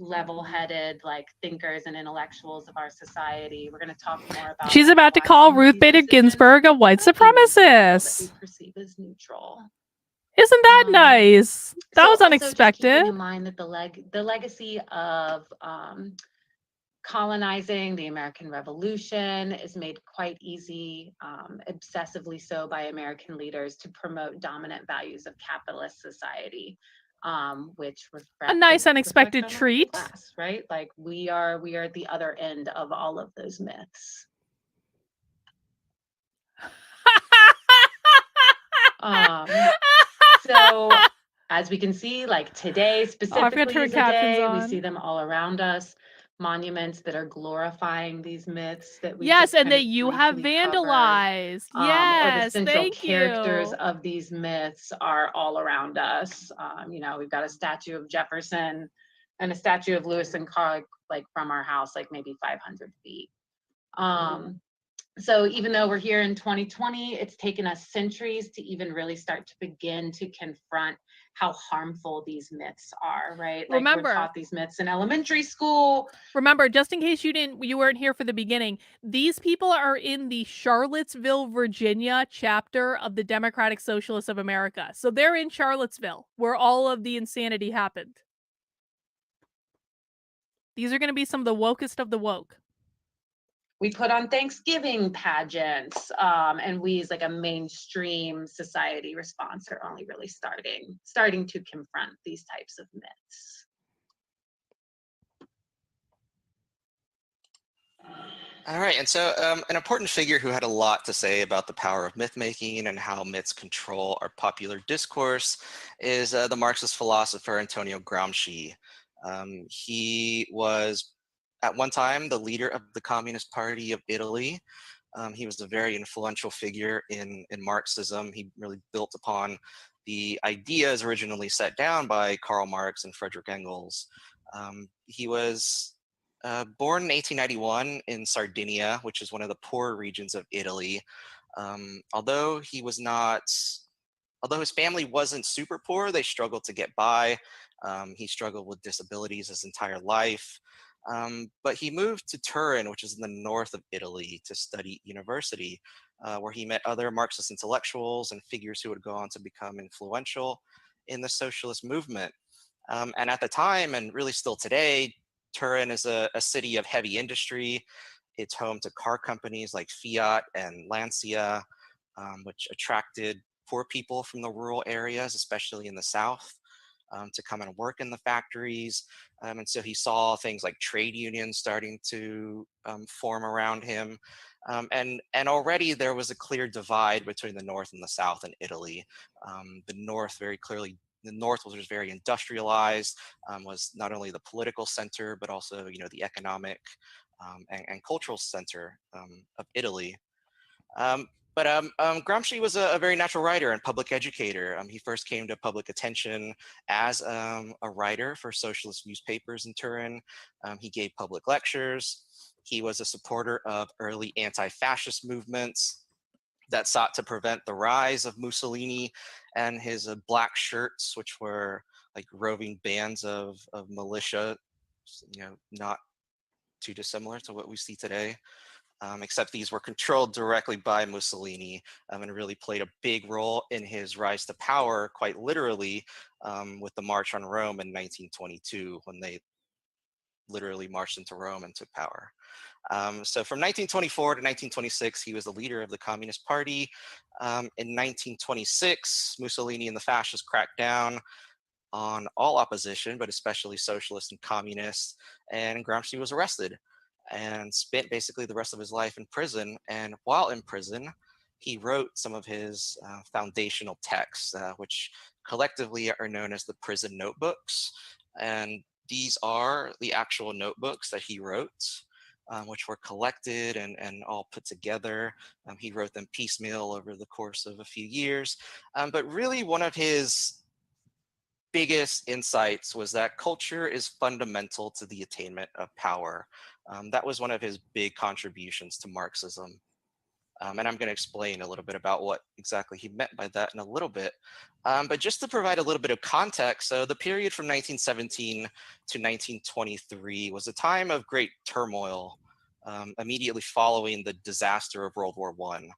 level-headed like thinkers and intellectuals of our society. We're going to talk more about. She's about to call Ruth Bader Ginsburg a white supremacist. That we perceive as neutral. Isn't that nice? That was also unexpected. Keeping in mind that the legacy of colonizing the American Revolution is made quite easy, obsessively so by American leaders, to promote dominant values of capitalist society, which a nice unexpected treat, class, right? Like we are at the other end of all of those myths. So as we can see, like today specifically is a day, we see them all around us. Monuments that are glorifying these myths that we yes, and that you have vandalized. Yes, or the central thank characters you. of these myths are all around us. You know, we've got a statue of Jefferson and a statue of Lewis and Clark, like from our house, like maybe 500 feet. So even though we're here in 2020, it's taken us centuries to even really start to begin to confront how harmful these myths are, right? Like remember, we're taught these myths in elementary school. Remember, just in case you weren't here for the beginning, these people are in the Charlottesville, Virginia chapter of the Democratic Socialists of America. So they're in Charlottesville, where all of the insanity happened. These are going to be some of the wokest of the woke. We put on Thanksgiving pageants, and we as like a mainstream society response are only really starting to confront these types of myths. All right, and so an important figure who had a lot to say about the power of myth making and how myths control our popular discourse is the Marxist philosopher Antonio Gramsci. He was at one time the leader of the Communist Party of Italy. He was a very influential figure in Marxism. He really built upon the ideas originally set down by Karl Marx and Friedrich Engels. He was born in 1891 in Sardinia, which is one of the poorer regions of Italy. Although his family wasn't super poor, they struggled to get by. He struggled with disabilities his entire life. But he moved to Turin, which is in the north of Italy, to study university, where he met other Marxist intellectuals and figures who would go on to become influential in the socialist movement. And at the time, and really still today, Turin is a city of heavy industry. It's home to car companies like Fiat and Lancia, which attracted poor people from the rural areas, especially in the south, to come and work in the factories. And so he saw things like trade unions starting to form around him. And already there was a clear divide between the North and the South in Italy. The North was very industrialized, was not only the political center, but also, the economic and cultural center of Italy. Gramsci was a very natural writer and public educator. He first came to public attention as a writer for socialist newspapers in Turin. He gave public lectures. He was a supporter of early anti-fascist movements that sought to prevent the rise of Mussolini and his black shirts, which were like roving bands of militia, not too dissimilar to what we see today. Except these were controlled directly by Mussolini and really played a big role in his rise to power, quite literally, with the March on Rome in 1922, when they literally marched into Rome and took power. So from 1924 to 1926, he was the leader of the Communist Party. In 1926, Mussolini and the fascists cracked down on all opposition, but especially socialists and communists, and Gramsci was arrested and spent basically the rest of his life in prison. And while in prison, he wrote some of his foundational texts, which collectively are known as the prison notebooks. And these are the actual notebooks that he wrote, which were collected and all put together. He wrote them piecemeal over the course of a few years. But really one of his biggest insights was that culture is fundamental to the attainment of power. That was one of his big contributions to Marxism. And I'm going to explain a little bit about what exactly he meant by that in a little bit. But just to provide a little bit of context, so the period from 1917 to 1923 was a time of great turmoil, immediately following the disaster of World War I.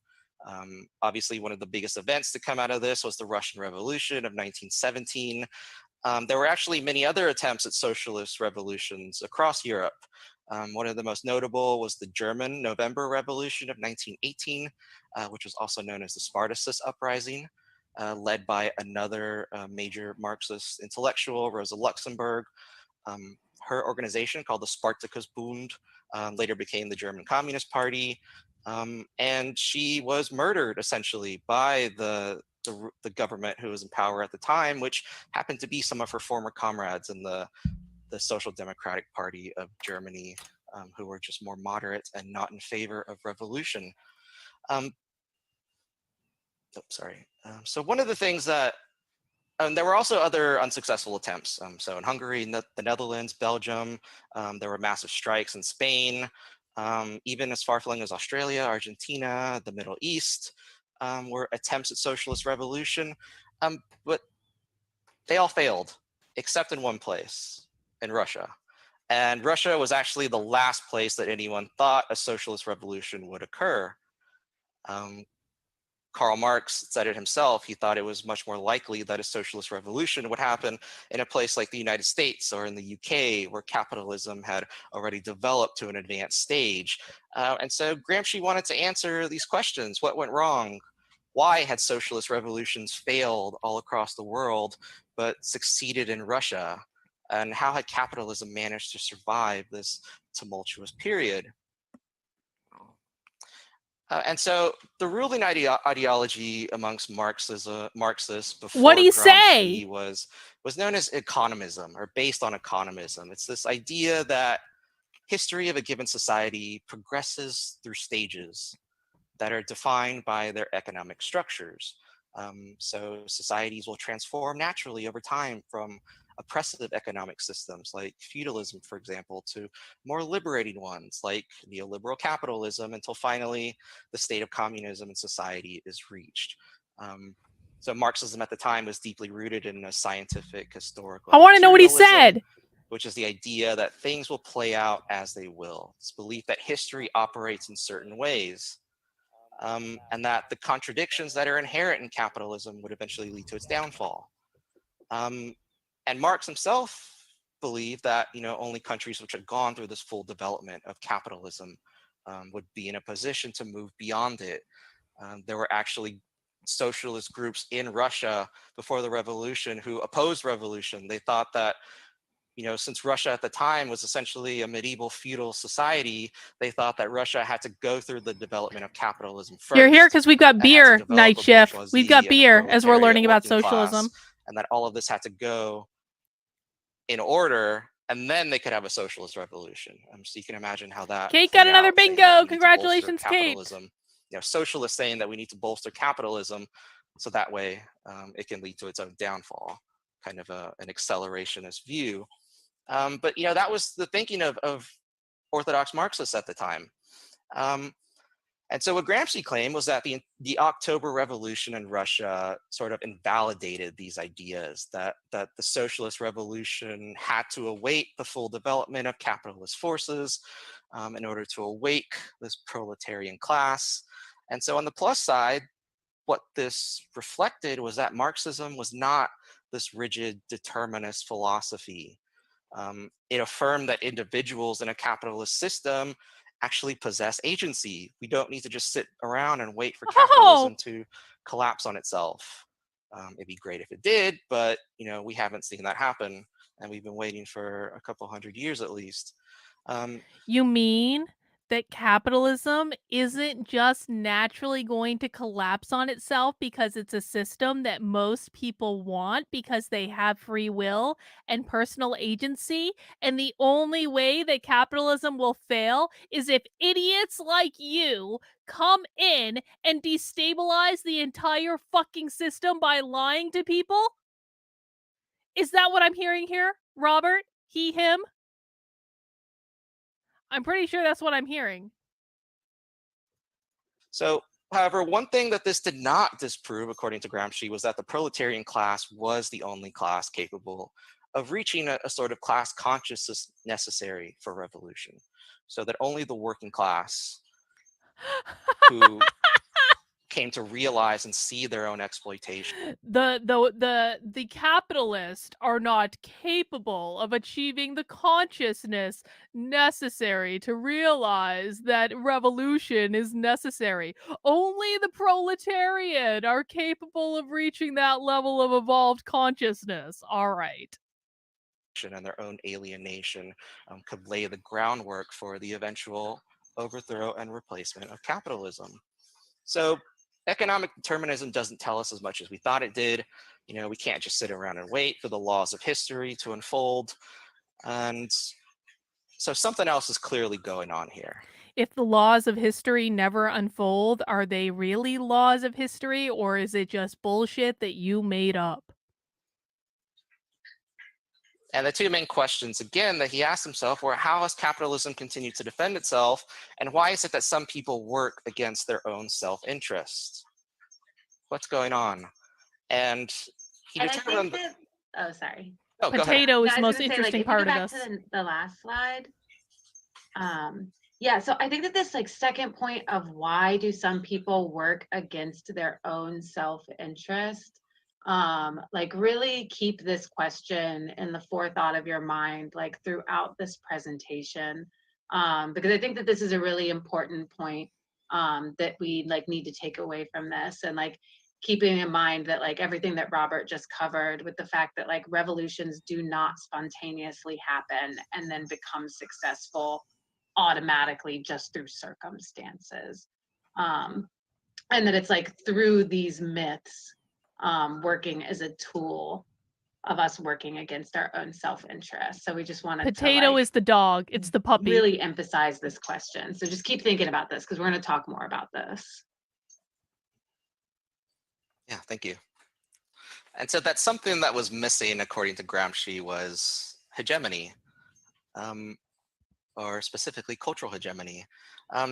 Obviously, one of the biggest events to come out of this was the Russian Revolution of 1917. There were actually many other attempts at socialist revolutions across Europe. One of the most notable was the German November Revolution of 1918, which was also known as the Spartacist Uprising, led by another major Marxist intellectual, Rosa Luxemburg. Her organization, called the Spartacus Bund, later became the German Communist Party. And she was murdered essentially by the government who was in power at the time, which happened to be some of her former comrades in the Social Democratic Party of Germany, who were just more moderate and not in favor of revolution. So one of the things that, there were also other unsuccessful attempts. So in Hungary, the Netherlands, Belgium, there were massive strikes in Spain, even as far-flung as Australia, Argentina, the Middle East, were attempts at socialist revolution, but they all failed, except in one place, in Russia. And Russia was actually the last place that anyone thought a socialist revolution would occur. Karl Marx said it himself. He thought it was much more likely that a socialist revolution would happen in a place like the United States or in the UK, where capitalism had already developed to an advanced stage. And so Gramsci wanted to answer these questions. What went wrong? Why had socialist revolutions failed all across the world, but succeeded in Russia? And how had capitalism managed to survive this tumultuous period? And so the ruling ideology amongst Marxists before What do you Gramsci say? was known as economism, or based on economism. It's this idea that history of a given society progresses through stages that are defined by their economic structures. So societies will transform naturally over time from oppressive economic systems like feudalism, for example, to more liberating ones like neoliberal capitalism, until finally the state of communism in society is reached. So Marxism at the time was deeply rooted in a scientific, historical. I want to know what he materialism, said. which is the idea that things will play out as they will. It's belief that history operates in certain ways, and that the contradictions that are inherent in capitalism would eventually lead to its downfall. And Marx himself believed that only countries which had gone through this full development of capitalism would be in a position to move beyond it. There were actually socialist groups in Russia before the revolution who opposed revolution. They thought that since Russia at the time was essentially a medieval feudal society, they thought that Russia had to go through the development of capitalism first. You're here because we've got beer, Night Shift. We've got beer as we're learning about socialism. And that all of this had to go in order, and then they could have a socialist revolution. So you can imagine how that. Kate got another bingo. Congratulations, Kate. socialists saying that we need to bolster capitalism so that way it can lead to its own downfall, kind of an accelerationist view. But that was the thinking of Orthodox Marxists at the time. And so what Gramsci claimed was that the October Revolution in Russia sort of invalidated these ideas, that the socialist revolution had to await the full development of capitalist forces in order to awake this proletarian class. And so on the plus side, what this reflected was that Marxism was not this rigid determinist philosophy. It affirmed that individuals in a capitalist system actually possess agency. We don't need to just sit around and wait for capitalism to collapse on itself. It'd be great if it did, but we haven't seen that happen, and we've been waiting for a couple hundred years at least. You mean that capitalism isn't just naturally going to collapse on itself because it's a system that most people want because they have free will and personal agency, and the only way that capitalism will fail is if idiots like you come in and destabilize the entire fucking system by lying to people? Is that what I'm hearing here, Robert? He, him? I'm pretty sure that's what I'm hearing. So, however, one thing that this did not disprove, according to Gramsci, was that the proletarian class was the only class capable of reaching a sort of class consciousness necessary for revolution. So that only the working class who came to realize and see their own exploitation. The capitalists are not capable of achieving the consciousness necessary to realize that revolution is necessary. Only the proletariat are capable of reaching that level of evolved consciousness. All right. And their own alienation could lay the groundwork for the eventual overthrow and replacement of capitalism. So economic determinism doesn't tell us as much as we thought it did. We can't just sit around and wait for the laws of history to unfold. And so something else is clearly going on here. If the laws of history never unfold, are they really laws of history, or is it just bullshit that you made up? And the two main questions, again, that he asked himself were, how has capitalism continued to defend itself? And why is it that some people work against their own self-interest? What's going on? And he determined... Oh, sorry. Oh, Potato is No, the most interesting part of this. If you go back to the last slide. Yeah, so I think that this second point of why do some people work against their own self-interest, really keep this question in the forethought of your mind throughout this presentation, because I think that this is a really important point that we need to take away from this, and keeping in mind that everything that Robert just covered with the fact that revolutions do not spontaneously happen and then become successful automatically just through circumstances, and that it's through these myths working as a tool of us working against our own self-interest. So we just wanted Potato is the dog, it's the puppy. Really emphasize this question. So just keep thinking about this because we're going to talk more about this. Yeah, thank you. And so that's something that was missing, according to Gramsci, was hegemony, or specifically cultural hegemony.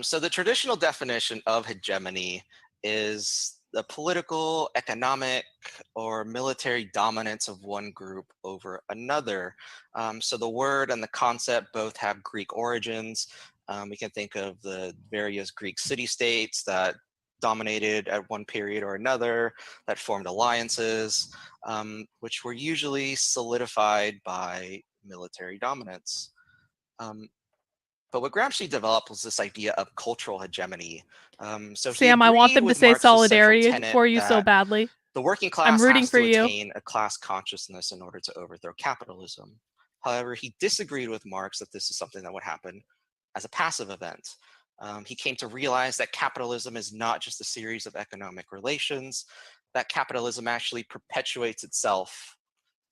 So the traditional definition of hegemony is the political, economic, or military dominance of one group over another. So the word and the concept both have Greek origins. We can think of the various Greek city-states that dominated at one period or another, that formed alliances, which were usually solidified by military dominance. But what Gramsci developed was this idea of cultural hegemony. So Sam, I want them to say solidarity for you so badly. The working class has to attain a class consciousness in order to overthrow capitalism. However, he disagreed with Marx that this is something that would happen as a passive event. He came to realize that capitalism is not just a series of economic relations, that capitalism actually perpetuates itself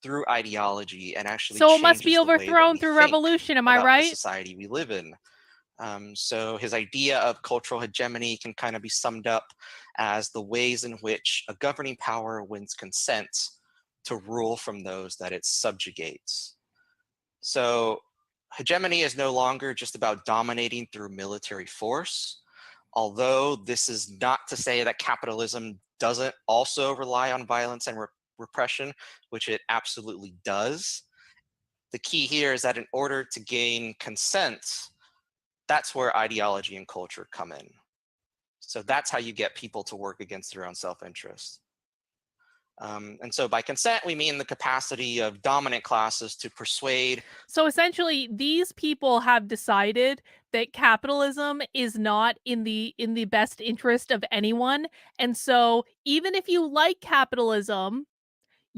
through ideology and actually so it must be overthrown through revolution, am I right? The society we live in. So his idea of cultural hegemony can kind of be summed up as the ways in which a governing power wins consent to rule from those that it subjugates. So hegemony is no longer just about dominating through military force, although this is not to say that capitalism doesn't also rely on violence and repression, which it absolutely does. The key here is that in order to gain consent, that's where ideology and culture come in. So that's how you get people to work against their own self-interest. And so by consent, we mean the capacity of dominant classes to persuade. So essentially, these people have decided that capitalism is not in the best interest of anyone. And so even if you like capitalism,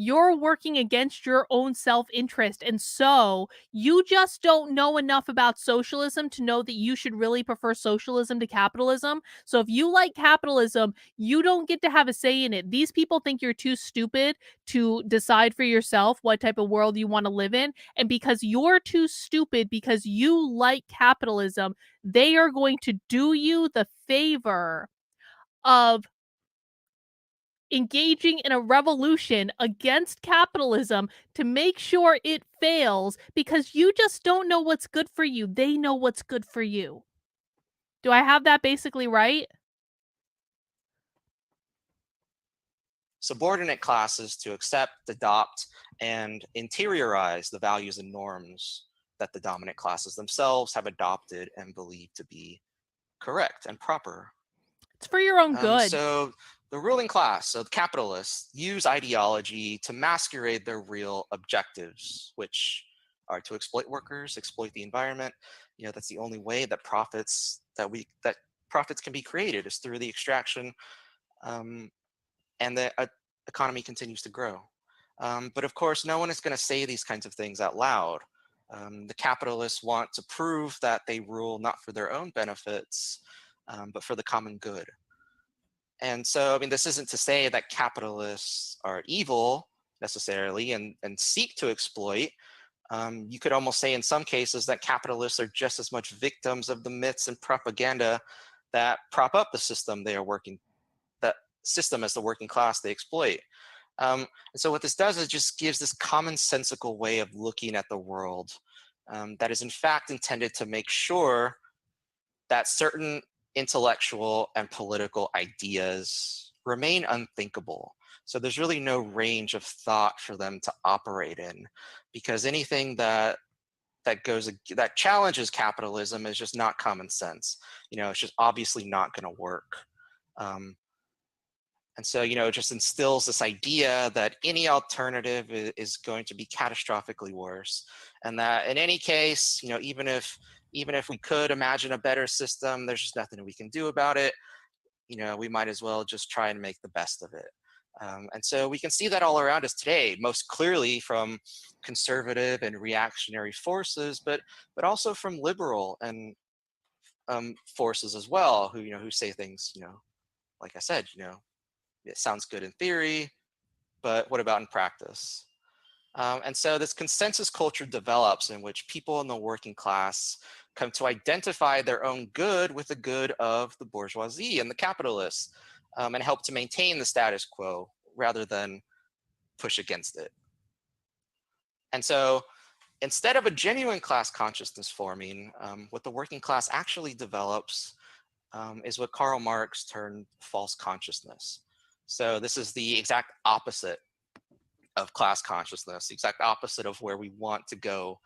you're working against your own self-interest. And so you just don't know enough about socialism to know that you should really prefer socialism to capitalism. So if you like capitalism, you don't get to have a say in it. These people think you're too stupid to decide for yourself what type of world you want to live in. And because you're too stupid, because you like capitalism, they are going to do you the favor of engaging in a revolution against capitalism to make sure it fails because you just don't know what's good for you. They know what's good for you. Do I have that basically right? Subordinate classes to accept, adopt, and interiorize the values and norms that the dominant classes themselves have adopted and believe to be correct and proper. It's for your own good. So the ruling class, so the capitalists, use ideology to masquerade their real objectives, which are to exploit workers, exploit the environment. You know, that's the only way that profits can be created, is through the extraction, and the economy continues to grow. But of course, no one is going to say these kinds of things out loud. The capitalists want to prove that they rule not for their own benefits, but for the common good. And so, I mean, this isn't to say that capitalists are evil necessarily and seek to exploit. You could almost say in some cases that capitalists are just as much victims of the myths and propaganda that prop up the system they are working, that system as the working class they exploit. And so what this does is just gives this commonsensical way of looking at the world that is in fact intended to make sure that certain intellectual and political ideas remain unthinkable. So there's really no range of thought for them to operate in, because anything that challenges capitalism is just not common sense. You know, it's just obviously not going to work. And so, you know, it just instills this idea that any alternative is going to be catastrophically worse, and that in any case, you know, even if we could imagine a better system, there's just nothing we can do about it. You know, we might as well just try and make the best of it. And so we can see that all around us today, most clearly from conservative and reactionary forces, but also from liberal and forces as well, who say things, you know, like I said, you know, it sounds good in theory, but what about in practice? And so this consensus culture develops in which people in the working class come to identify their own good with the good of the bourgeoisie and the capitalists, and help to maintain the status quo rather than push against it. And so instead of a genuine class consciousness forming, what the working class actually develops is what Karl Marx termed false consciousness. So this is the exact opposite of class consciousness, the exact opposite of where we want to go.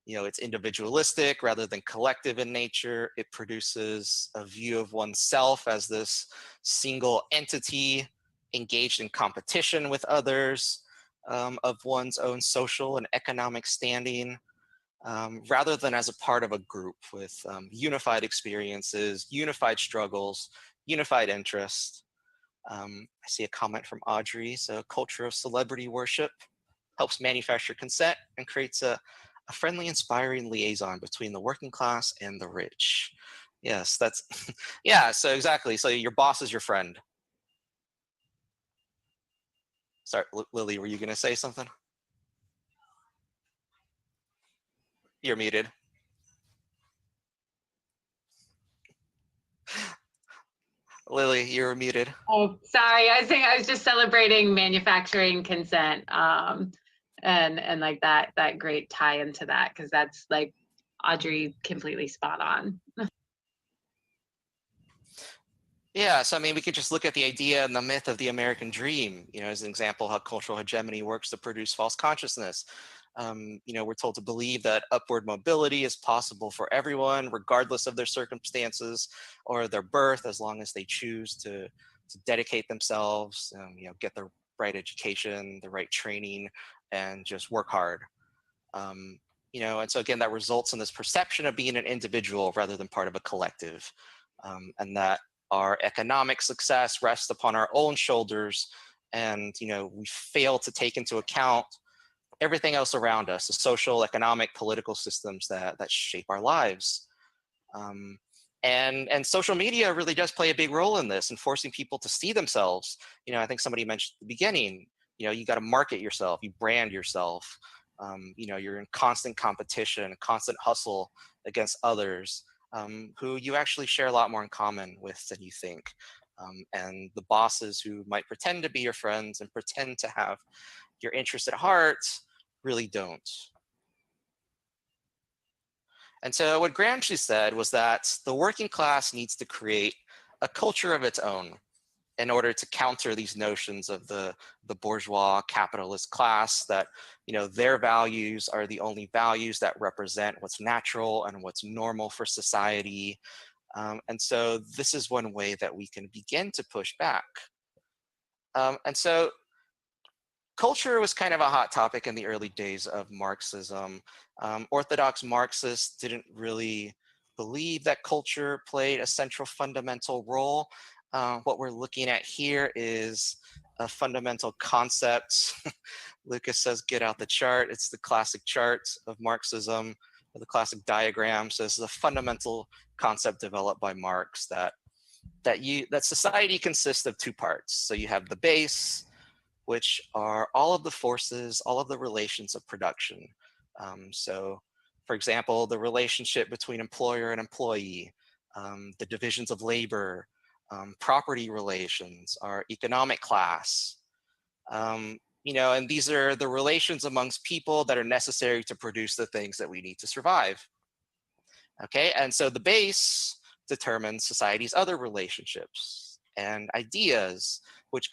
You know, it's individualistic rather than collective in nature. It produces a view of oneself as this single entity engaged in competition with others, of one's own social and economic standing, rather than as a part of a group with unified experiences, unified struggles, unified interests. I see a comment from Audrey. So culture of celebrity worship helps manufacture consent and creates a friendly, inspiring liaison between the working class and the rich. Yes, that's, yeah, so exactly. So your boss is your friend. Sorry, Lily, were you gonna say something? You're muted. Lily, you were muted. Oh, sorry. I was saying I was just celebrating manufacturing consent, and like that great tie into that, because that's like Audrey completely spot on. Yeah, so I mean, we could just look at the idea and the myth of the American dream, as an example how cultural hegemony works to produce false consciousness. We're told to believe that upward mobility is possible for everyone, regardless of their circumstances or their birth, as long as they choose to dedicate themselves, get the right education, the right training, and just work hard. And so again, that results in this perception of being an individual rather than part of a collective, and that our economic success rests upon our own shoulders, and we fail to take into account everything else around us, the social, economic, political systems that shape our lives. And social media really does play a big role in this, in forcing people to see themselves. I think somebody mentioned at the beginning, you got to market yourself, you brand yourself. You're in constant competition, constant hustle against others who you actually share a lot more in common with than you think. And the bosses who might pretend to be your friends and pretend to have your interest at heart really don't. And so what Gramsci said was that the working class needs to create a culture of its own in order to counter these notions of the bourgeois capitalist class, that their values are the only values that represent what's natural and what's normal for society. And so this is one way that we can begin to push back. And so culture was kind of a hot topic in the early days of Marxism. Orthodox Marxists didn't really believe that culture played a central fundamental role. What we're looking at here is a fundamental concept. Lucas says, get out the chart. It's the classic chart of Marxism, the classic diagram. So this is a fundamental concept developed by Marx that society consists of two parts. So you have the base, which are all of the forces, all of the relations of production. So for example, the relationship between employer and employee, the divisions of labor, property relations, our economic class, and these are the relations amongst people that are necessary to produce the things that we need to survive. Okay, and so the base determines society's other relationships and ideas, which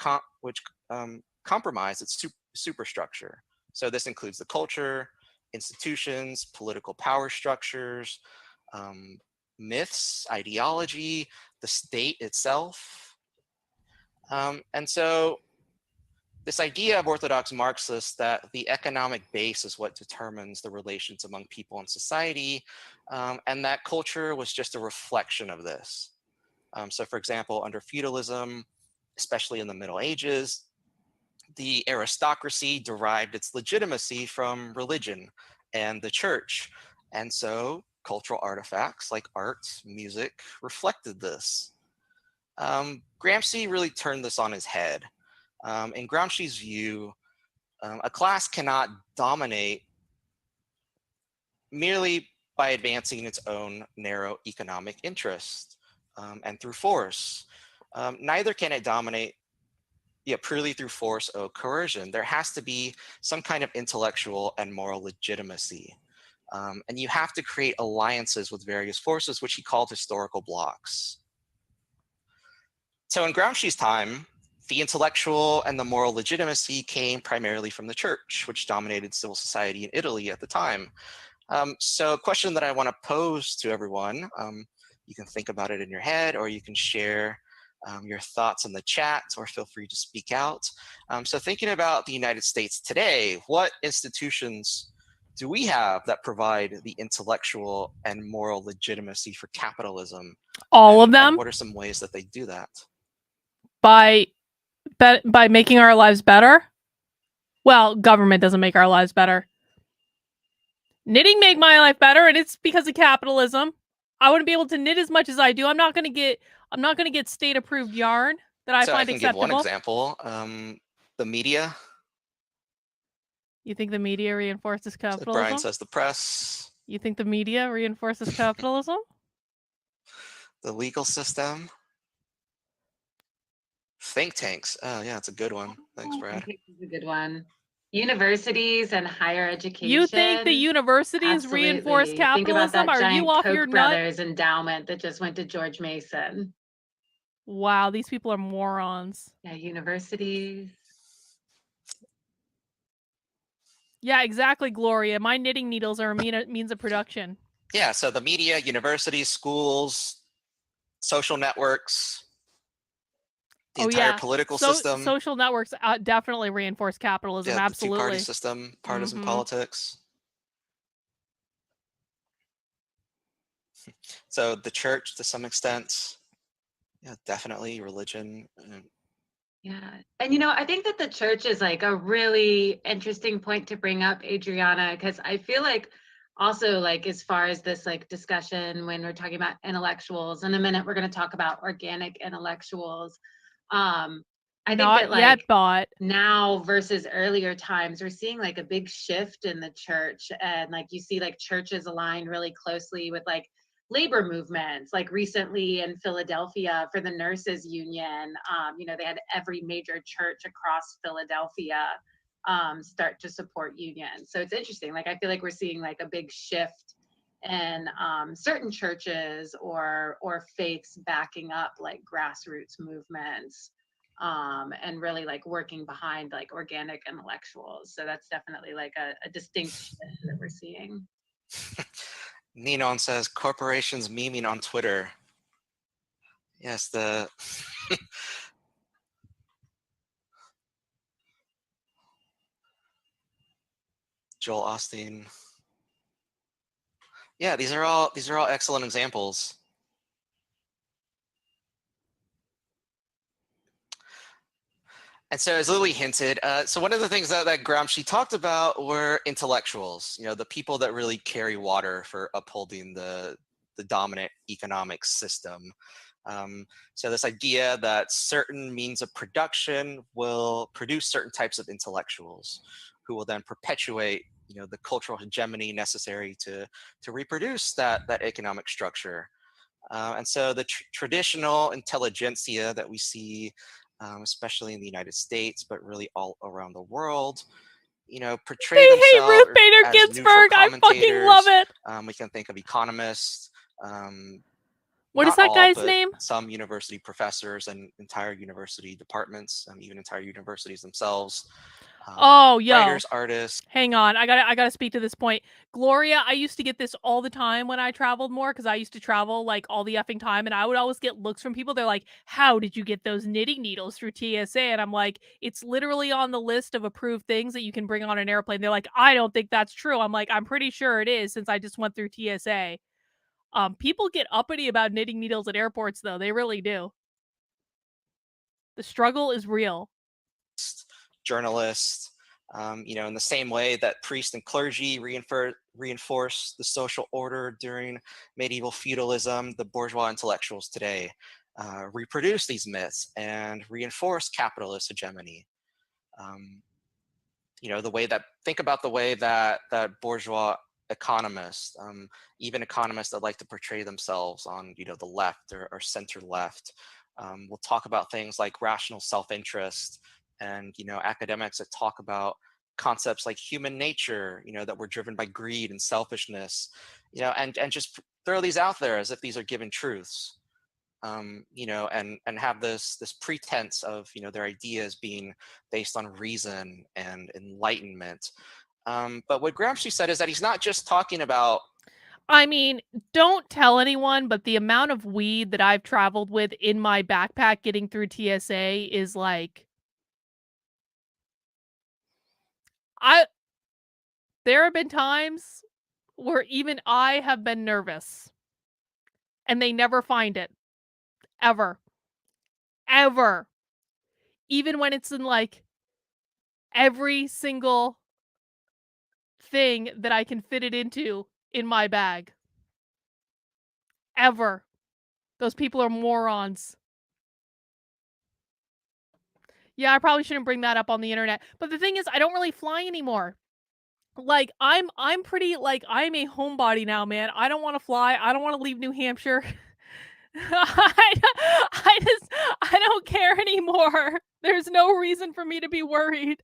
compromise its superstructure. So this includes the culture, institutions, political power structures, myths, ideology, the state itself. And so this idea of Orthodox Marxists that the economic base is what determines the relations among people in society, and that culture was just a reflection of this. So for example, under feudalism, especially in the Middle Ages, the aristocracy derived its legitimacy from religion and the church. And so cultural artifacts like art, music reflected this. Gramsci really turned this on his head. In Gramsci's view, a class cannot dominate merely by advancing its own narrow economic interest and through force. Neither can it dominate purely through force or coercion. There has to be some kind of intellectual and moral legitimacy. And you have to create alliances with various forces, which he called historical blocks. So in Gramsci's time, the intellectual and the moral legitimacy came primarily from the church, which dominated civil society in Italy at the time. So a question that I want to pose to everyone, you can think about it in your head, or you can share your thoughts in the chat, or feel free to speak out. So thinking about the United States today, what institutions do we have that provide the intellectual and moral legitimacy for capitalism? All of them? And what are some ways that they do that? By making our lives better? Well, government doesn't make our lives better. Knitting make my life better, and it's because of capitalism. I wouldn't be able to knit as much as I do. I'm not going to get state-approved yarn that I find acceptable. Give one example. The media. You think the media reinforces capitalism? So Brian says the press. You think the media reinforces capitalism? The legal system. Think tanks. Oh yeah, it's a good one. Thanks, I Brad. think this is a good one. Universities and higher education. You think the universities reinforce Absolutely. Think about capitalism? that Are giant you off your Koch nut? brothers endowment that just went to George Mason. Wow, these people are morons. Yeah, universities. Yeah, exactly, Gloria. My knitting needles are a means of production. Yeah, so the media, universities, schools, social networks, the entire political system. Social networks definitely reinforce capitalism. Yeah, Absolutely. the two-party system, partisan politics. So the church, to some extent, yeah, definitely religion. Yeah. And I think that the church is like a really interesting point to bring up, Adriana, because I feel like also like as far as this like discussion when we're talking about intellectuals, in a minute we're going to talk about organic intellectuals. I think that like now versus earlier times, we're seeing like a big shift in the church, and like you see like churches aligned really closely with like labor movements, like recently in Philadelphia for the nurses union. They had every major church across Philadelphia start to support unions. So it's interesting. Like I feel like we're seeing like a big shift in certain churches or faiths backing up like grassroots movements and really like working behind like organic intellectuals. So that's definitely like a distinct shift that we're seeing. Ninon says, corporations memeing on Twitter. Yes, the... Joel Osteen. Yeah, these are all excellent examples. And so as Lily hinted, so one of the things that Gramsci talked about were intellectuals, the people that really carry water for upholding the dominant economic system. So this idea that certain means of production will produce certain types of intellectuals who will then perpetuate the cultural hegemony necessary to reproduce that economic structure. And so the traditional intelligentsia that we see, especially in the United States, but really all around the world, portray themselves Ruth Bader as Ginsburg. neutral I fucking love it. We can think of economists. What is that guy's name? Some university professors and entire university departments, even entire universities themselves. Writers, artists. Hang on, I gotta speak to this point. Gloria, I used to get this all the time when I traveled more, because I used to travel like all the effing time, and I would always get looks from people. They're like, how did you get those knitting needles through TSA? And I'm like, it's literally on the list of approved things that you can bring on an airplane. They're like, I don't think that's true. I'm like, I'm pretty sure it is, since I just went through TSA. People get uppity about knitting needles at airports, though. They really do. The struggle is real. Journalists, in the same way that priests and clergy reinforce the social order during medieval feudalism, the bourgeois intellectuals today reproduce these myths and reinforce capitalist hegemony. Think about the way that bourgeois economists, even economists that like to portray themselves on the left or center left, will talk about things like rational self-interest, and academics that talk about concepts like human nature, that we're driven by greed and selfishness, and just throw these out there as if these are given truths, and have this pretense of their ideas being based on reason and enlightenment. But what Gramsci said is that he's not just talking about. I mean, don't tell anyone, but the amount of weed that I've traveled with in my backpack getting through TSA is like, there have been times where even I have been nervous, and they never find it. Ever. Ever. Even when it's in like every single thing that I can fit it into in my bag. Ever. Those people are morons. Yeah, I probably shouldn't bring that up on the internet. But the thing is, I don't really fly anymore. Like, I'm pretty, like, I'm a homebody now, man. I don't want to fly. I don't want to leave New Hampshire. I don't care anymore. There's no reason for me to be worried.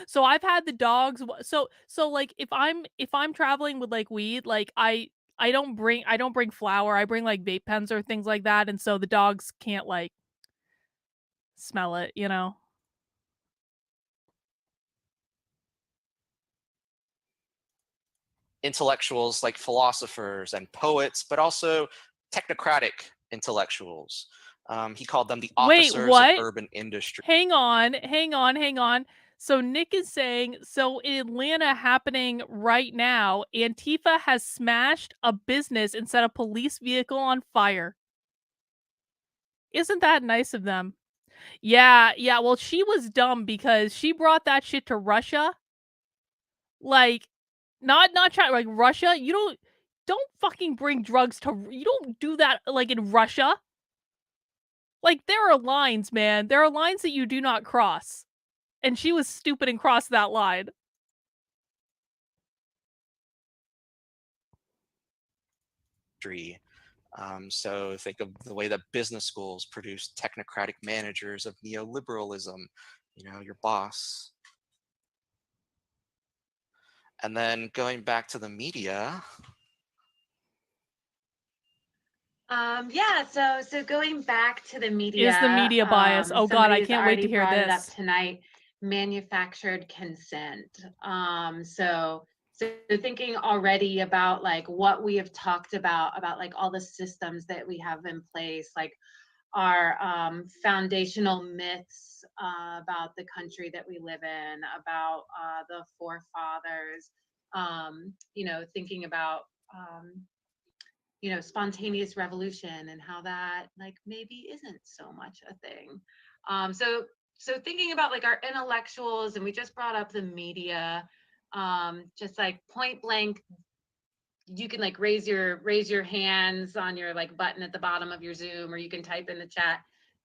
So I've had the dogs. So like if I'm traveling with like weed, like I don't bring flour. I bring like vape pens or things like that, and so the dogs can't like smell it, you know. Intellectuals like philosophers and poets, but also technocratic intellectuals. He called them the Wait, officers of what? urban industry. Hang on. So Nick is saying, so in Atlanta happening right now, Antifa has smashed a business and set a police vehicle on fire. Isn't that nice of them? Yeah, well, she was dumb because she brought that shit to Russia. Like, not trying, like, Russia, you don't fucking bring drugs to, you don't do that, like, in Russia. Like, there are lines, man. There are lines that you do not cross. And she was stupid and crossed that line. So think of the way that business schools produce technocratic managers of neoliberalism, your boss. And then going back to the media. Yeah, so going back to the media. Is the media bias? Oh God, I can't wait to hear already brought this. it up tonight, manufactured consent. So thinking already about like what we have talked about like all the systems that we have in place, like our foundational myths about the country that we live in, about the forefathers, thinking about spontaneous revolution and how that like maybe isn't so much a thing. So thinking about like our intellectuals, and we just brought up the media, just like point blank, you can like raise your hands on your like button at the bottom of your Zoom, or you can type in the chat.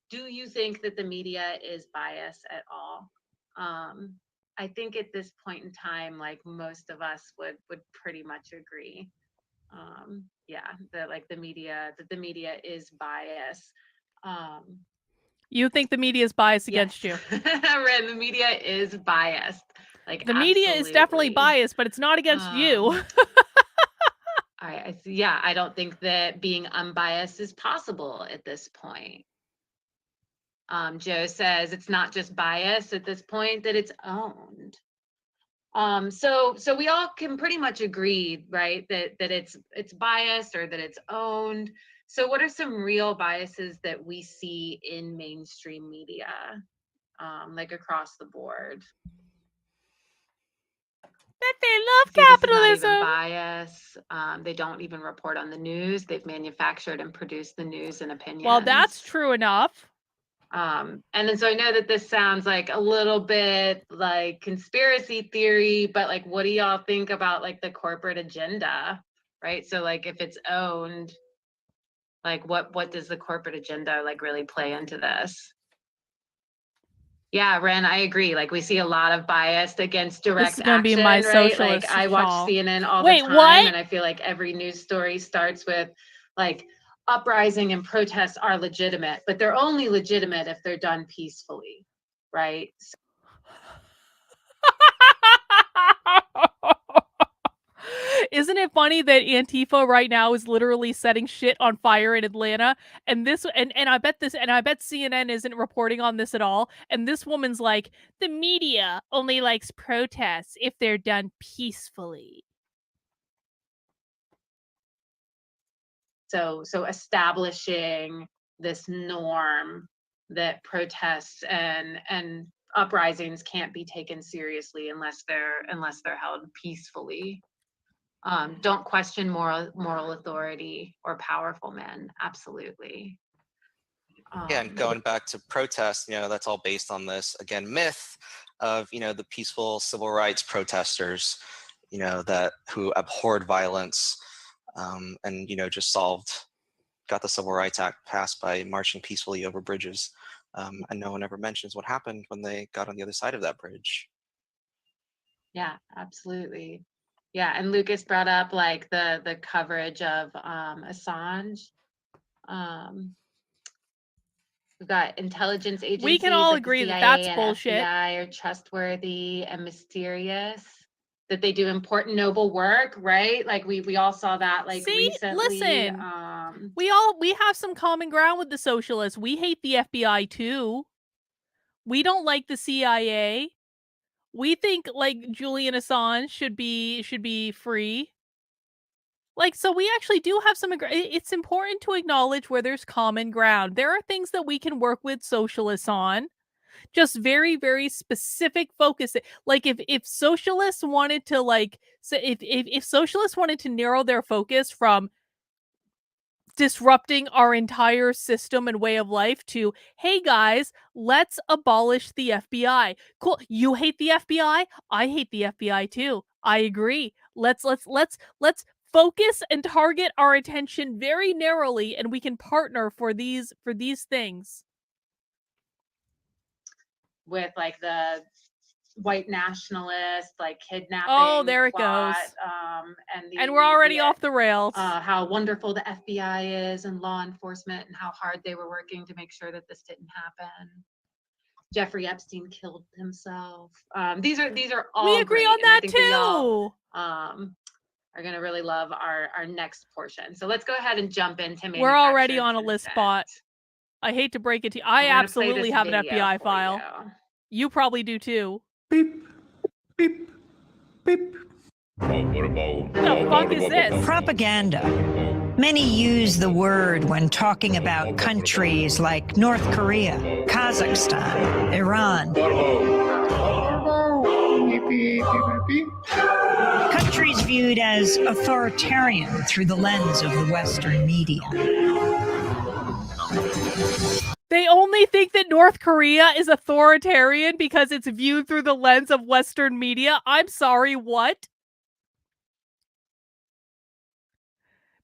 Do you think that the media is biased at all? I think at this point in time, like most of us would pretty much agree. Yeah, that the media is biased. You think the media is biased against you? Ren, the media is biased. Like the media is definitely biased, but it's not against you. Yeah, I don't think that being unbiased is possible at this point. Joe says it's not just bias at this point, that it's owned. So we all can pretty much agree, right, that it's biased or that it's owned. So what are some real biases that we see in mainstream media, like across the board? That they love capitalism. This is not even bias. They don't even report on the news. They've manufactured and produced the news and opinions. Well, that's true enough. And then so I know that this sounds like a little bit like conspiracy theory, but like what do y'all think about like the corporate agenda, right? So like if it's owned, like what does the corporate agenda like really play into this? Yeah, Ren, I agree. Like we see a lot of bias against direct this is gonna action, be my right? Socialist Like I watch shawl. CNN all Wait, the time, what? and I feel like every news story starts with like uprising and protests are legitimate, but they're only legitimate if they're done peacefully, right? Isn't it funny that Antifa right now is literally setting shit on fire in Atlanta? And this and I bet CNN isn't reporting on this at all. And this woman's like, the media only likes protests if they're done peacefully. So establishing this norm that protests and uprisings can't be taken seriously unless they're held peacefully. Don't question moral authority or powerful men. Absolutely. Yeah, and going back to protests, that's all based on this, again, myth of, the peaceful civil rights protesters, who abhorred violence and, just got the Civil Rights Act passed by marching peacefully over bridges. And no one ever mentions what happened when they got on the other side of that bridge. Yeah, absolutely. Yeah, and Lucas brought up like the coverage of Assange. We've got intelligence agencies. We can all like agree the that CIA that's and bullshit. FBI are trustworthy and mysterious. That they do important, noble work, right? Like we all saw that like See, recently. listen, we have some common ground with the socialists. We hate the FBI too. We don't like the CIA. We think like Julian Assange should be free. Like, so we actually do have some. It's important to acknowledge where there's common ground. There are things that we can work with socialists on, just very, very specific focus. Like, if socialists wanted to, like, so if socialists wanted to narrow their focus from disrupting our entire system and way of life to, hey guys, let's abolish the FBI. Cool. You hate the FBI? I hate the FBI too. I agree. Let's focus and target our attention very narrowly, and we can partner for these things. With like the white nationalist, like kidnapping. Oh, there plot, it goes. And we're already off the rails. How wonderful the FBI is and law enforcement, and how hard they were working to make sure that this didn't happen. Jeffrey Epstein killed himself. These are all. We agree great, on that and I think too. that y'all, are gonna really love our next portion. So let's go ahead and jump into. We're already on a list spot. I hate to break it to you. I absolutely have an FBI file. You probably do too. Beep, beep, beep. What the fuck is this? Propaganda. Many use the word when talking about countries like North Korea, Kazakhstan, Iran. Countries viewed as authoritarian through the lens of the Western media. They only think that North Korea is authoritarian because it's viewed through the lens of Western media. I'm sorry, what?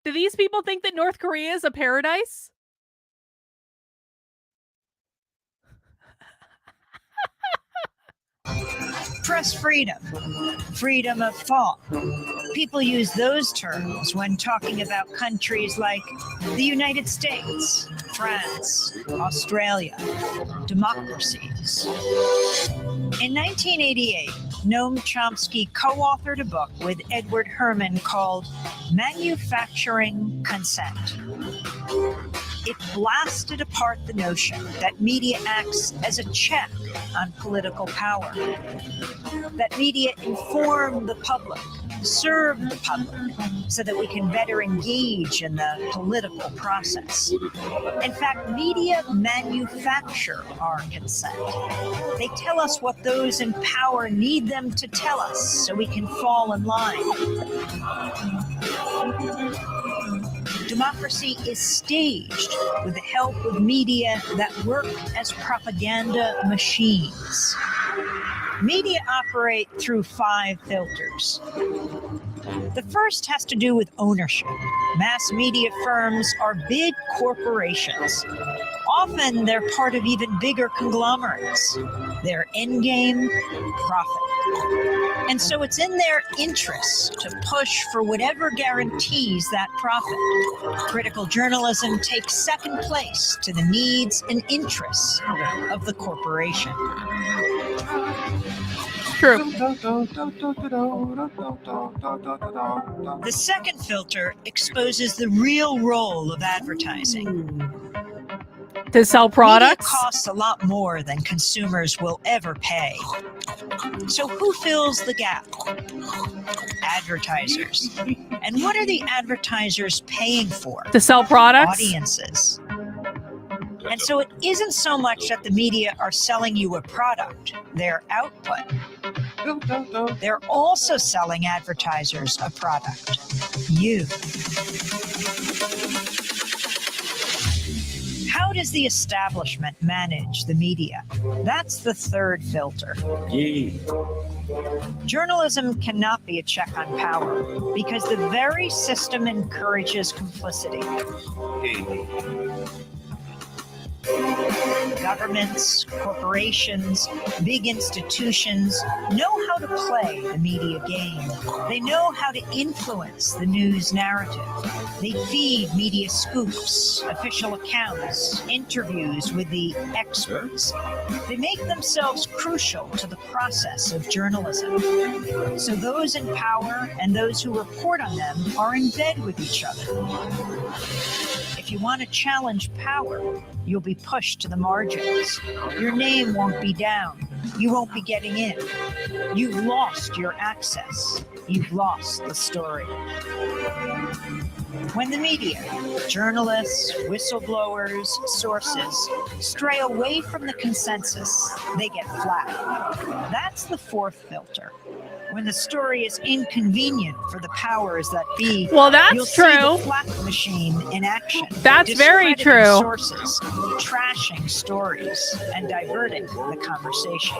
Do these people think that North Korea is a paradise? Press freedom, freedom of thought. People use those terms when talking about countries like the United States, France, Australia, democracies. In 1988, Noam Chomsky co-authored a book with Edward Herman called Manufacturing Consent. It blasted apart the notion that media acts as a check on political power, that media inform the public, serve the public, so that we can better engage in the political process. In fact, media manufacture our consent. They tell us what those in power need them to tell us so we can fall in line. Democracy is staged with the help of media that work as propaganda machines. Media operate through 5 filters. The first has to do with ownership. Mass media firms are big corporations. Often they're part of even bigger conglomerates. Their end game, profit. And so it's in their interest to push for whatever guarantees that profit. Critical journalism takes second place to the needs and interests of the corporation. True. The second filter exposes the real role of advertising. To sell products? Media costs a lot more than consumers will ever pay. So who fills the gap? Advertisers. And what are the advertisers paying for? To sell products? Audiences. And so it isn't so much that the media are selling you a product, their output. They're also selling advertisers a product, you. How does the establishment manage the media? That's the third filter. Journalism cannot be a check on power because the very system encourages complicity. Governments, corporations, big institutions know how to play the media game. They know how to influence the news narrative. They feed media scoops, official accounts, interviews with the experts. They make themselves crucial to the process of journalism. So those in power and those who report on them are in bed with each other. If you want to challenge power, you'll be pushed to the margins. Your name won't be down. You won't be getting in. You've lost your access. You've lost the story. When the media, journalists, whistleblowers, sources, stray away from the consensus, they get flat. That's the fourth filter. When the story is inconvenient for the powers that be, Well, that's you'll true. see the flak machine in action. That's very Discrediting true. Sources, trashing stories, and diverting the conversation.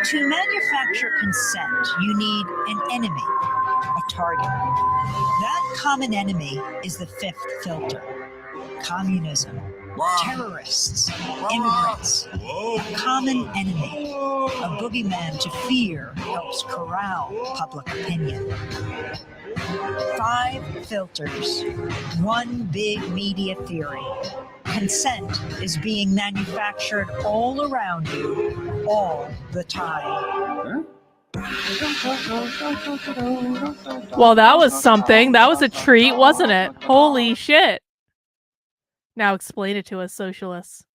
To manufacture consent, you need an enemy, a target. That common enemy is the fifth filter. Communism, terrorists, immigrants, a common enemy, a boogeyman to fear helps corral public opinion. 5 filters, one big media theory. Consent is being manufactured all around you, all the time. Well, that was something. That was a treat, wasn't it? Holy shit. Now explain it to us, socialists.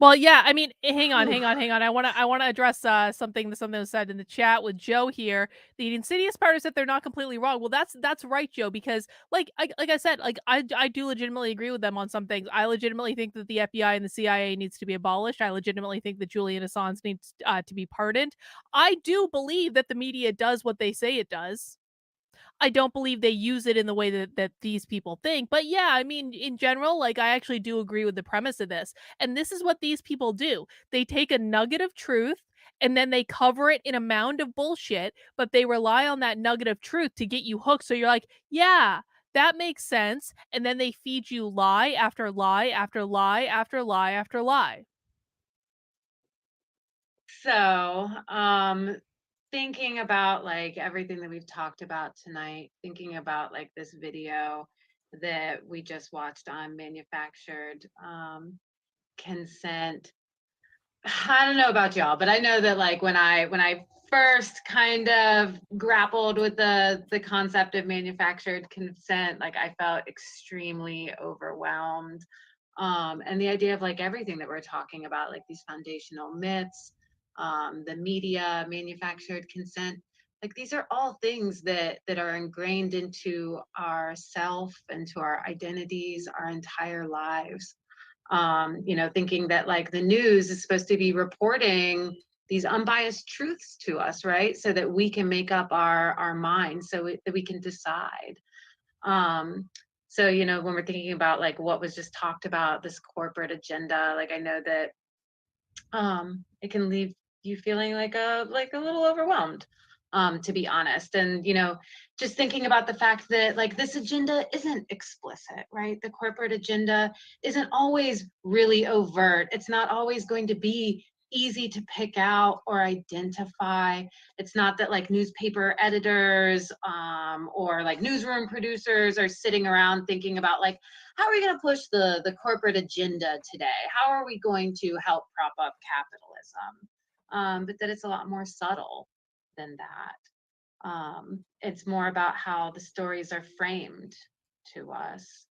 Well, yeah, I mean, hang on. I want to address something that was said in the chat with Joe here. The insidious part is that they're not completely wrong. Well, that's right, Joe, because like I said, like I do legitimately agree with them on some things. I legitimately think that the FBI and the CIA needs to be abolished. I legitimately think that Julian Assange needs to be pardoned. I do believe that the media does what they say it does. I don't believe they use it in the way that these people think. But yeah, I mean, in general, like I actually do agree with the premise of this. And this is what these people do. They take a nugget of truth and then they cover it in a mound of bullshit, but they rely on that nugget of truth to get you hooked. So you're like, yeah, that makes sense. And then they feed you lie after lie after lie after lie after lie. So, thinking about like everything that we've talked about tonight, thinking about like this video that we just watched on manufactured consent. I don't know about y'all, but I know that like when I first kind of grappled with the concept of manufactured consent, like I felt extremely overwhelmed. And the idea of like everything that we're talking about, like these foundational myths, the media, manufactured consent, like these are all things that are ingrained into our self and to our identities, our entire lives. You know, thinking that like the news is supposed to be reporting these unbiased truths to us, right? So that we can make up our minds, that we can decide. So, you know, when we're thinking about like what was just talked about, this corporate agenda, like I know that it can leave you feeling like a little overwhelmed, to be honest. And you know, just thinking about the fact that like this agenda isn't explicit, right? The corporate agenda isn't always really overt. It's not always going to be easy to pick out or identify. It's not that like newspaper editors or like newsroom producers are sitting around thinking about like, how are we going to push the corporate agenda today? How are we going to help prop up capitalism? But that it's a lot more subtle than that. It's more about how the stories are framed to us.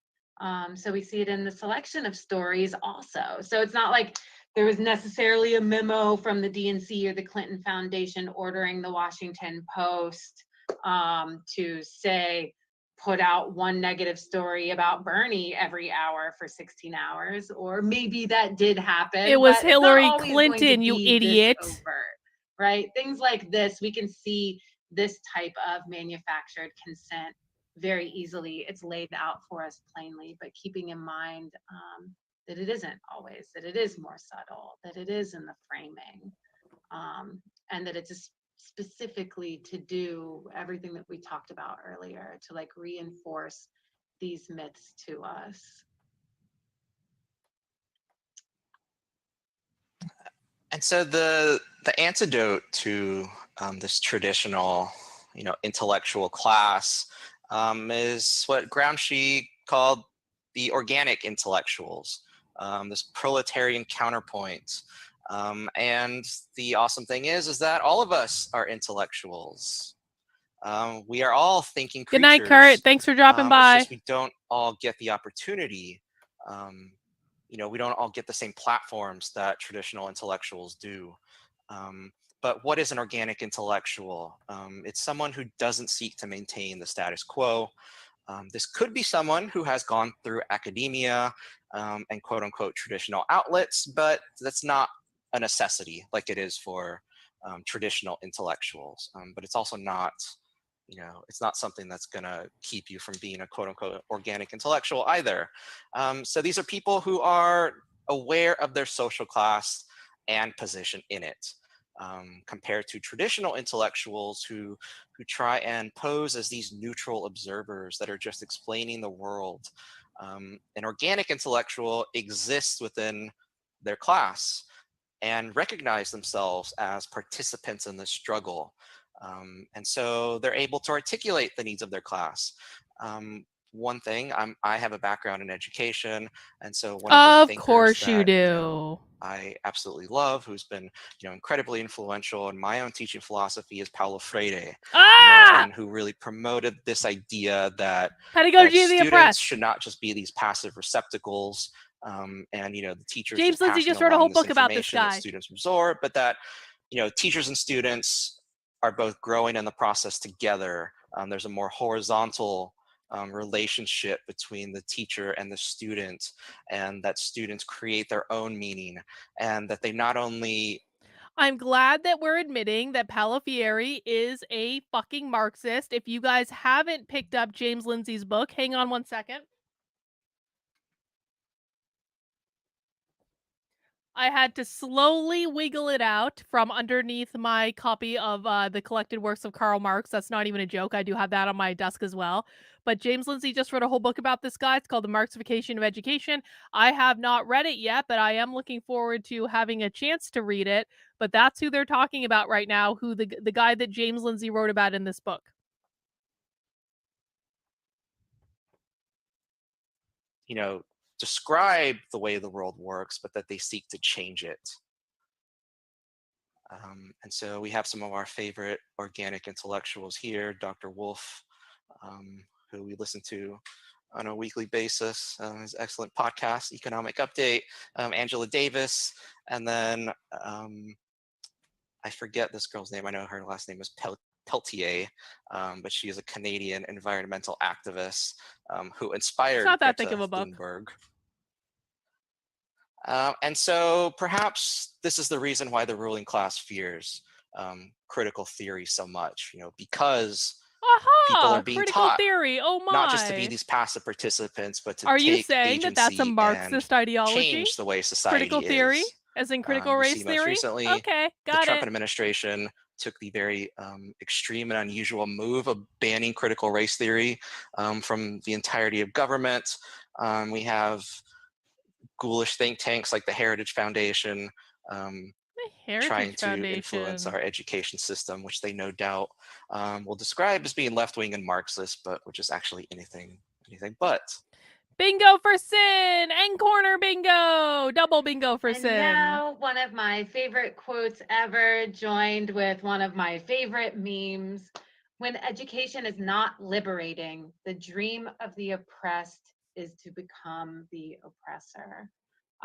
So we see it in the selection of stories also. So it's not like there was necessarily a memo from the DNC or the Clinton Foundation ordering the Washington Post to say, put out one negative story about Bernie every hour for 16 hours, or maybe that did happen. It was but it's not Hillary always going to Clinton, you be this idiot. overt, right? Things like this, we can see this type of manufactured consent very easily. It's laid out for us plainly, but keeping in mind that it isn't always, that it is more subtle, that it is in the framing, and that it's specifically to do everything that we talked about earlier, to like reinforce these myths to us. And so the antidote to this traditional, intellectual class is what Gramsci called the organic intellectuals, this proletarian counterpoint. And the awesome thing is that all of us are intellectuals. We are all thinking Good creatures. night, Kurt. Thanks for dropping by. It's just we don't all get the opportunity. We don't all get the same platforms that traditional intellectuals do. But what is an organic intellectual? It's someone who doesn't seek to maintain the status quo. This could be someone who has gone through academia and quote unquote traditional outlets, but that's not a necessity like it is for traditional intellectuals. But it's also not, it's not something that's gonna keep you from being a quote unquote organic intellectual either. So these are people who are aware of their social class and position in it. Compared to traditional intellectuals who try and pose as these neutral observers that are just explaining the world. An organic intellectual exists within their class and recognize themselves as participants in the struggle. And so they're able to articulate the needs of their class. One thing, I have a background in education, and so one of the thinkers course you that, do. I absolutely love, who's been incredibly influential in my own teaching philosophy, is Paulo Freire, and who really promoted this idea that pedagogy of the students oppressed should not just be these passive receptacles, and the teachers James Lindsay passing just wrote a whole along this book about this information that guy. students absorb, but that teachers and students are both growing in the process together. There's a more horizontal relationship between the teacher and the student, and that students create their own meaning, and that they not only... I'm glad that we're admitting that Paulo Freire is a fucking Marxist. If you guys haven't picked up James Lindsay's book, hang on one second. I had to slowly wiggle it out from underneath my copy of the collected works of Karl Marx. That's not even a joke. I do have that on my desk as well. But James Lindsay just wrote a whole book about this guy. It's called The Marxification of Education. I have not read it yet, but I am looking forward to having a chance to read it. But that's who they're talking about right now, who the guy that James Lindsay wrote about in this book. Describe the way the world works, but that they seek to change it. And so we have some of our favorite organic intellectuals here, Dr. Wolf, who we listen to on a weekly basis, his excellent podcast, Economic Update, Angela Davis, and then I forget this girl's name. I know her last name is Peltier, but she is a Canadian environmental activist who inspired It's not that Greta thick of a book. Thunberg. And so perhaps this is the reason why the ruling class fears critical theory so much, because people are being critical taught theory. Oh my. not just to be these passive participants, but to Are take you saying that that's a agency Marxist and ideology? change the way society Critical theory, is. as in critical We race see most theory? recently, Okay, the got Trump it. administration took the very extreme and unusual move of banning critical race theory from the entirety of government. We have ghoulish think tanks like the Heritage Foundation trying to influence our education system, which they no doubt will describe as being left-wing and Marxist, but which is actually anything but. Bingo for sin! End corner bingo! Double bingo for sin. And now one of my favorite quotes ever, joined with one of my favorite memes. When education is not liberating, the dream of the oppressed is to become the oppressor.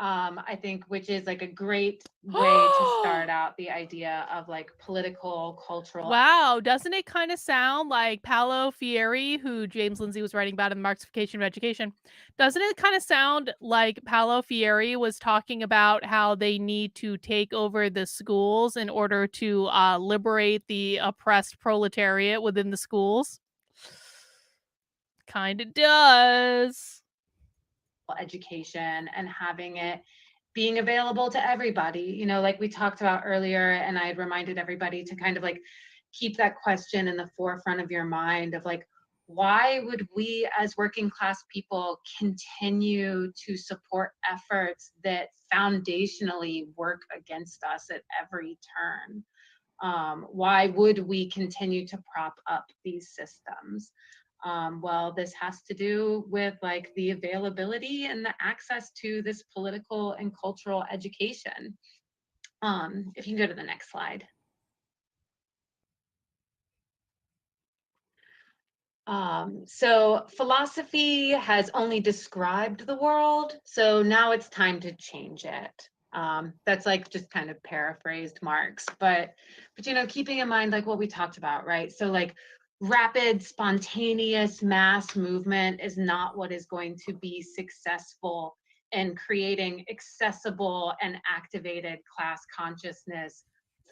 I think, which is like a great way to start out the idea of like political, cultural. Wow, doesn't it kind of sound like Paulo Freire, who James Lindsay was writing about in the Marxification of Education? Doesn't it kind of sound like Paulo Freire was talking about how they need to take over the schools in order to liberate the oppressed proletariat within the schools? Kind of does. Education and having it being available to everybody, like we talked about earlier, and I had reminded everybody to kind of like keep that question in the forefront of your mind of like, why would we as working class people continue to support efforts that foundationally work against us at every turn? Why would we continue to prop up these systems? Well, this has to do with like the availability and the access to this political and cultural education. If you can go to the next slide. So philosophy has only described the world, so now it's time to change it. That's like just kind of paraphrased Marx, but you know, keeping in mind like what we talked about, right? So like rapid, spontaneous mass movement is not what is going to be successful in creating accessible and activated class consciousness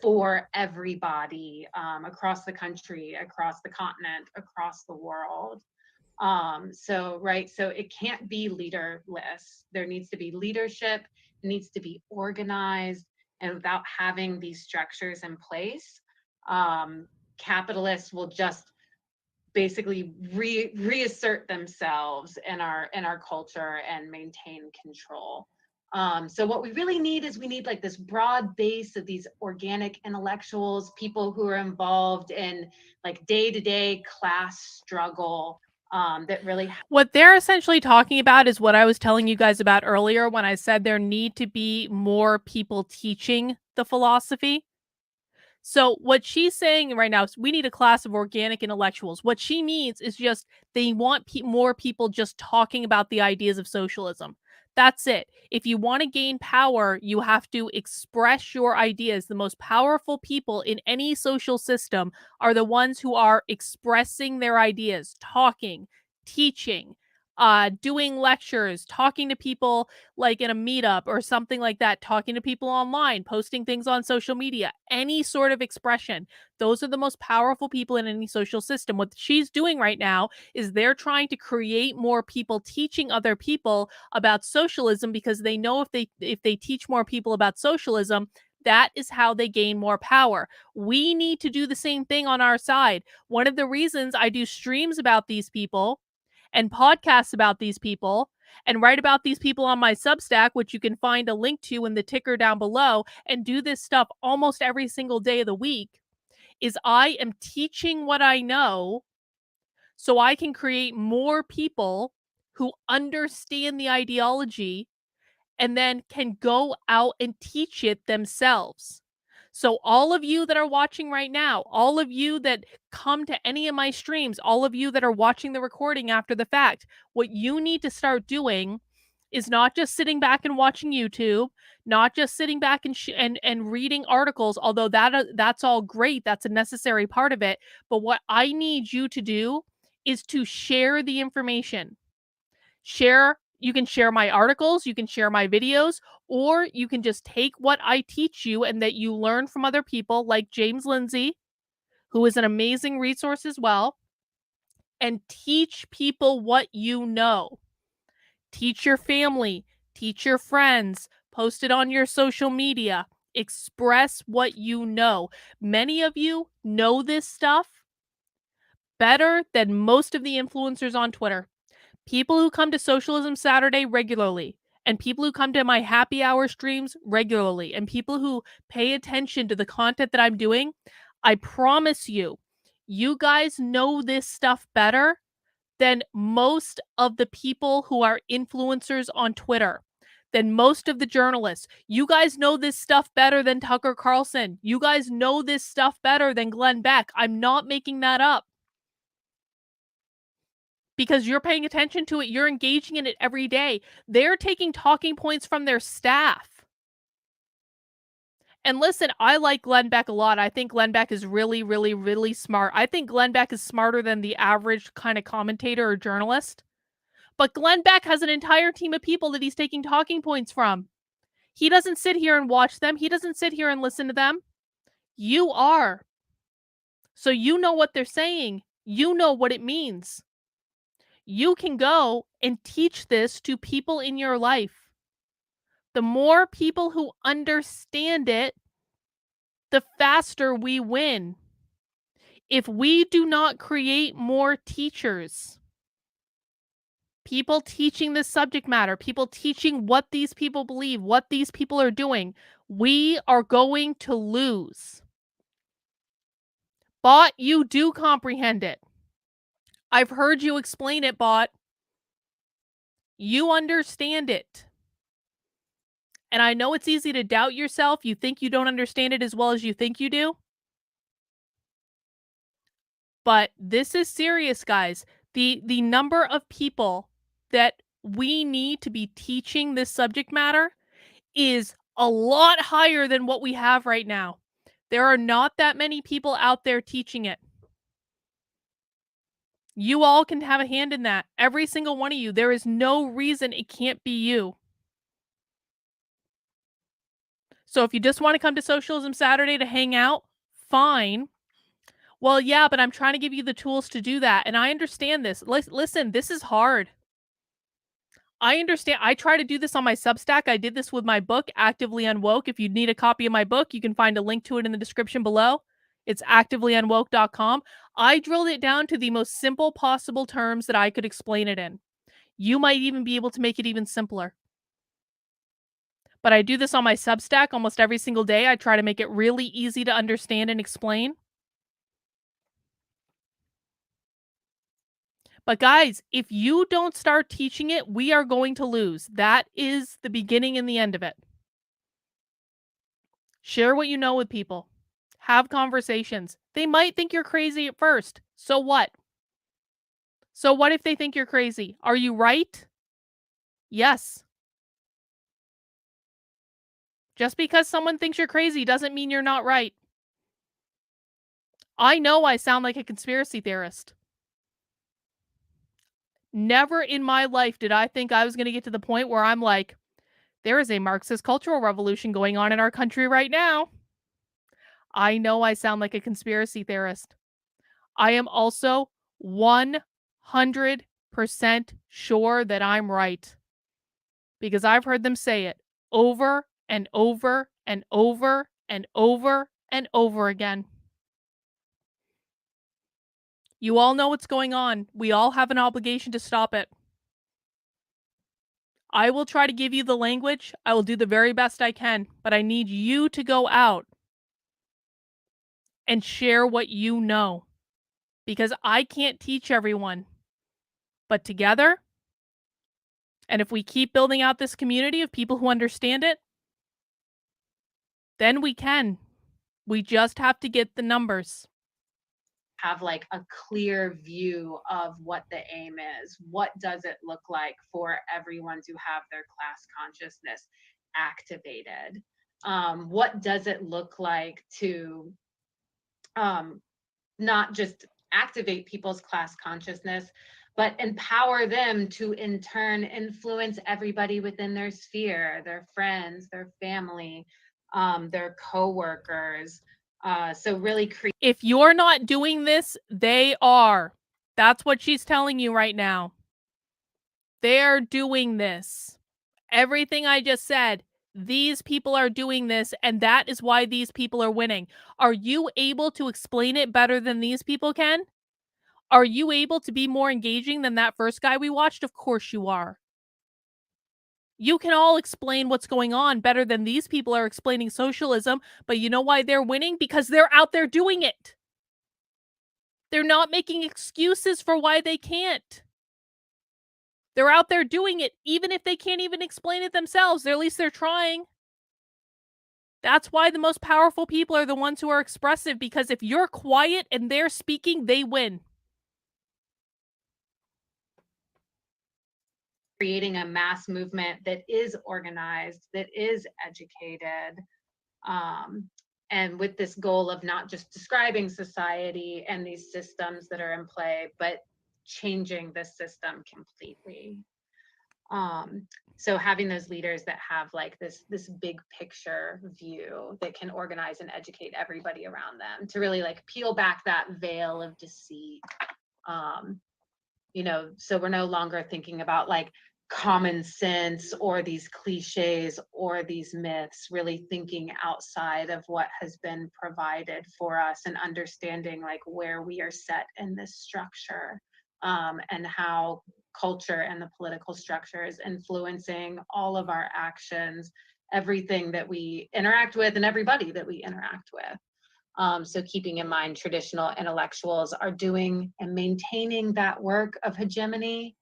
for everybody across the country, across the continent, across the world. So it can't be leaderless. There needs to be leadership, it needs to be organized, and without having these structures in place, capitalists will just basically reassert themselves in our culture and maintain control. So what we really need is we need like this broad base of these organic intellectuals, people who are involved in like day-to-day class struggle that really. What they're essentially talking about is what I was telling you guys about earlier when I said there need to be more people teaching the philosophy. So what she's saying right now is we need a class of organic intellectuals. What she means is just they want more people just talking about the ideas of socialism. That's it. If you want to gain power, you have to express your ideas. The most powerful people in any social system are the ones who are expressing their ideas, talking, teaching, doing lectures, talking to people like in a meetup or something like that, talking to people online, posting things on social media, any sort of expression. Those are the most powerful people in any social system. What she's doing right now is they're trying to create more people teaching other people about socialism, because they know if they teach more people about socialism, that is how they gain more power. We need to do the same thing on our side. One of the reasons I do streams about these people and podcasts about these people and write about these people on my Substack, which you can find a link to in the ticker down below, and do this stuff almost every single day of the week, is I am teaching what I know so I can create more people who understand the ideology and then can go out and teach it themselves. So all of you that are watching right now, all of you that come to any of my streams, all of you that are watching the recording after the fact, what you need to start doing is not just sitting back and watching YouTube, not just sitting back and reading articles, although that's all great, that's a necessary part of it. But what I need you to do is to share the information. You can share my articles, you can share my videos, or you can just take what I teach you and that you learn from other people like James Lindsay, who is an amazing resource as well, and teach people what you know. Teach your family, teach your friends, post it on your social media, express what you know. Many of you know this stuff better than most of the influencers on Twitter. People who come to Socialism Saturday regularly, and people who come to my happy hour streams regularly, and people who pay attention to the content that I'm doing, I promise you, you guys know this stuff better than most of the people who are influencers on Twitter, than most of the journalists. You guys know this stuff better than Tucker Carlson. You guys know this stuff better than Glenn Beck. I'm not making that up. Because you're paying attention to it, you're engaging in it every day. They're taking talking points from their staff. And listen, I like Glenn Beck a lot. I think Glenn Beck is really, really, really smart. I think Glenn Beck is smarter than the average kind of commentator or journalist. But Glenn Beck has an entire team of people that he's taking talking points from. He doesn't sit here and watch them. He doesn't sit here and listen to them. You are. So you know what they're saying. You know what it means. You can go and teach this to people in your life. The more people who understand it, the faster we win. If we do not create more teachers, people teaching this subject matter, people teaching what these people believe, what these people are doing, we are going to lose. Bot, you do comprehend it. I've heard you explain it, Bot. You understand it. And I know it's easy to doubt yourself. You think you don't understand it as well as you think you do. But this is serious, guys. The number of people that we need to be teaching this subject matter is a lot higher than what we have right now. There are not that many people out there teaching it. You all can have a hand in that. Every single one of you. There is no reason it can't be you. So if you just want to come to Socialism Saturday to hang out, fine. Well, yeah, but I'm trying to give you the tools to do that. And I understand this. Listen, this is hard. I understand. I try to do this on my Substack. I did this with my book, Actively Unwoke. If you need a copy of my book, you can find a link to it in the description below. It's activelyunwoke.com. I drilled it down to the most simple possible terms that I could explain it in. You might even be able to make it even simpler. But I do this on my Substack almost every single day. I try to make it really easy to understand and explain. But guys, if you don't start teaching it, we are going to lose. That is the beginning and the end of it. Share what you know with people. Have conversations. They might think you're crazy at first. So what? So what if they think you're crazy? Are you right? Yes. Just because someone thinks you're crazy doesn't mean you're not right. I know I sound like a conspiracy theorist. Never in my life did I think I was going to get to the point where I'm like, there is a Marxist cultural revolution going on in our country right now. I know I sound like a conspiracy theorist. I am also 100% sure that I'm right. Because I've heard them say it over and over and over and over and over again. You all know what's going on. We all have an obligation to stop it. I will try to give you the language. I will do the very best I can, but I need you to go out and share what you know. Because I can't teach everyone. But together, and if we keep building out this community of people who understand it, then we can. We just have to get the numbers. Have like a clear view of what the aim is. What does it look like for everyone to have their class consciousness activated? What does it look like to not just activate people's class consciousness, but empower them to in turn influence everybody within their sphere, their friends, their family, their co-workers. So really if you're not doing this, they are. That's what she's telling you right now. They're doing this. Everything I just said, these people are doing this, and that is why these people are winning. Are you able to explain it better than these people can? Are you able to be more engaging than that first guy we watched? Of course you are. You can all explain what's going on better than these people are explaining socialism, but you know why they're winning? Because they're out there doing it. They're not making excuses for why they can't. They're out there doing it, even if they can't even explain it themselves. At least they're trying. That's why the most powerful people are the ones who are expressive, because if you're quiet and they're speaking, they win. creating a mass movement that is organized, that is educated, and with this goal of not just describing society and these systems that are in play, but changing the system completely. So having those leaders that have like this big picture view that can organize and educate everybody around them to really like peel back that veil of deceit. You know, so we're no longer thinking about like common sense or these cliches or these myths, really thinking outside of what has been provided for us and understanding like where we are set in this structure, and how culture and the political structure is influencing all of our actions, everything that we interact with and everybody that we interact with. So keeping in mind traditional intellectuals are doing and maintaining that work of hegemony,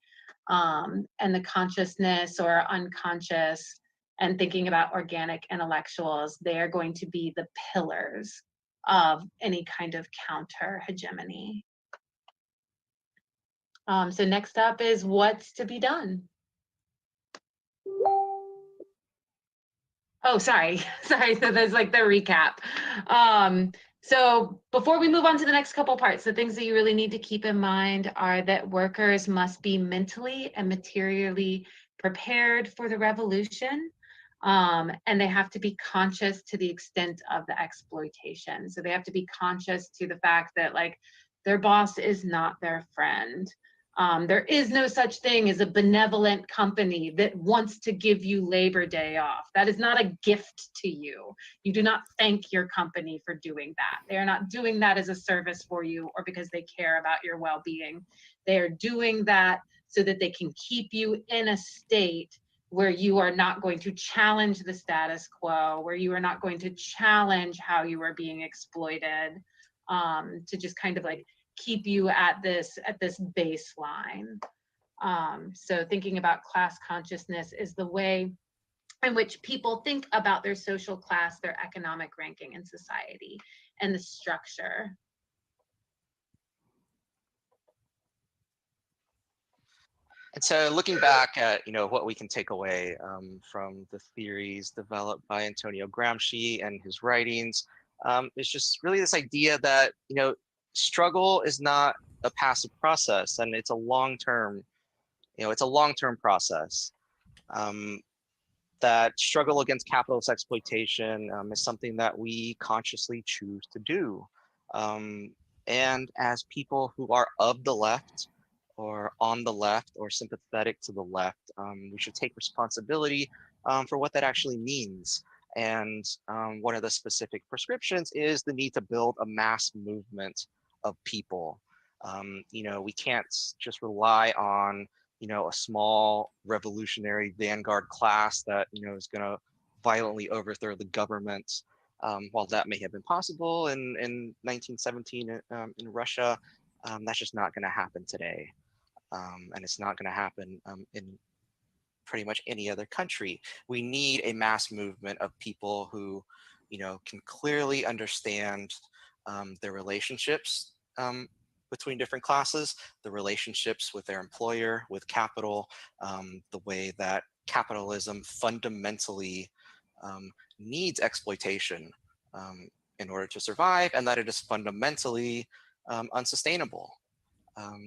and the consciousness or unconscious, and thinking about organic intellectuals, they are going to be the pillars of any kind of counter hegemony. So next up is what's to be done. Oh, sorry. Sorry. So there's like the recap. So before we move on to the next couple parts, the things that you really need to keep in mind are that workers must be mentally and materially prepared for the revolution. And they have to be conscious to the extent of the exploitation. So they have to be conscious to the fact that like their boss is not their friend. There is no such thing as a benevolent company that wants to give you Labor Day off. That is not a gift to you. You do not thank your company for doing that. They are not doing that as a service for you or because they care about your well-being. They are doing that so that they can keep you in a state where you are not going to challenge the status quo, where you are not going to challenge how you are being exploited, to just kind of like keep you at this baseline. So thinking about class consciousness is the way in which people think about their social class, their economic ranking in society, and the structure. And so looking back at, what we can take away from the theories developed by Antonio Gramsci and his writings, is just really this idea that, struggle is not a passive process, and it's a long-term, process. That struggle against capitalist exploitation is something that we consciously choose to do. And as people who are of the left or on the left or sympathetic to the left, we should take responsibility for what that actually means. And one of the specific prescriptions is the need to build a mass movement of people. We can't just rely on, a small revolutionary vanguard class that, is going to violently overthrow the government. While that may have been possible in 1917 in Russia, that's just not going to happen today. And it's not going to happen in pretty much any other country. We need a mass movement of people who, can clearly understand their relationships between different classes, the relationships with their employer, with capital, the way that capitalism fundamentally needs exploitation in order to survive, and that it is fundamentally unsustainable.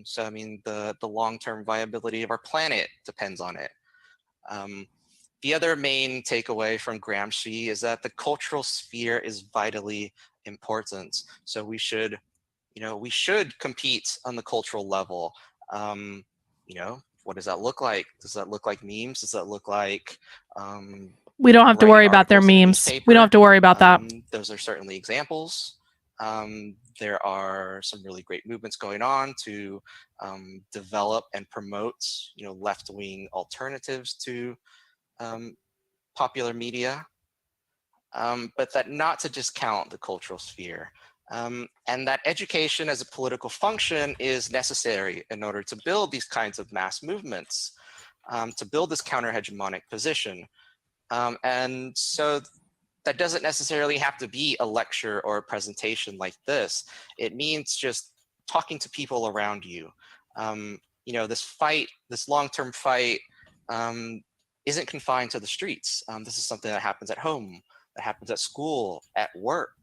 So, I mean, the long-term viability of our planet depends on it. The other main takeaway from Gramsci is that the cultural sphere is vitally important. So we should compete on the cultural level. What does that look like? Does that look like memes? Does that look like we don't have to worry about their memes. We don't have to worry about that. Those are certainly examples. There are some really great movements going on to develop and promote, left-wing alternatives to popular media, but that not to discount the cultural sphere, and that education as a political function is necessary in order to build these kinds of mass movements, to build this counter-hegemonic position. And so that doesn't necessarily have to be a lecture or a presentation like this. It means just talking to people around you. This long-term fight isn't confined to the streets. This is something that happens at home, that happens at school, at work,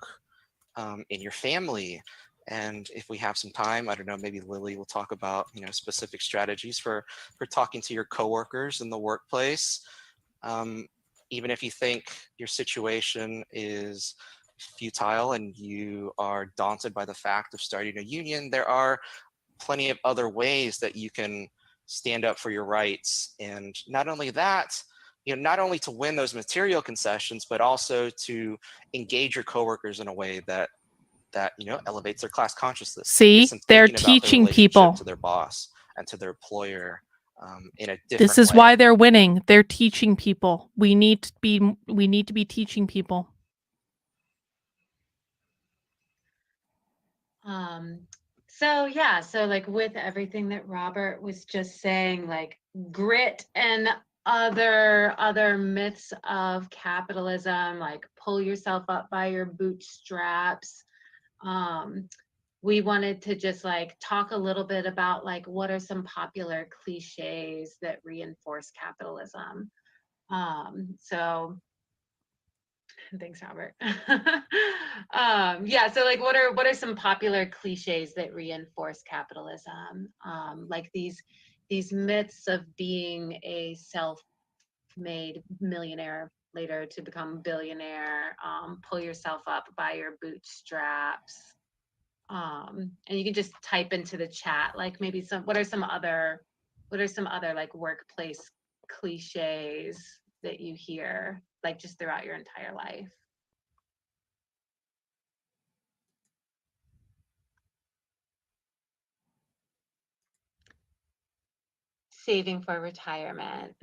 in your family. And if we have some time, I don't know, maybe Lily will talk about, specific strategies for talking to your coworkers in the workplace. Even if you think your situation is futile and you are daunted by the fact of starting a union, there are plenty of other ways that you can stand up for your rights. And not only that, not only to win those material concessions, but also to engage your coworkers in a way that elevates their class consciousness. See, gets them they're thinking about their teaching relationship people. to their boss and to their employer in a different This is way. why they're winning. They're teaching people. We need to be teaching people. So like with everything that Robert was just saying, like grit and other myths of capitalism, like pull yourself up by your bootstraps. We wanted to just like talk a little bit about like what are some popular cliches that reinforce capitalism. So thanks, Robert. So like what are some popular cliches that reinforce capitalism? Like these myths of being a self-made millionaire later to become billionaire, pull yourself up by your bootstraps. And you can just type into the chat like maybe what are some other like workplace cliches that you hear like just throughout your entire life? Saving for retirement.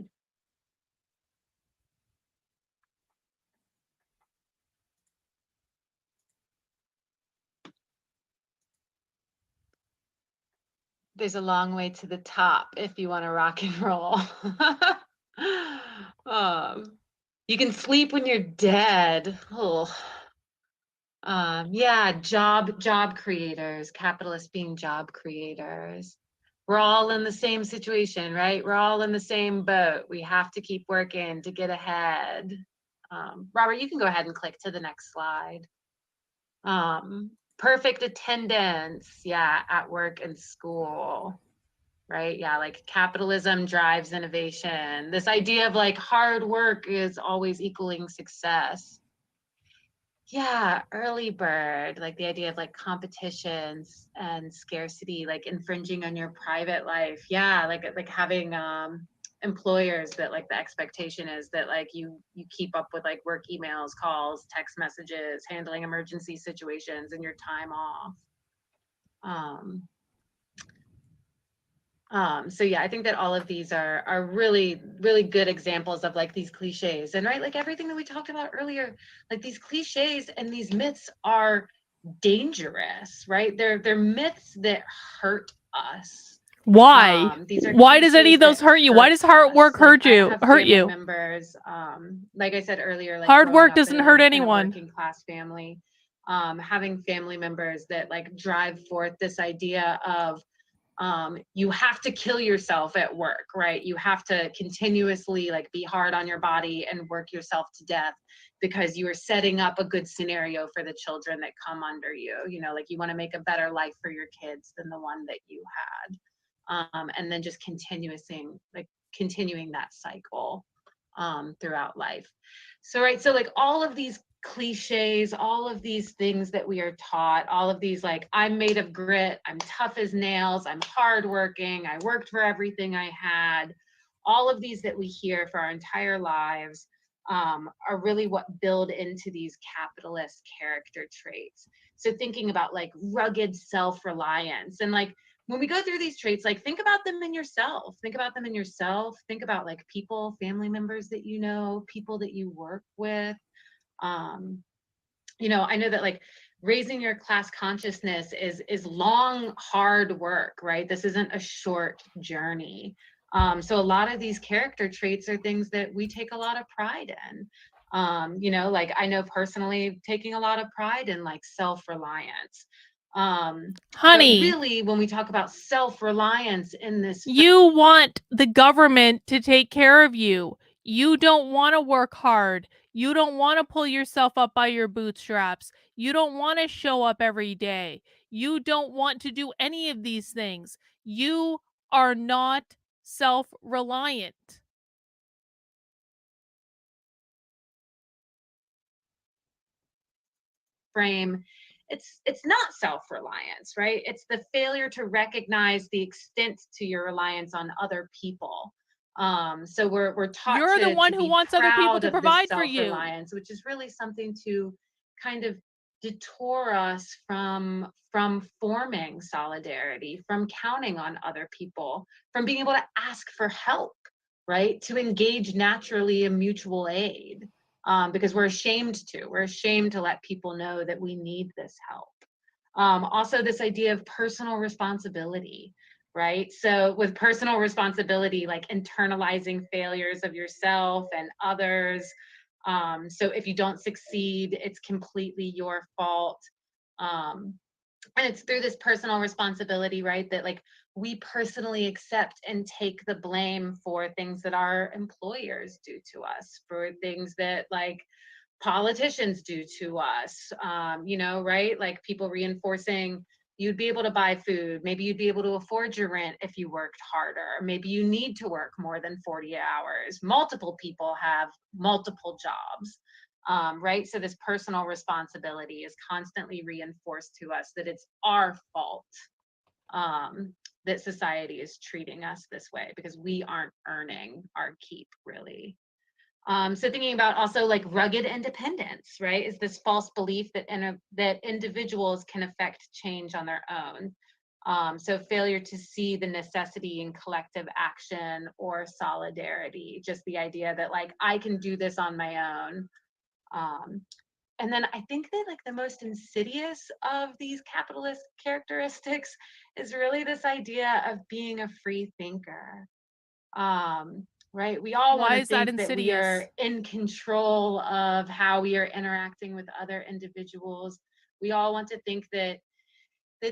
There's a long way to the top if you want to rock and roll. You can sleep when you're dead. Oh. Job creators, capitalists being job creators. We're all in the same situation, right? We're all in the same boat. We have to keep working to get ahead. Robert, you can go ahead and click to the next slide. Perfect attendance, at work and school, right? Like capitalism drives innovation. This idea of like hard work is always equaling success. Early bird, like the idea of like competitions and scarcity, like infringing on your private life. Like having employers that like the expectation is that like you keep up with like work emails, calls, text messages, handling emergency situations and your time off. I think that all of these are really, really good examples of like these cliches, and right, like everything that we talked about earlier, like these cliches and these myths are dangerous, right? They're myths that hurt us. Why? Why does any of those hurt you? Why does hard work hurt you? Members, like I said earlier, like hard work doesn't hurt anyone. In a working class family, having family members that like drive forth this idea of you have to kill yourself at work, right? You have to continuously like be hard on your body and work yourself to death because you are setting up a good scenario for the children that come under you. Like you want to make a better life for your kids than the one that you had. And then just continuing that cycle throughout life. So like all of these cliches, all of these things that we are taught, all of these like I'm made of grit, I'm tough as nails, I'm hardworking, I worked for everything I had, all of these that we hear for our entire lives are really what build into these capitalist character traits. So thinking about like rugged self-reliance, and like when we go through these traits, like think about them in yourself. Think about like people, family members that you know, people that you work with. I know that like raising your class consciousness is long, hard work, right? This isn't a short journey. So a lot of these character traits are things that we take a lot of pride in. Like I know personally taking a lot of pride in like self-reliance. Honey, but really when we talk about self-reliance in this, you want the government to take care of you. You don't want to work hard. You don't want to pull yourself up by your bootstraps. You don't want to show up every day. You don't want to do any of these things. You are not self-reliant. frame it's not self-reliance, right? It's the failure to recognize the extent to your reliance on other people. So we're taught You're the one to who be wants other people proud to of this provide for you. self-reliance, which is really something to kind of detour us from forming solidarity, from counting on other people, from being able to ask for help, right? To engage naturally in mutual aid, because we're ashamed to let people know that we need this help. Also, this idea of personal responsibility, right? So with personal responsibility, like internalizing failures of yourself and others. So if you don't succeed, it's completely your fault. And it's through this personal responsibility, right, that like we personally accept and take the blame for things that our employers do to us, for things that like politicians do to us, you know, right? Like people reinforcing you'd be able to buy food, maybe you'd be able to afford your rent if you worked harder, maybe you need to work more than 40 hours. Multiple people have multiple jobs. Right? So this personal responsibility is constantly reinforced to us that it's our fault that society is treating us this way because we aren't earning our keep, really. So thinking about also like rugged independence, right? Is this false belief that that individuals can affect change on their own. So failure to see the necessity in collective action or solidarity, just the idea that like I can do this on my own. And then I think that like the most insidious of these capitalist characteristics is really this idea of being a free thinker. Right? We all want to think that we are in control of how we are interacting with other individuals. We all want to think that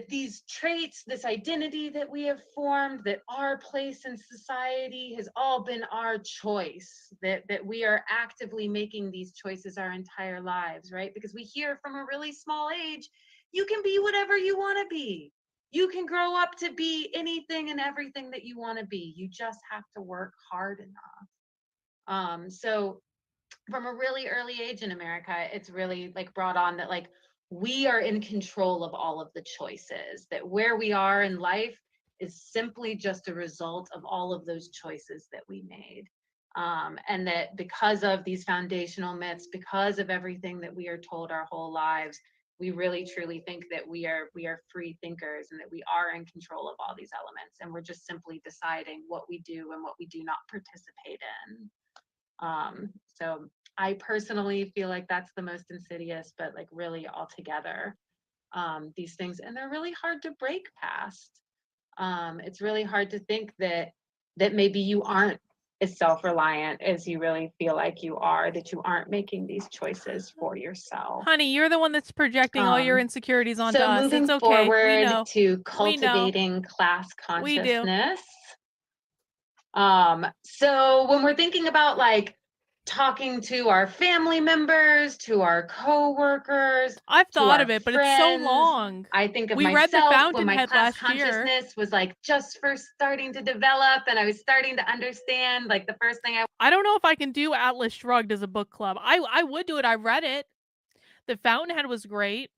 these traits, this identity that we have formed, that our place in society has all been our choice, that we are actively making these choices our entire lives, right? Because we hear from a really small age, you can be whatever you want to be. You can grow up to be anything and everything that you want to be. You just have to work hard enough. So from a really early age in America, it's really like brought on that like we are in control of all of the choices, that where we are in life is simply just a result of all of those choices that we made. And that because of these foundational myths, because of everything that we are told our whole lives, we really truly think that we are free thinkers and that we are in control of all these elements. And we're just simply deciding what we do and what we do not participate in. So I personally feel like that's the most insidious, but like really altogether, these things, and they're really hard to break past. It's really hard to think that maybe you aren't as self-reliant as you really feel like you are, that you aren't making these choices for yourself. Honey, you're the one that's projecting all your insecurities onto us. So moving it's okay. forward to cultivating class consciousness. So when we're thinking about like talking to our family members, to our co-workers, I've thought of it, but it's so long. I think of we myself read the when my Fountainhead class last consciousness year. was like just first starting to develop, and I was starting to understand. Like the first thing I don't know if I can do Atlas Shrugged as a book club. I would do it. I read it. The Fountainhead was great.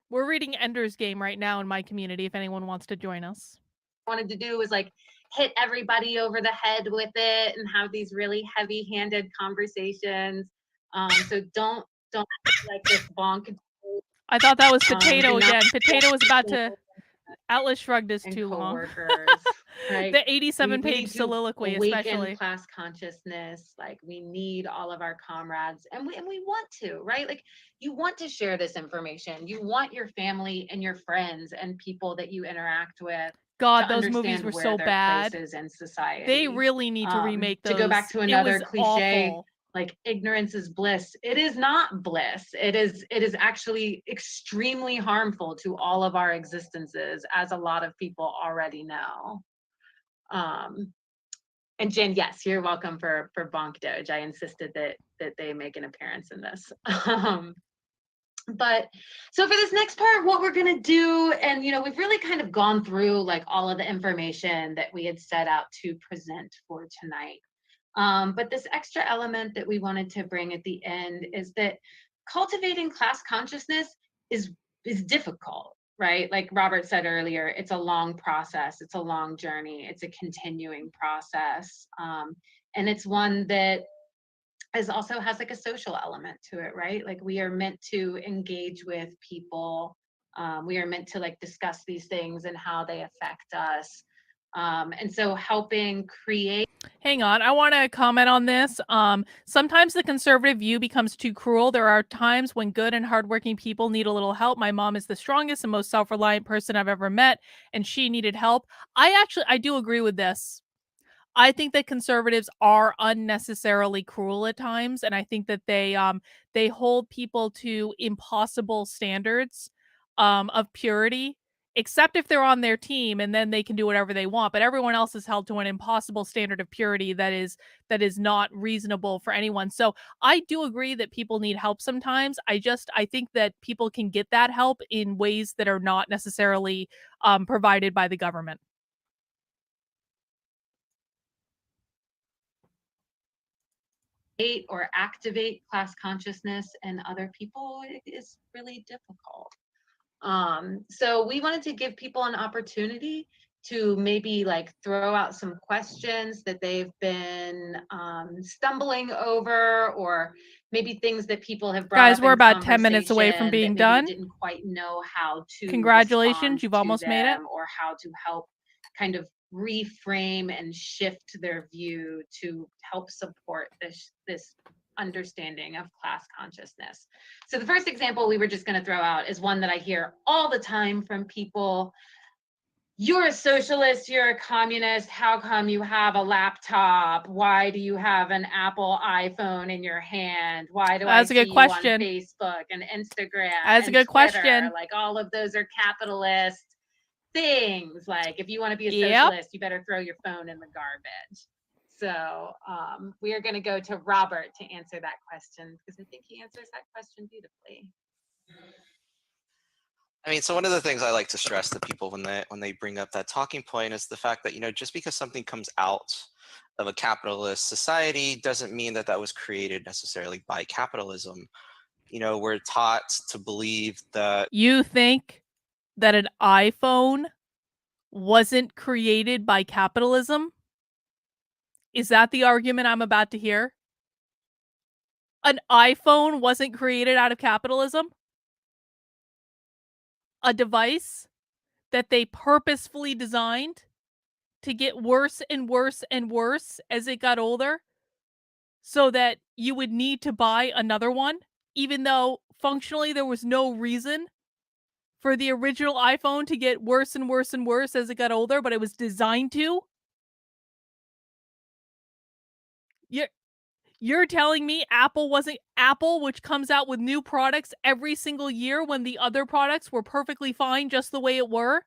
We're reading Ender's Game right now in my community. If anyone wants to join us, wanted to do was like hit everybody over the head with it and have these really heavy-handed conversations. So don't like this bonk. I thought that was Potato again. Potato was about to. Atlas Shrugged is too long. Right? The 87-page soliloquy, especially. Class consciousness, like we need all of our comrades, and we want to, right? Like you want to share this information. You want your family and your friends and people that you interact with. God, those movies were so bad. In society. They really need to remake those. To go back to another cliche, awful. Like ignorance is bliss. It is not bliss. It is actually extremely harmful to all of our existences, as a lot of people already know. And Jen, yes, you're welcome for Bonk Doge. I insisted that they make an appearance in this. But so for this next part, what we're going to do, and we've really kind of gone through like all of the information that we had set out to present for tonight. But this extra element that we wanted to bring at the end is that cultivating class consciousness is difficult, right? Like Robert said earlier, it's a long process, it's a long journey, it's a continuing process, and it's one that also has like a social element to it, right? Like we are meant to engage with people, we are meant to like discuss these things and how they affect us, and so helping create. Hang on, I want to comment on this. Sometimes the conservative view becomes too cruel. There are times when good and hardworking people need a little help. My mom is the strongest and most self-reliant person I've ever met, and she needed help. I do agree with this. I think that conservatives are unnecessarily cruel at times, and I think that they hold people to impossible standards of purity, except if they're on their team, and then they can do whatever they want. But everyone else is held to an impossible standard of purity that is not reasonable for anyone. So I do agree that people need help sometimes. I think that people can get that help in ways that are not necessarily provided by the government. Or activate class consciousness in other people is really difficult. So we wanted to give people an opportunity to maybe like throw out some questions that they've been stumbling over, or maybe things that people have brought Guys, up we're in about 10 minutes away from conversation being that maybe done. didn't quite know how to Congratulations, respond you've to almost made it. them, or how to help kind of reframe and shift their view to help support this understanding of class consciousness. So the first example we were just going to throw out is one that I hear all the time from people. You're a socialist, you're a communist, how come you have a laptop? Why do you have an Apple iPhone in your hand? Why do I That's a good see you on question. Facebook and Instagram That's a and good Twitter? question. Like all of those are capitalist things. Like if you want to be a Yep. socialist, you better throw your phone in the garbage. So we are going to go to Robert to answer that question, because I think he answers that question beautifully. I mean, so one of the things I like to stress to people when they bring up that talking point is the fact that, just because something comes out of a capitalist society doesn't mean that that was created necessarily by capitalism. We're taught to believe that. You think that an iPhone wasn't created by capitalism? Is that the argument I'm about to hear? An iPhone wasn't created out of capitalism? A device that they purposefully designed to get worse and worse and worse as it got older, so that you would need to buy another one, even though functionally there was no reason for the original iPhone to get worse and worse and worse as it got older, but it was designed to? You're telling me Apple wasn't Apple, which comes out with new products every single year when the other products were perfectly fine just the way it were?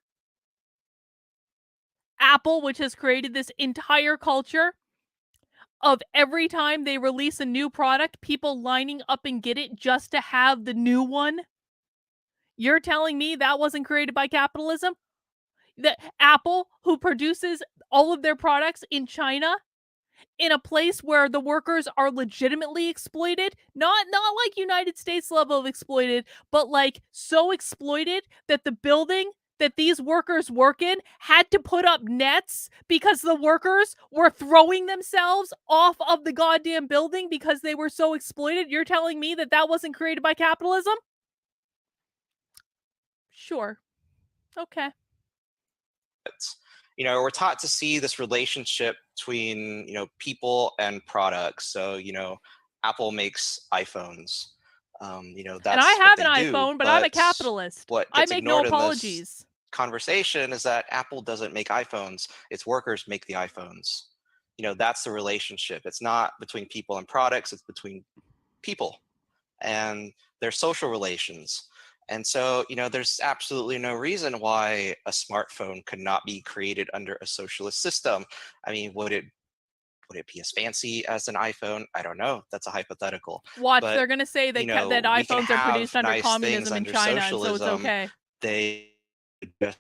Apple, which has created this entire culture of every time they release a new product, people lining up and get it just to have the new one? You're telling me that wasn't created by capitalism? That Apple, who produces all of their products in China, in a place where the workers are legitimately exploited, not like United States level of exploited, but like so exploited that the building that these workers work in had to put up nets because the workers were throwing themselves off of the goddamn building because they were so exploited. You're telling me that that wasn't created by capitalism? Sure. Okay. We're taught to see this relationship between, people and products. So, Apple makes iPhones. That's And I what have they an do, iPhone, but I'm a capitalist. What I gets make no ignored in this apologies. conversation is that Apple doesn't make iPhones. Its workers make the iPhones. That's the relationship. It's not between people and products. It's between people and their social relations. And so, there's absolutely no reason why a smartphone could not be created under a socialist system. I mean, would it be as fancy as an iPhone? I don't know. That's a hypothetical. Watch, But, they're gonna say that that we can iPhones are have produced under nice things communism in under China, and so it's socialism. okay. They just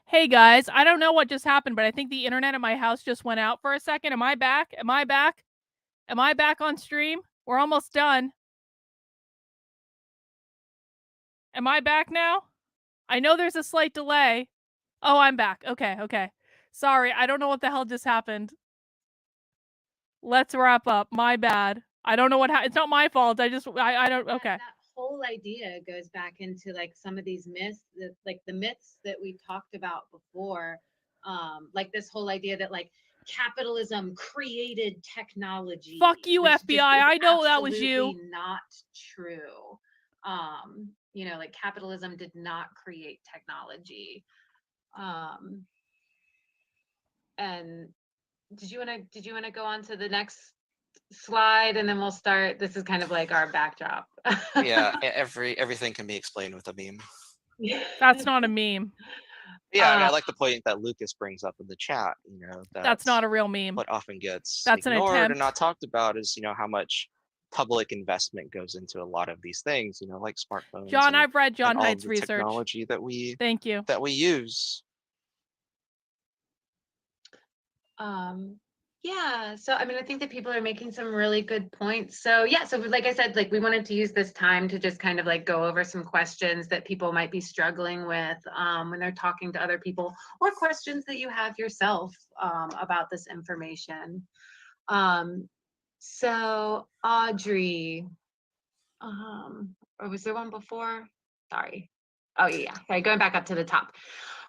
Hey guys, I don't know what just happened, but I think the internet at my house just went out for a second. Am I back? Am I back? Am I back on stream? We're almost done. Am I back now? I know there's a slight delay. Oh, I'm back. Okay, okay. Sorry, I don't know what the hell just happened. Let's wrap up. My bad. I don't know what it's not my fault. I don't okay. That whole idea goes back into like some of these myths, like the myths that we talked about before. Like this whole idea that like capitalism created technology. Fuck you, which just FBI. is I know that was you. absolutely not true. You know, like capitalism did not create technology. And did you want to go on to the next slide, and then we'll start? This is kind of like our backdrop. Yeah, everything can be explained with a meme. That's not a meme. Yeah, I mean, I like the point that Lucas brings up in the chat. You know, that's not a real meme. What often gets that's ignored an attempt. and not talked about is, you know, how much public investment goes into a lot of these things. You know, like smartphones. John, I've read John Haidt's research. Technology that we that we use. Yeah, so I mean, I think that people are making some really good points. So yeah, so like I said, like we wanted to use this time to just kind of like go over some questions that people might be struggling with when they're talking to other people, or questions that you have yourself about this information. So Audrey, or was there one before? Sorry. Oh yeah, okay, going back up to the top.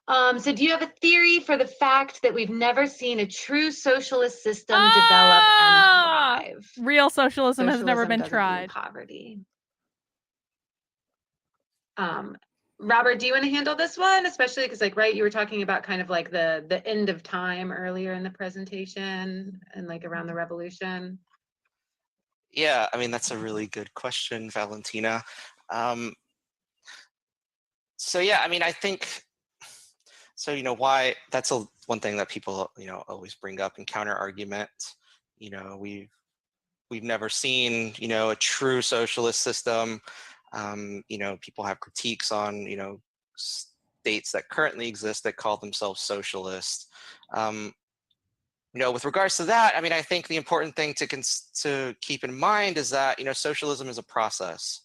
So do you have a theory for the fact that we've never seen a true socialist system develop and thrive? Real socialism has never been tried. Poverty. Robert, do you want to handle this one? Especially because, like, right, you were talking about kind of like the end of time earlier in the presentation and like around the revolution. Yeah, I mean, that's a really good question, Valentina. So yeah, I mean, I think, so, you know, why, that's one thing that people, you know, always bring up in counter argument. You know, we've never seen, you know, a true socialist system. You know, people have critiques on, you know, states that currently exist that call themselves socialist. You know, with regards to that, I mean, I think the important thing to keep in mind is that, you know, socialism is a process.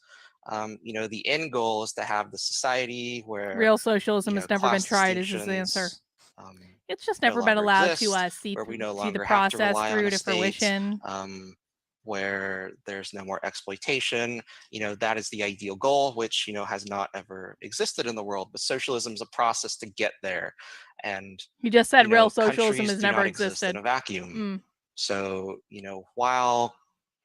You know, the end goal is to have the society where real socialism has never been tried. Is the answer? It's just never been allowed to see the process through to fruition. Where there's no more exploitation. You know, that is the ideal goal, which, you know, has not ever existed in the world. But socialism is a process to get there. And you just said, you know, real socialism has never existed in a vacuum. So, you know, while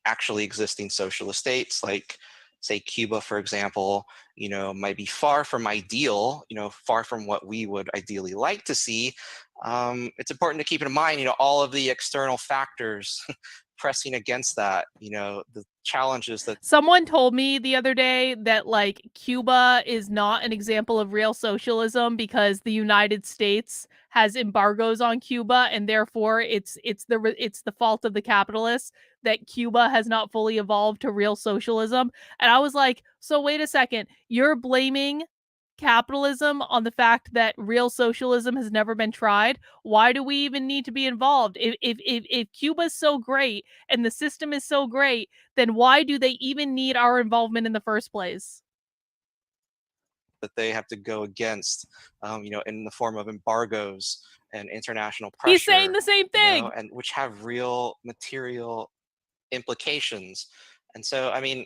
actually existing socialist states like, say, Cuba, for example, you know, might be far from ideal, you know, far from what we would ideally like to see, it's important to keep in mind, you know, all of the external factors pressing against that, you know, the challenges that someone told me the other day that like Cuba is not an example of real socialism because the United States has embargoes on Cuba, and therefore it's the fault of the capitalists that Cuba has not fully evolved to real socialism. And I was like, so wait a second, you're blaming capitalism on the fact that real socialism has never been tried? Why do we even need to be involved? If Cuba's so great and the system is so great, then why do they even need our involvement in the first place? That they have to go against, you know, in the form of embargoes and international pressure. He's saying the same thing, you know, and which have real material implications. And so, I mean,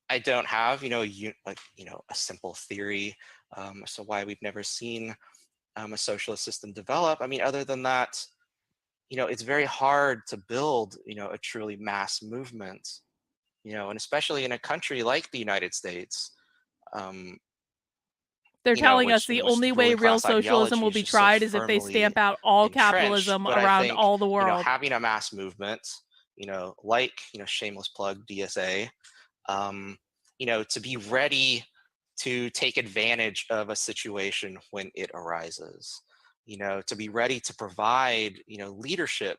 I don't have, you know, a simple theory as to why we've never seen a socialist system develop. I mean, other than that, you know, it's very hard to build, you know, a truly mass movement, you know, and especially in a country like the United States. They're telling us the only way real socialism will be tried is if they stamp out all capitalism around all the world. You know, having a mass movement, you know, like, you know, shameless plug DSA, you know, to be ready to take advantage of a situation when it arises, you know, to be ready to provide, you know, leadership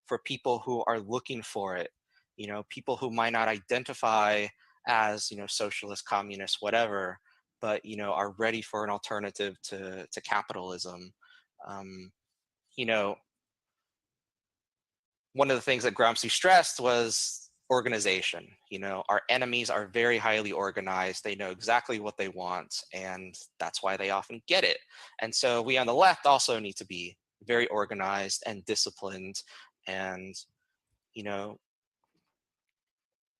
for people who are looking for it, you know, people who might not identify as, you know, socialist, communist, whatever, but are ready for an alternative to capitalism. One of the things that Gramsci stressed was organization. Our enemies are very highly organized. They know exactly what they want, and that's why they often get it. And so we on the left also need to be very organized and disciplined, and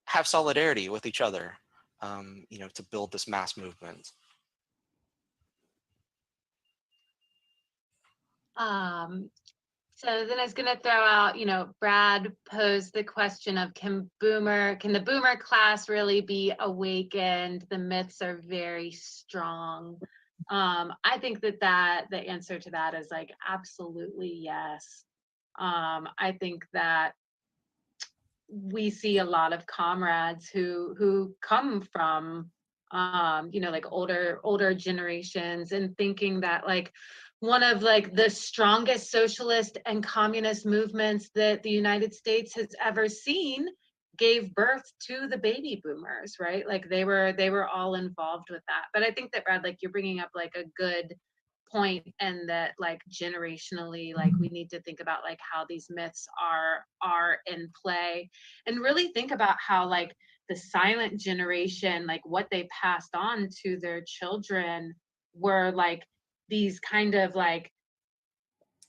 have solidarity with each other, to build this mass movement. So then I was going to throw out, Brad posed the question of can the boomer class really be awakened? The myths are very strong. I think that the answer to that is like absolutely yes. I think that we see a lot of comrades who come from like older generations, and thinking that like one of like the strongest socialist and communist movements that the United States has ever seen gave birth to the baby boomers, right? Like they were all involved with that. But I think that, Brad, like you're bringing up like a good point, and that like generationally, like we need to think about like how these myths are in play, and really think about how like the silent generation, like what they passed on to their children were like these kind of like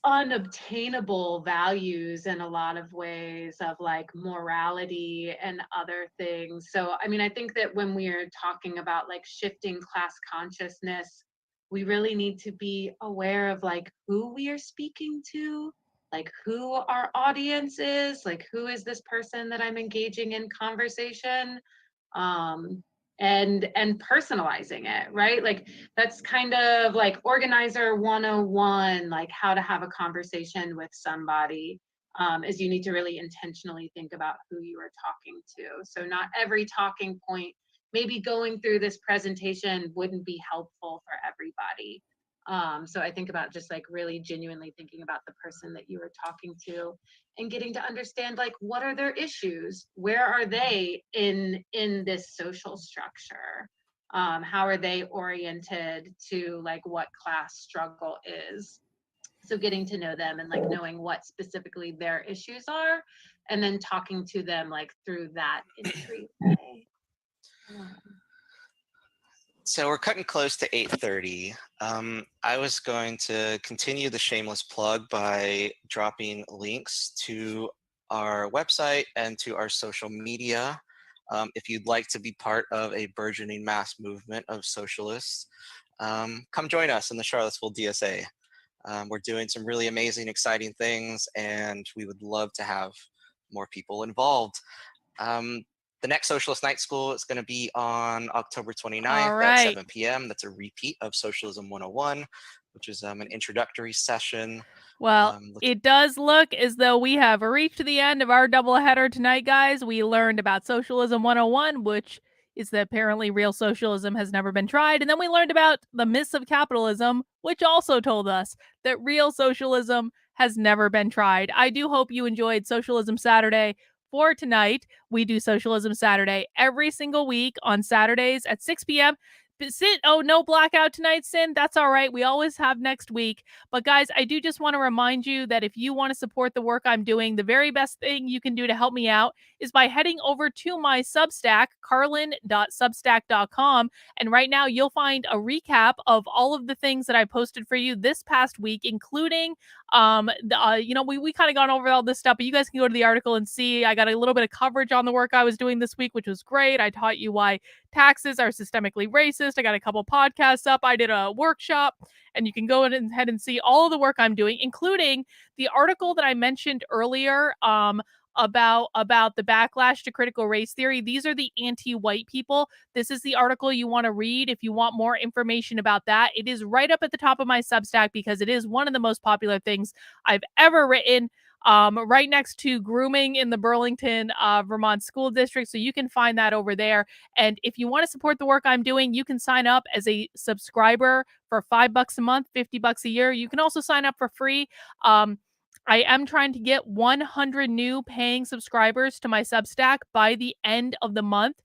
unobtainable values in a lot of ways of like morality and other things. So I mean, I think that when we are talking about like shifting class consciousness, we really need to be aware of like who we are speaking to, like who our audience is, like who is this person that I'm engaging in conversation, and personalizing it, right? Like that's kind of like organizer 101, like how to have a conversation with somebody, is you need to really intentionally think about who you are talking to. So not every talking point, maybe going through this presentation wouldn't be helpful for everybody. So I think about just like really genuinely thinking about the person that you were talking to, and getting to understand like what are their issues, where are they in this social structure, how are they oriented to like what class struggle is. So getting to know them and like knowing what specifically their issues are, and then talking to them like through that entryway. So we're cutting close to 8:30. I was going to continue the shameless plug by dropping links to our website and to our social media. If you'd like to be part of a burgeoning mass movement of socialists, come join us in the Charlottesville DSA. We're doing some really amazing, exciting things, and we would love to have more people involved. The next Socialist Night School is going to be on October 29th at 7 p.m. That's a repeat of Socialism 101, which is an introductory session. Well, it does look as though we have reached the end of our doubleheader tonight, guys. We learned about Socialism 101, which is that apparently real socialism has never been tried. And then we learned about the myths of capitalism, which also told us that real socialism has never been tried. I do hope you enjoyed Socialism Saturday. For tonight, we do Socialism Saturday every single week on Saturdays at 6 p.m. No blackout tonight, Sin. That's all right. We always have next week. But guys, I do just want to remind you that if you want to support the work I'm doing, the very best thing you can do to help me out is by heading over to my Substack, carlin.substack.com. And right now you'll find a recap of all of the things that I posted for you this past week, including we kind of gone over all this stuff, but you guys can go to the article and see I got a little bit of coverage on the work I was doing this week, which was great. I taught you why taxes are systemically racist. I got a couple podcasts up. I did a workshop, and you can go ahead and see all of the work I'm doing, including the article that I mentioned earlier, about the backlash to critical race theory. These are the anti-white people. This is the article you want to read if you want more information about that. It is right up at the top of my Substack because it is one of the most popular things I've ever written, right next to grooming in the Burlington, Vermont school district. So you can find that over there. And if you want to support the work I'm doing, you can sign up as a subscriber for $5 a month, $50 a year. You can also sign up for free. I am trying to get 100 new paying subscribers to my Substack by the end of the month.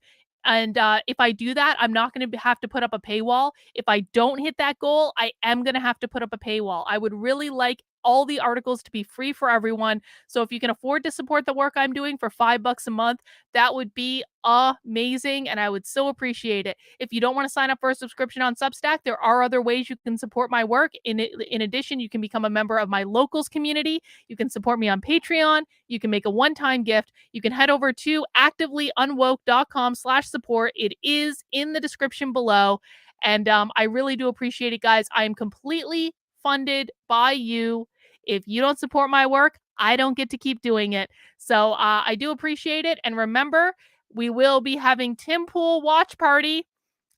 And if I do that, I'm not going to have to put up a paywall. If I don't hit that goal, I am going to have to put up a paywall. I would really like all the articles to be free for everyone. So if you can afford to support the work I'm doing for $5 a month, that would be amazing, and I would so appreciate it. If you don't want to sign up for a subscription on Substack, there are other ways you can support my work. In addition, you can become a member of my locals community. You can support me on Patreon. You can make a one-time gift. You can head over to activelyunwoke.com/support. It is in the description below. And I really do appreciate it, guys. I am completely funded by you. If you don't support my work, I don't get to keep doing it. So I do appreciate it. And remember, we will be having Tim Pool Watch Party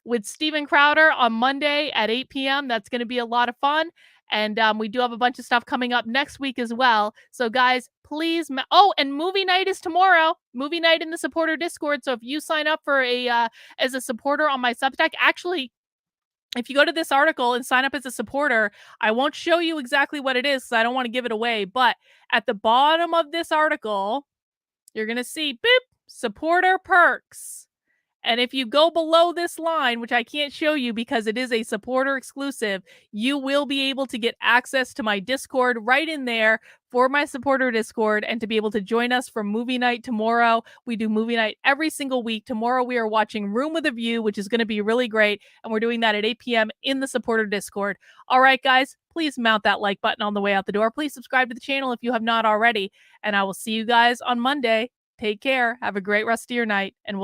with Steven Crowder on Monday at 8 p.m. That's going to be a lot of fun. And we do have a bunch of stuff coming up next week as well. So guys, please. And movie night is tomorrow. Movie night in the supporter Discord. So if you sign up for as a supporter on my Substack, actually, if you go to this article and sign up as a supporter, I won't show you exactly what it is because I don't want to give it away. But at the bottom of this article, you're going to see, boop, supporter perks. And if you go below this line, which I can't show you because it is a supporter exclusive, you will be able to get access to my Discord right in there for my supporter Discord and to be able to join us for movie night tomorrow. We do movie night every single week. Tomorrow we are watching Room with a View, which is going to be really great. And we're doing that at 8 p.m. in the supporter Discord. All right, guys, please mount that like button on the way out the door. Please subscribe to the channel if you have not already. And I will see you guys on Monday. Take care. Have a great rest of your night. And we'll